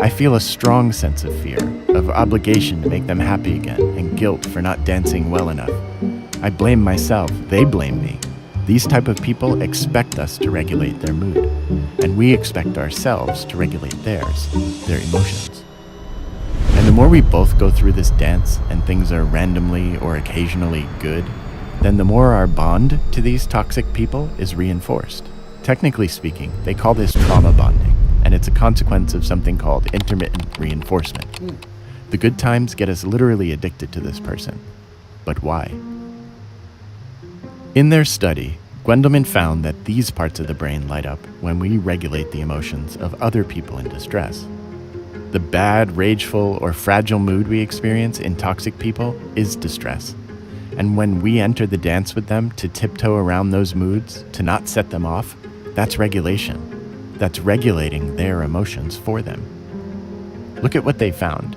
Speaker 4: I feel a strong sense of fear, of obligation to make them happy again, and guilt for not dancing well enough. I blame myself, they blame me. These type of people expect us to regulate their mood, and we expect ourselves to regulate theirs, their emotions. And the more we both go through this dance and things are randomly or occasionally good, then the more our bond to these toxic people is reinforced. Technically speaking, they call this trauma bonding, and it's a consequence of something called intermittent reinforcement. The good times get us literally addicted to this person. But why? In their study, Gwendelman found that these parts of the brain light up when we regulate the emotions of other people in distress. The bad, rageful, or fragile mood we experience in toxic people is distress. And when we enter the dance with them to tiptoe around those moods, to not set them off, that's regulation. That's regulating their emotions for them. Look at what they found.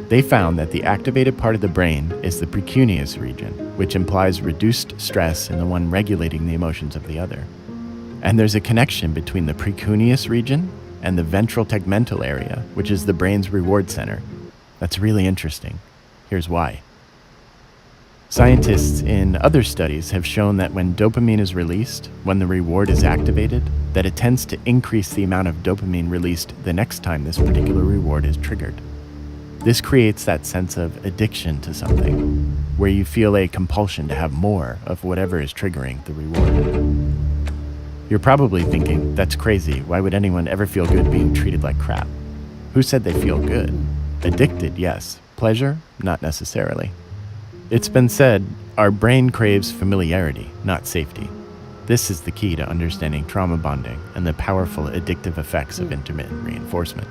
Speaker 4: They found that the activated part of the brain is the precuneus region, which implies reduced stress in the one regulating the emotions of the other. And there's a connection between the precuneus region and the ventral tegmental area, which is the brain's reward center. That's really interesting. Here's why. Scientists in other studies have shown that when dopamine is released, when the reward is activated, that it tends to increase the amount of dopamine released the next time this particular reward is triggered. This creates that sense of addiction to something, where you feel a compulsion to have more of whatever is triggering the reward. You're probably thinking, that's crazy, why would anyone ever feel good being treated like crap? Who said they feel good? Addicted, yes. Pleasure? Not necessarily. It's been said, our brain craves familiarity, not safety. This is the key to understanding trauma bonding and the powerful addictive effects of intermittent reinforcement.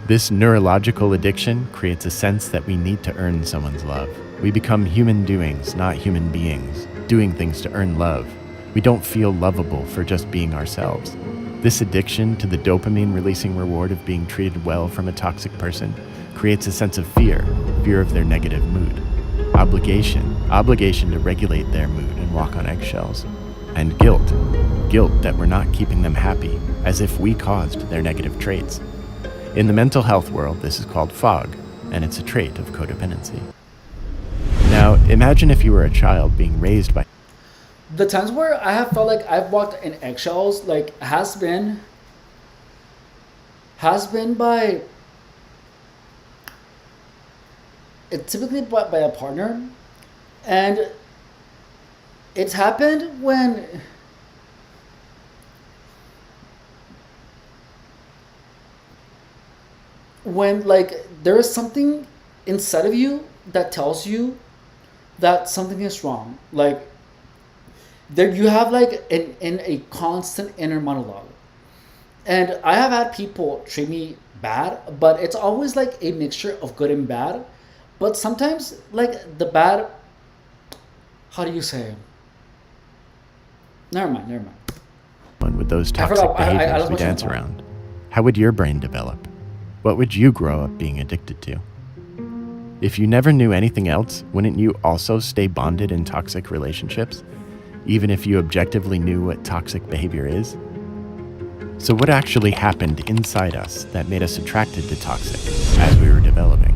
Speaker 4: This neurological addiction creates a sense that we need to earn someone's love. We become human doings, not human beings, doing things to earn love. We don't feel lovable for just being ourselves. This addiction to the dopamine-releasing reward of being treated well from a toxic person creates a sense of fear of their negative mood. Obligation to regulate their mood and walk on eggshells. And guilt that we're not keeping them happy, as if we caused their negative traits. In the mental health world, this is called fog, and it's a trait of codependency. Now, imagine if you were a child being raised by...
Speaker 1: The times where I have felt like I've walked in eggshells, like, has been by... It's typically by a partner, and it's happened when like there is something inside of you that tells you that something is wrong. Like there you have like in a constant inner monologue. And I have had people treat me bad, but it's always like a mixture of good and bad. But sometimes like the bad, how do you say? Never mind.
Speaker 4: With those toxic behaviors we dance around, how would your brain develop? What would you grow up being addicted to? If you never knew anything else, wouldn't you also stay bonded in toxic relationships, even if you objectively knew what toxic behavior is? So what actually happened inside us that made us attracted to toxic as we were developing?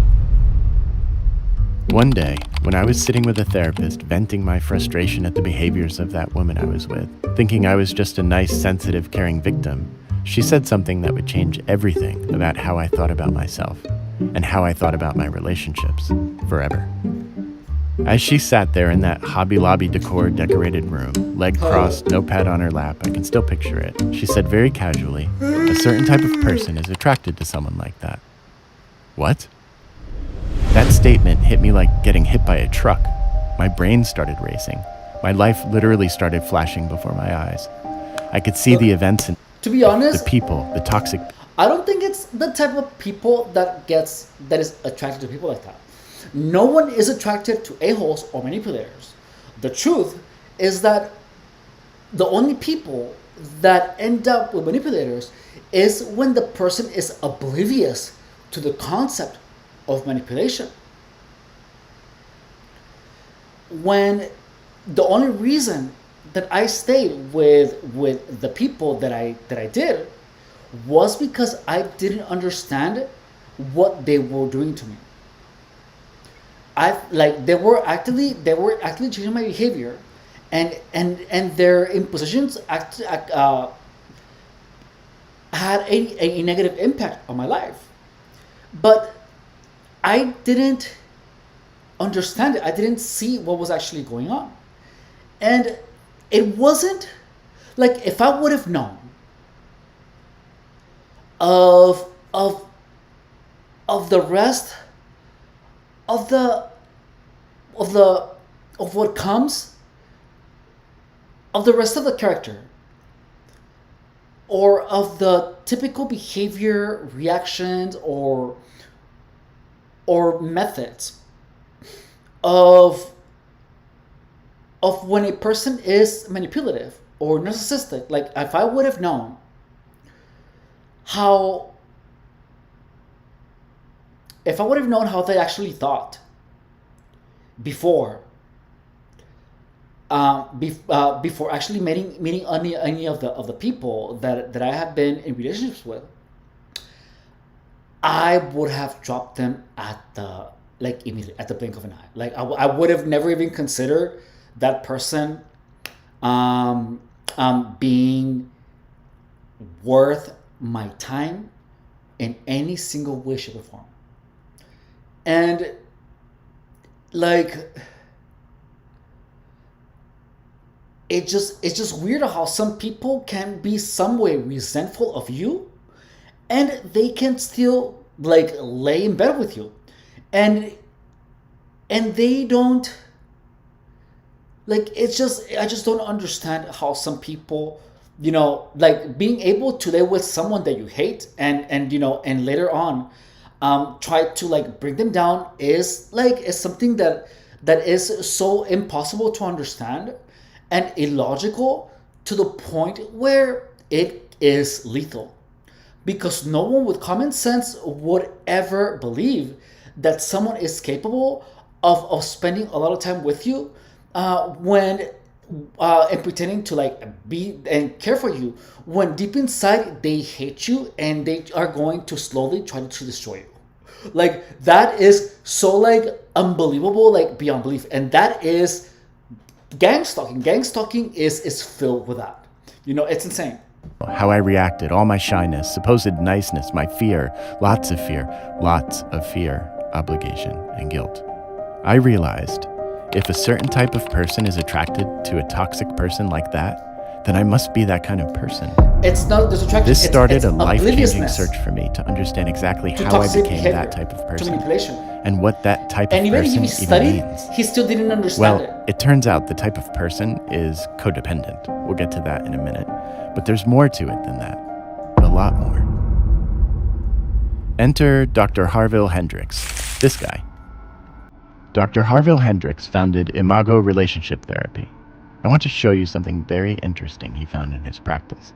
Speaker 4: One day, when I was sitting with a therapist venting my frustration at the behaviors of that woman I was with, thinking I was just a nice, sensitive, caring victim, she said something that would change everything about how I thought about myself and how I thought about my relationships forever. As she sat there in that Hobby Lobby decor decorated room, leg crossed, notepad on her lap, I can still picture it, she said very casually, "A certain type of person is attracted to someone like that." What? That statement hit me like getting hit by a truck. My brain started racing. My life literally started flashing before my eyes. I could see the events and
Speaker 1: To be honest,
Speaker 4: the people, the toxic...
Speaker 1: I don't think it's the type of people that is attracted to people like that. No one is attracted to a-holes or manipulators. The truth is that the only people that end up with manipulators is when the person is oblivious to the concept of manipulation. When the only reason that I stayed with the people that I did was because I didn't understand what they were doing to me. They were actively changing my behavior, and their impositions had a negative impact on my life. But I didn't understand it. I didn't see what was actually going on. And it wasn't like if I would have known of the rest of what comes of the rest of the character, or of the typical behavior, reactions, or methods of when a person is manipulative or narcissistic. Like if I would have known how they actually thought before actually meeting any of the people that I have been in relationships with, I would have dropped them immediately, at the blink of an eye. Like I would have never even considered that person being worth my time in any single way, shape, or form. And like it's just weird how some people can be some way resentful of you, and they can still like lay in bed with you, and they don't like. I just don't understand how some people like being able to live with someone that you hate, and later on, try to like bring them down, is something that is so impossible to understand and illogical, to the point where it is lethal, because no one with common sense would ever believe that someone is capable of spending a lot of time with you, when and pretending to like be and care for you, when deep inside they hate you and they are going to slowly try to destroy you. Like, that is so like unbelievable, like beyond belief. And that is gangstalking. Gangstalking is filled with that. It's insane.
Speaker 4: How I reacted, all my shyness, supposed niceness, my fear, lots of fear, obligation, and guilt. I realized if a certain type of person is attracted to a toxic person like that, then I must be that kind of person.
Speaker 1: It's not this attraction.
Speaker 4: This started
Speaker 1: it's
Speaker 4: a life-changing
Speaker 1: obliviousness
Speaker 4: search for me to understand exactly
Speaker 1: to
Speaker 4: how I
Speaker 1: toxic
Speaker 4: became
Speaker 1: behavior,
Speaker 4: that type of
Speaker 1: to
Speaker 4: person
Speaker 1: manipulation.
Speaker 4: and what that type
Speaker 1: And
Speaker 4: of
Speaker 1: even if
Speaker 4: person
Speaker 1: he
Speaker 4: even
Speaker 1: studied,
Speaker 4: means.
Speaker 1: he still didn't understand
Speaker 4: Well, it turns out the type of person is codependent. We'll get to that in a minute. But there's more to it than that. A lot more. Enter Dr. Harville Hendrix. This guy. Dr. Harville Hendrix founded Imago Relationship Therapy. I want to show you something very interesting he found in his practice.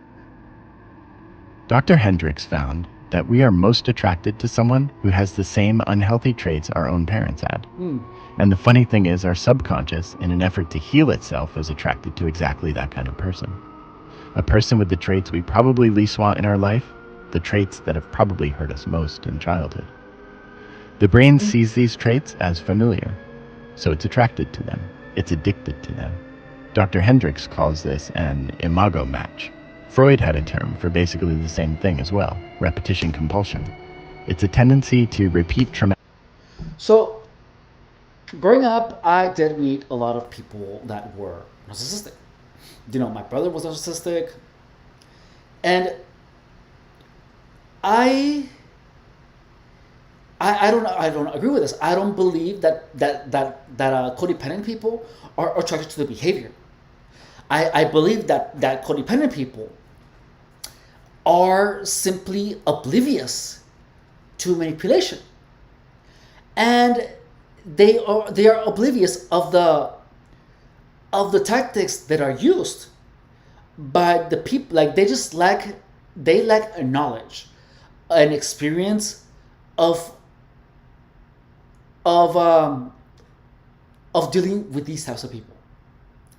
Speaker 4: Dr. Hendrix found that we are most attracted to someone who has the same unhealthy traits our own parents had. And the funny thing is, our subconscious, in an effort to heal itself, is attracted to exactly that kind of person. A person with the traits we probably least want in our life, the traits that have probably hurt us most in childhood. The brain sees these traits as familiar, so it's attracted to them. It's addicted to them. Dr. Hendrix calls this an imago match. Freud had a term for basically the same thing as well, repetition compulsion. It's a tendency to repeat traumatic.
Speaker 1: So, growing up, I did meet a lot of people that were narcissistic. My brother was narcissistic, and I don't agree with this. I don't believe that codependent people are attracted to the behavior. I believe that codependent people are simply oblivious to manipulation, and they are oblivious of the tactics that are used by the people. Like, they lack a knowledge, an experience of dealing with these types of people.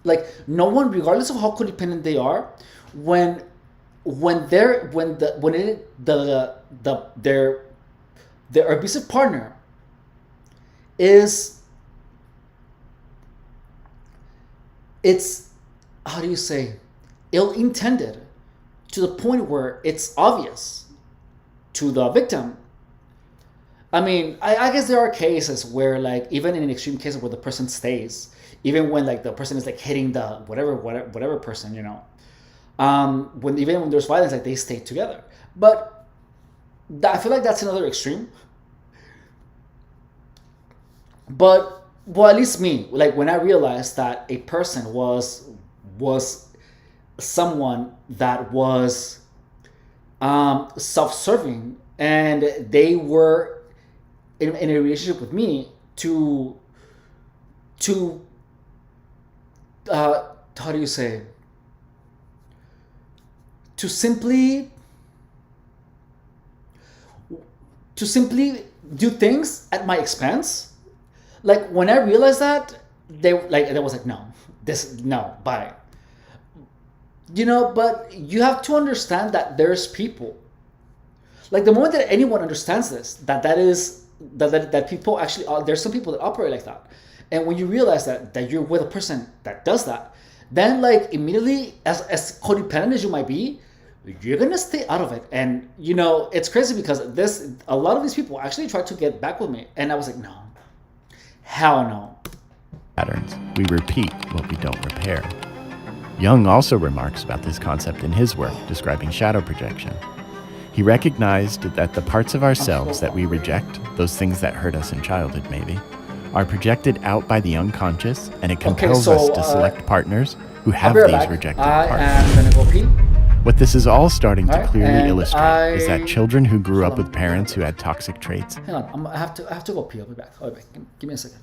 Speaker 1: Like, no one, regardless of how codependent they are, when their abusive partner is, it's, how do you say, ill-intended, to the point where it's obvious to the victim. I mean, I guess there are cases where, like, even in extreme cases where the person stays, even when like the person is like hitting the whatever person, even when there's violence, like, they stay together. But I feel like that's another extreme. But, well, at least me, like, when I realized that a person was someone that was self-serving, and they were in a relationship with me to how do you say, to simply do things at my expense. Like, when I realized that, they was like, no, bye. But you have to understand that there's people. Like, the moment that anyone understands this, that people actually there's some people that operate like that. And when you realize that you're with a person that does that, then, like, immediately, as codependent as you might be, you're gonna stay out of it. And it's crazy, because a lot of these people actually tried to get back with me, and I was like, no, hell no.
Speaker 4: Patterns. We repeat what we don't repair. Jung also remarks about this concept in his work describing shadow projection. He recognized that the parts of ourselves that we reject, those things that hurt us in childhood maybe, are projected out by the unconscious, and it compels us to select partners who have these rejected parts.
Speaker 1: I am gonna go pee.
Speaker 4: What this is all starting to
Speaker 1: Alright,
Speaker 4: clearly
Speaker 1: and
Speaker 4: illustrate is
Speaker 1: I-
Speaker 4: that children who grew up
Speaker 1: hold on.
Speaker 4: with parents who had toxic traits
Speaker 1: Hang on, I have to go pee. I'll be back. I'll be back. Give me a second.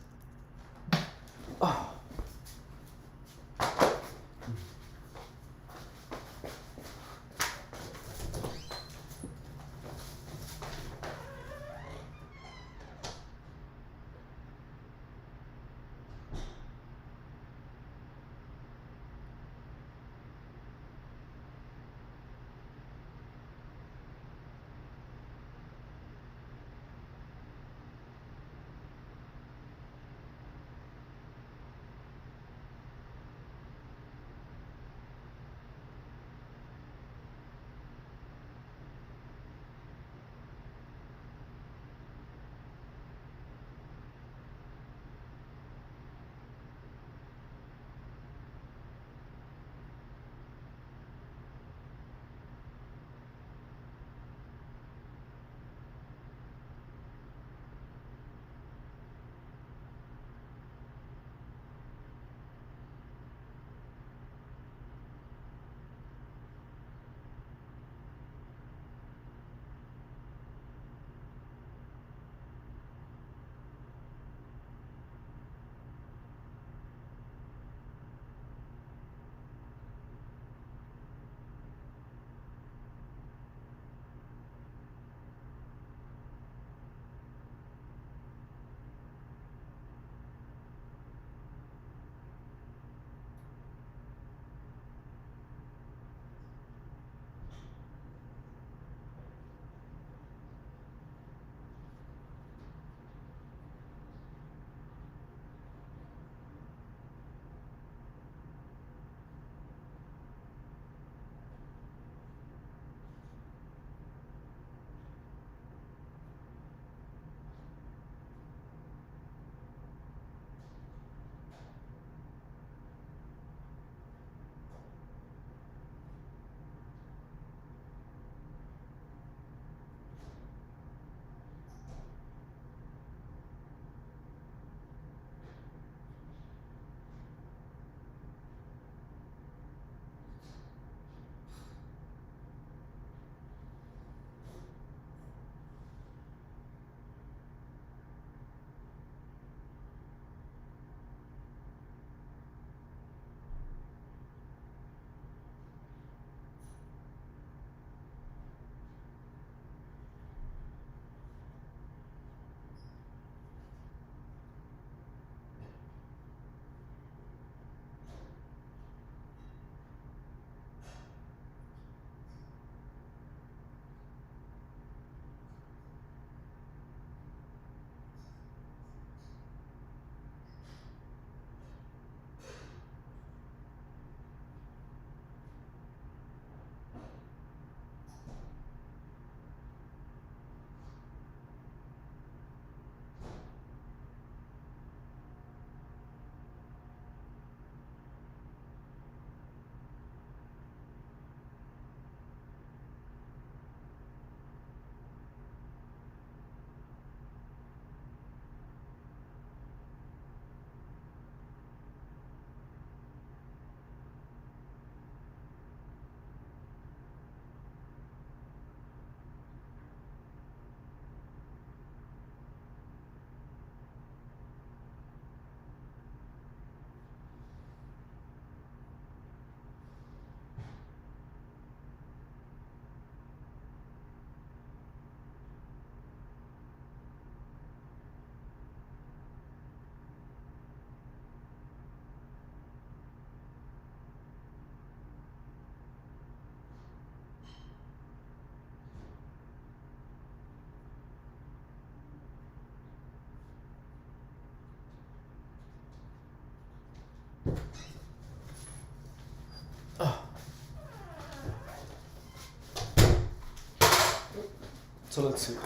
Speaker 1: So let's see.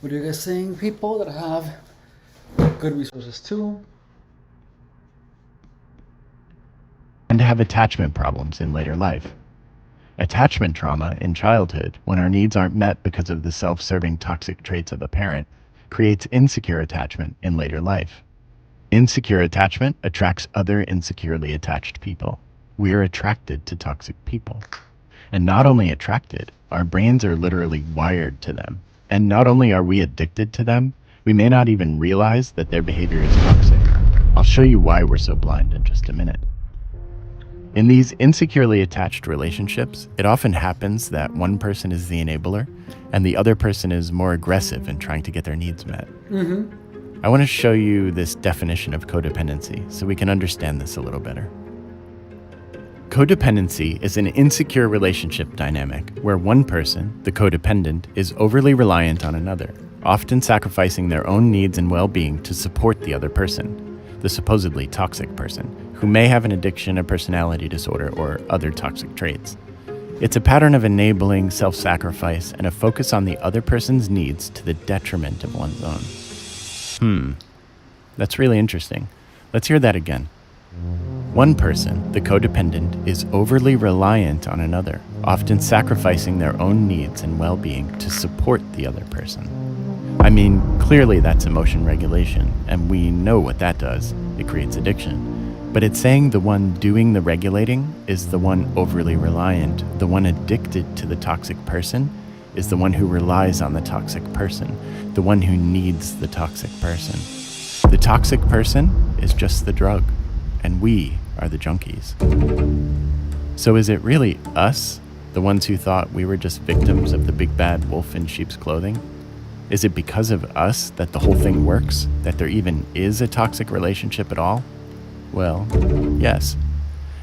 Speaker 1: What are you guys saying? People that have good resources too.
Speaker 4: and to have attachment problems in later life. Attachment trauma in childhood, when our needs aren't met because of the self-serving toxic traits of a parent, creates insecure attachment in later life. Insecure attachment attracts other insecurely attached people. We are attracted to toxic people. And not only attracted, our brains are literally wired to them. And not only are we addicted to them, we may not even realize that their behavior is toxic. I'll show you why we're so blind in just a minute. In these insecurely attached relationships, it often happens that one person is the enabler and the other person is more aggressive in trying to get their needs met. I want to show you this definition of codependency so we can understand this a little better. Codependency is an insecure relationship dynamic where one person, the codependent, is overly reliant on another, often sacrificing their own needs and well-being to support the other person, the supposedly toxic person, who may have an addiction, a personality disorder, or other toxic traits. It's a pattern of enabling self-sacrifice and a focus on the other person's needs to the detriment of one's own. That's really interesting. Let's hear that again. One person, the codependent, is overly reliant on another, often sacrificing their own needs and well-being to support the other person. I mean, clearly that's emotion regulation, and we know what that does. It creates addiction. But it's saying the one doing the regulating is the one overly reliant. The one addicted to the toxic person is the one who relies on the toxic person, the one who needs the toxic person. The toxic person is just the drug, and we are the junkies. So is it really us, the ones who thought we were just victims of the big bad wolf in sheep's clothing? Is it because of us that the whole thing works, that there even is a toxic relationship at all? Well, yes.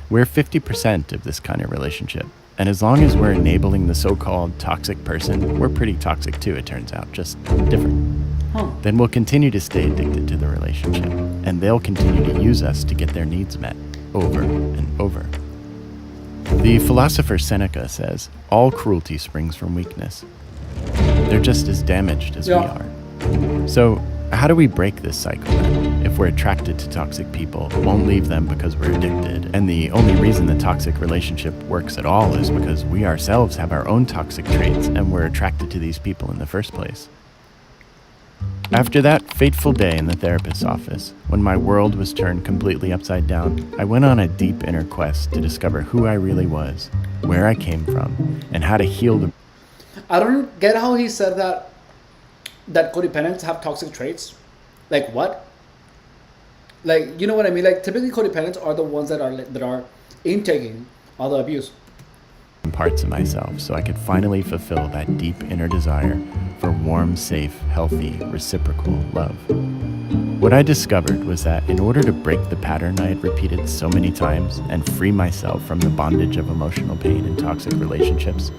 Speaker 4: We're 50% of this kind of relationship, and as long as we're enabling the so-called toxic person, we're pretty toxic too, it turns out, just different. Then we'll continue to stay addicted to the relationship, and they'll continue to use us to get their needs met, over and over. The philosopher Seneca says, all cruelty springs from weakness. They're just as damaged as we are. So, how do we break this cycle then? If we're attracted to toxic people, won't leave them because we're addicted, and the only reason the toxic relationship works at all is because we ourselves have our own toxic traits and we're attracted to these people in the first place. After that fateful day in the therapist's office, when my world was turned completely upside down, I went on a deep inner quest to discover who I really was, where I came from, and how to heal the...
Speaker 1: I don't get how he said that codependents have toxic traits. Like what? Like, you know what I mean? Like typically codependents are the ones that are intaking all the abuse.
Speaker 4: Parts of myself so I could finally fulfill that deep inner desire for warm, safe, healthy, reciprocal love. What I discovered was that in order to break the pattern I had repeated so many times and free myself from the bondage of emotional pain in toxic relationships,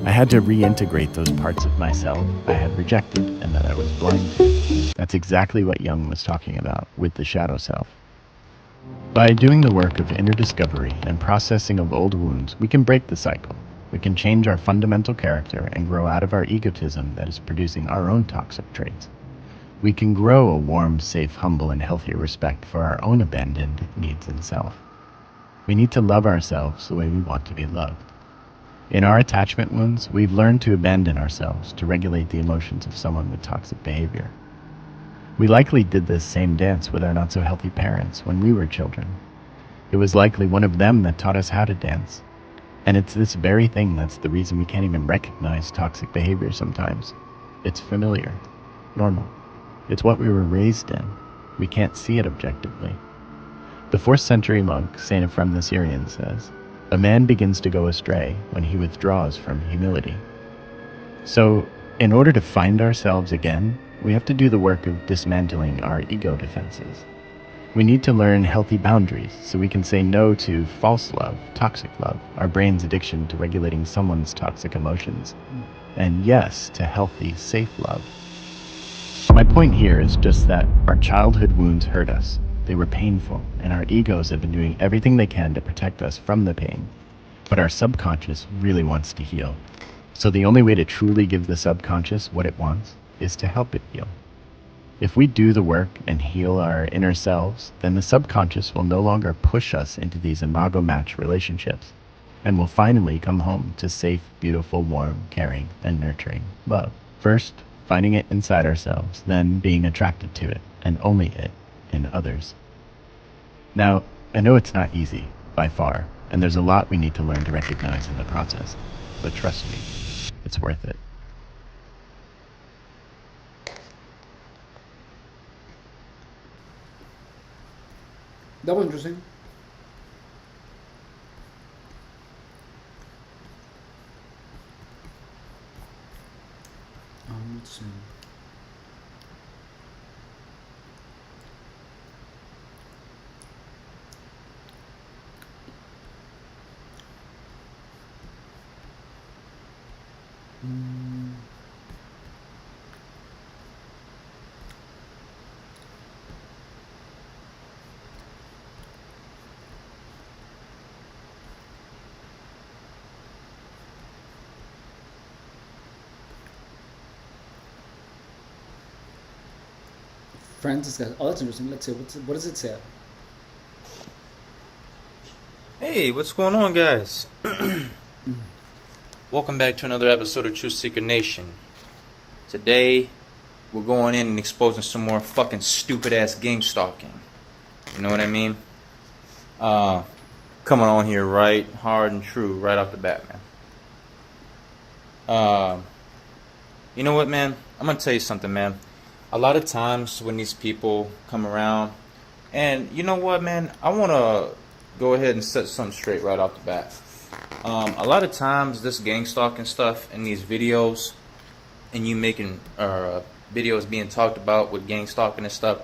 Speaker 4: I had to reintegrate those parts of myself I had rejected and that I was blind to. That's exactly what Jung was talking about with the shadow self. By doing the work of inner discovery and processing of old wounds, we can break the cycle. We can change our fundamental character and grow out of our egotism that is producing our own toxic traits. We can grow a warm, safe, humble, and healthy respect for our own abandoned needs and self. We need to love ourselves the way we want to be loved. In our attachment wounds, we've learned to abandon ourselves to regulate the emotions of someone with toxic behavior. We likely did this same dance with our not-so-healthy parents when we were children. It was likely one of them that taught us how to dance. And it's this very thing that's the reason we can't even recognize toxic behavior sometimes. It's familiar, normal. It's what we were raised in. We can't see it objectively. The 4th century monk, Saint Ephrem the Syrian, says, "A man begins to go astray when he withdraws from humility." So, in order to find ourselves again, we have to do the work of dismantling our ego defenses. We need to learn healthy boundaries so we can say no to false love, toxic love, our brain's addiction to regulating someone's toxic emotions, and yes to healthy, safe love. My point here is just that our childhood wounds hurt us. They were painful, and our egos have been doing everything they can to protect us from the pain. But our subconscious really wants to heal. So the only way to truly give the subconscious what it wants is to help it heal. If we do the work and heal our inner selves, then the subconscious will no longer push us into these imago match relationships, and will finally come home to safe, beautiful, warm, caring, and nurturing love. First, finding it inside ourselves, then being attracted to it, and only it, in others. Now, I know it's not easy, by far, And there's a lot we need to learn to recognize in the process. But trust me, it's worth it.
Speaker 1: That was interesting. Let's see. Francis got. Oh, that's interesting. Let's see. What does it say?
Speaker 5: Hey, what's going on, guys? Welcome back to another episode of Truth Seeker Nation. Today, we're going in and exposing some more fucking stupid ass gangstalking. You know what I mean? Coming on here right hard and true right off the bat, man. You know what, man? I'm gonna tell you something, man. A lot of times when these people come around, and you know what, man? I want to go ahead and set something straight right off the bat. A lot of times this gang stalking stuff in these videos, and you making videos being talked about with gang stalking and stuff,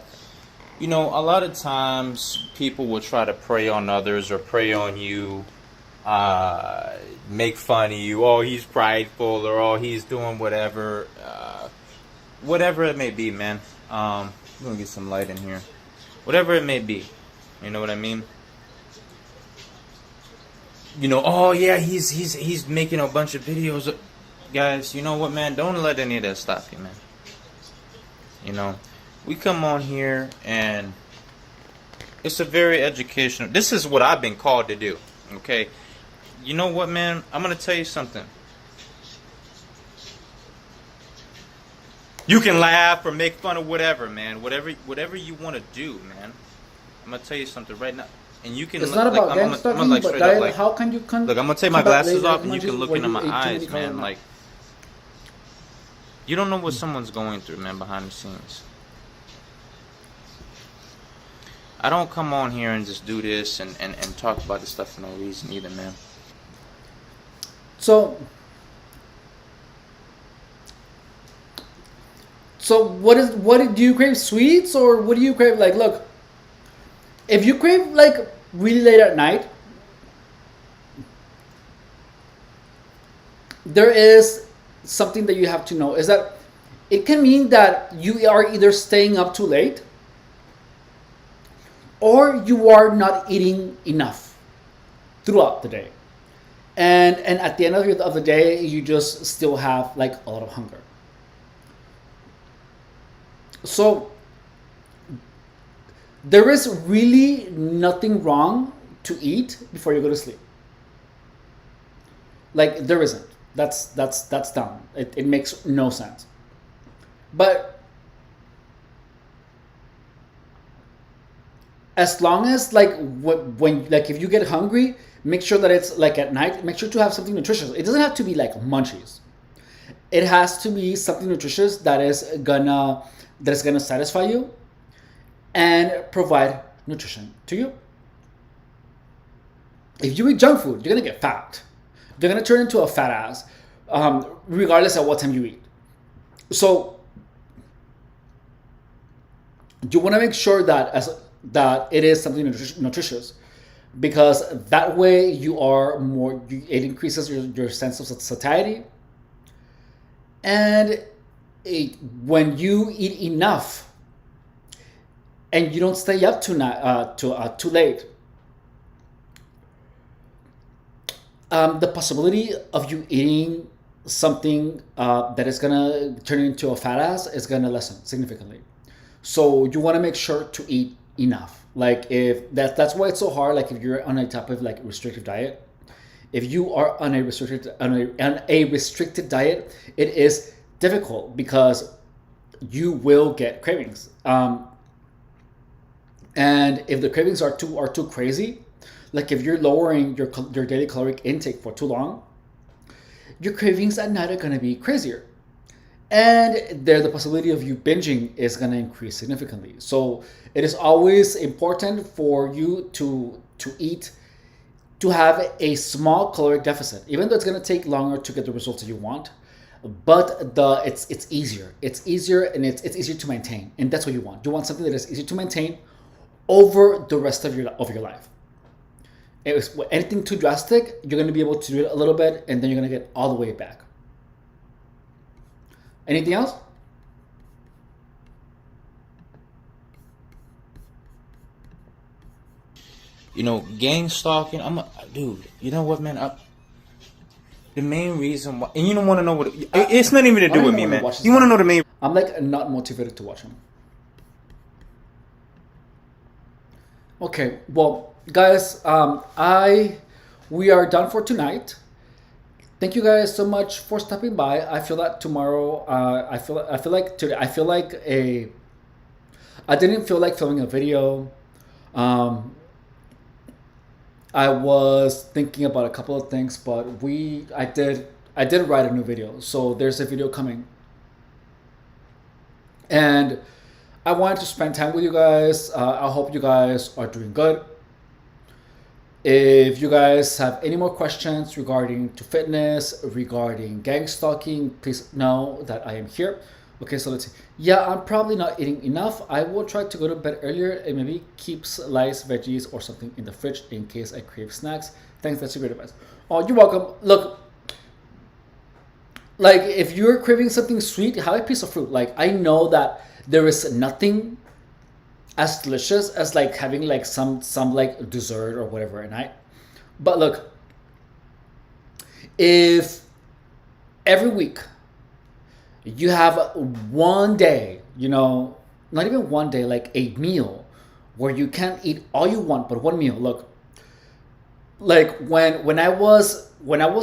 Speaker 5: you know, a lot of times people will try to prey on others or prey on you, make fun of you. Oh, he's prideful, or oh, he's doing whatever. Whatever it may be, man. I'm gonna get some light in here. Whatever it may be, you know what I mean? You know, oh yeah, he's making a bunch of videos. Guys, you know what, man? Don't let any of that stop you, man. You know, we come on here and it's a very educational. This is what I've been called to do. Okay, you know what, man? I'm gonna tell you something. You can laugh or make fun of whatever, man. Whatever you want to do, man. I'm gonna tell you something right now, and you can.
Speaker 1: It's not about gang stalking, but diet. Like, how can you
Speaker 5: look, I'm gonna take my glasses off, and you can look into my eyes, man. Like, you don't know what someone's going through, man, behind the scenes. I don't come on here and just do this and talk about this stuff for no reason either, man.
Speaker 1: So what do you crave, sweets, or what do you crave? Like, look, if you crave like really late at night, there is something that you have to know, is that it can mean that you are either staying up too late or you are not eating enough throughout the day. And at the end of the day, you just still have like a lot of hunger. So there is really nothing wrong to eat before you go to sleep. Like, there isn't. That's dumb. It makes no sense. But as long as like when like if you get hungry, make sure that it's like at night. Make sure to have something nutritious. It doesn't have to be like munchies. It has to be something nutritious that is gonna satisfy you and provide nutrition to you. If you eat junk food, you're gonna get fat. You're gonna turn into a fat ass, regardless of what time you eat. So you want to make sure that it is something nutritious, because that way it increases your sense of satiety. And when you eat enough and you don't stay up too late, the possibility of you eating something that is gonna turn into a fat ass is gonna lessen significantly. So you want to make sure to eat enough. Like, if that's why it's so hard. Like, if you're on a type of like restrictive diet, if you are on a restricted diet, it is difficult because you will get cravings. And if the cravings are too crazy, Like if you're lowering your daily caloric intake for too long, your cravings at night are going to be crazier. And there, the possibility of you binging is going to increase significantly. So it is always important for you to eat, to have a small caloric deficit, even though it's going to take longer to get the results that you want. But it's easier. It's easier, and it's easier to maintain, and that's what you want. You want something that is easy to maintain over the rest of your life. If anything too drastic, you're going to be able to do it a little bit, and then you're going to get all the way back. Anything else?
Speaker 5: You know, gang stalking. Dude. You know what, man? The main reason why, and you don't want to know what it's not even to do with me, man. You want to know the main.
Speaker 1: I'm like not motivated to watch him. Okay, well, guys, we are done for tonight. Thank you guys so much for stopping by. I feel that tomorrow, I feel like today, I didn't feel like filming a video. I was thinking about a couple of things, but I did write a new video, so there's a video coming, and I wanted to spend time with you guys. I hope you guys are doing good. If you guys have any more questions regarding to fitness, regarding gang stalking, please know that I am here. Okay, so let's see. Yeah, I'm probably not eating enough. I will try to go to bed earlier and maybe keep sliced veggies or something in the fridge in case I crave snacks. Thanks, that's a great advice. Oh, you're welcome. Look, like if you're craving something sweet, have a piece of fruit. Like I know that there is nothing as delicious as like having like some like dessert or whatever at night. But look, if every week you have one day, not even one day, like a meal where you can't eat all you want, but one meal. Look, like when I was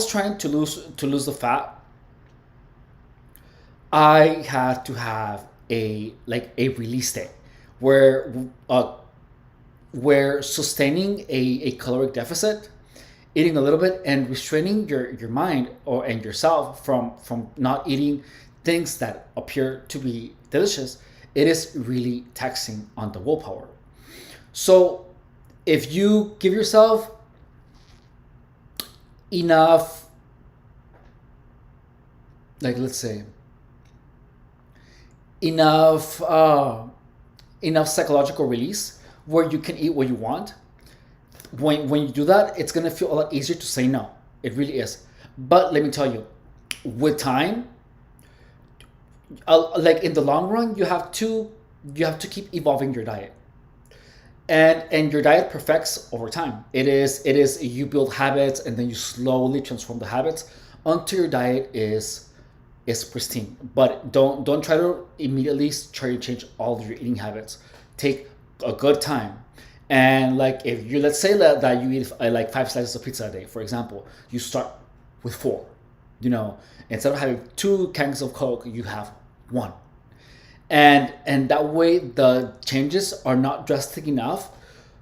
Speaker 1: trying to lose the fat, I had to have a release day where sustaining a caloric deficit, eating a little bit, and restraining your mind and yourself from not eating things that appear to be delicious, it is really taxing on the willpower. So if you give yourself enough, like let's say enough psychological release where you can eat what you want, when you do that, it's going to feel a lot easier to say no. It really is. But let me tell you, with time, like in the long run, you have to keep evolving your diet, and your diet perfects over time. It is you build habits, and then you slowly transform the habits until your diet is pristine. But don't try to immediately try to change all of your eating habits. Take a good time. And like if you, let's say that you eat like 5 slices of pizza a day, for example, you start with 4. Instead of having 2 cans of Coke, you have 1. And that way the changes are not drastic enough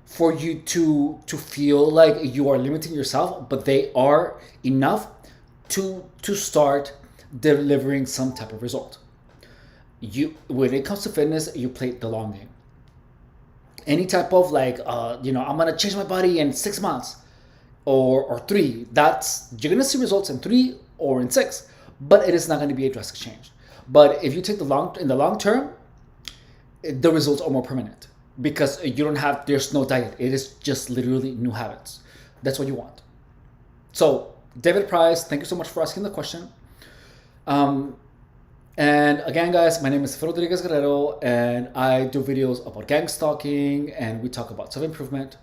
Speaker 1: for you to feel like you are limiting yourself, but they are enough to start delivering some type of result. When it comes to fitness, you play the long game. Any type of like, I'm gonna change my body in 6 months or 3. You're gonna see results in 3 or in 6, but it is not going to be a drastic change. But if you take in the long term, the results are more permanent because there's no diet. It is just literally new habits. That's what you want. So David Price, thank you so much for asking the question. And again, guys, my name is Fer Rodriguez Guerrero, and I do videos about gang stalking, and we talk about self-improvement.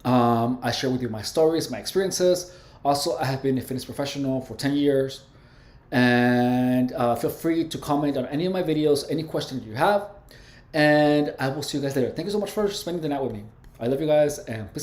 Speaker 1: I share with you my stories, my experiences. Also, I have been a fitness professional for 10 years. And feel free to comment on any of my videos, any questions you have. And I will see you guys later. Thank you so much for spending the night with me. I love you guys, and peace.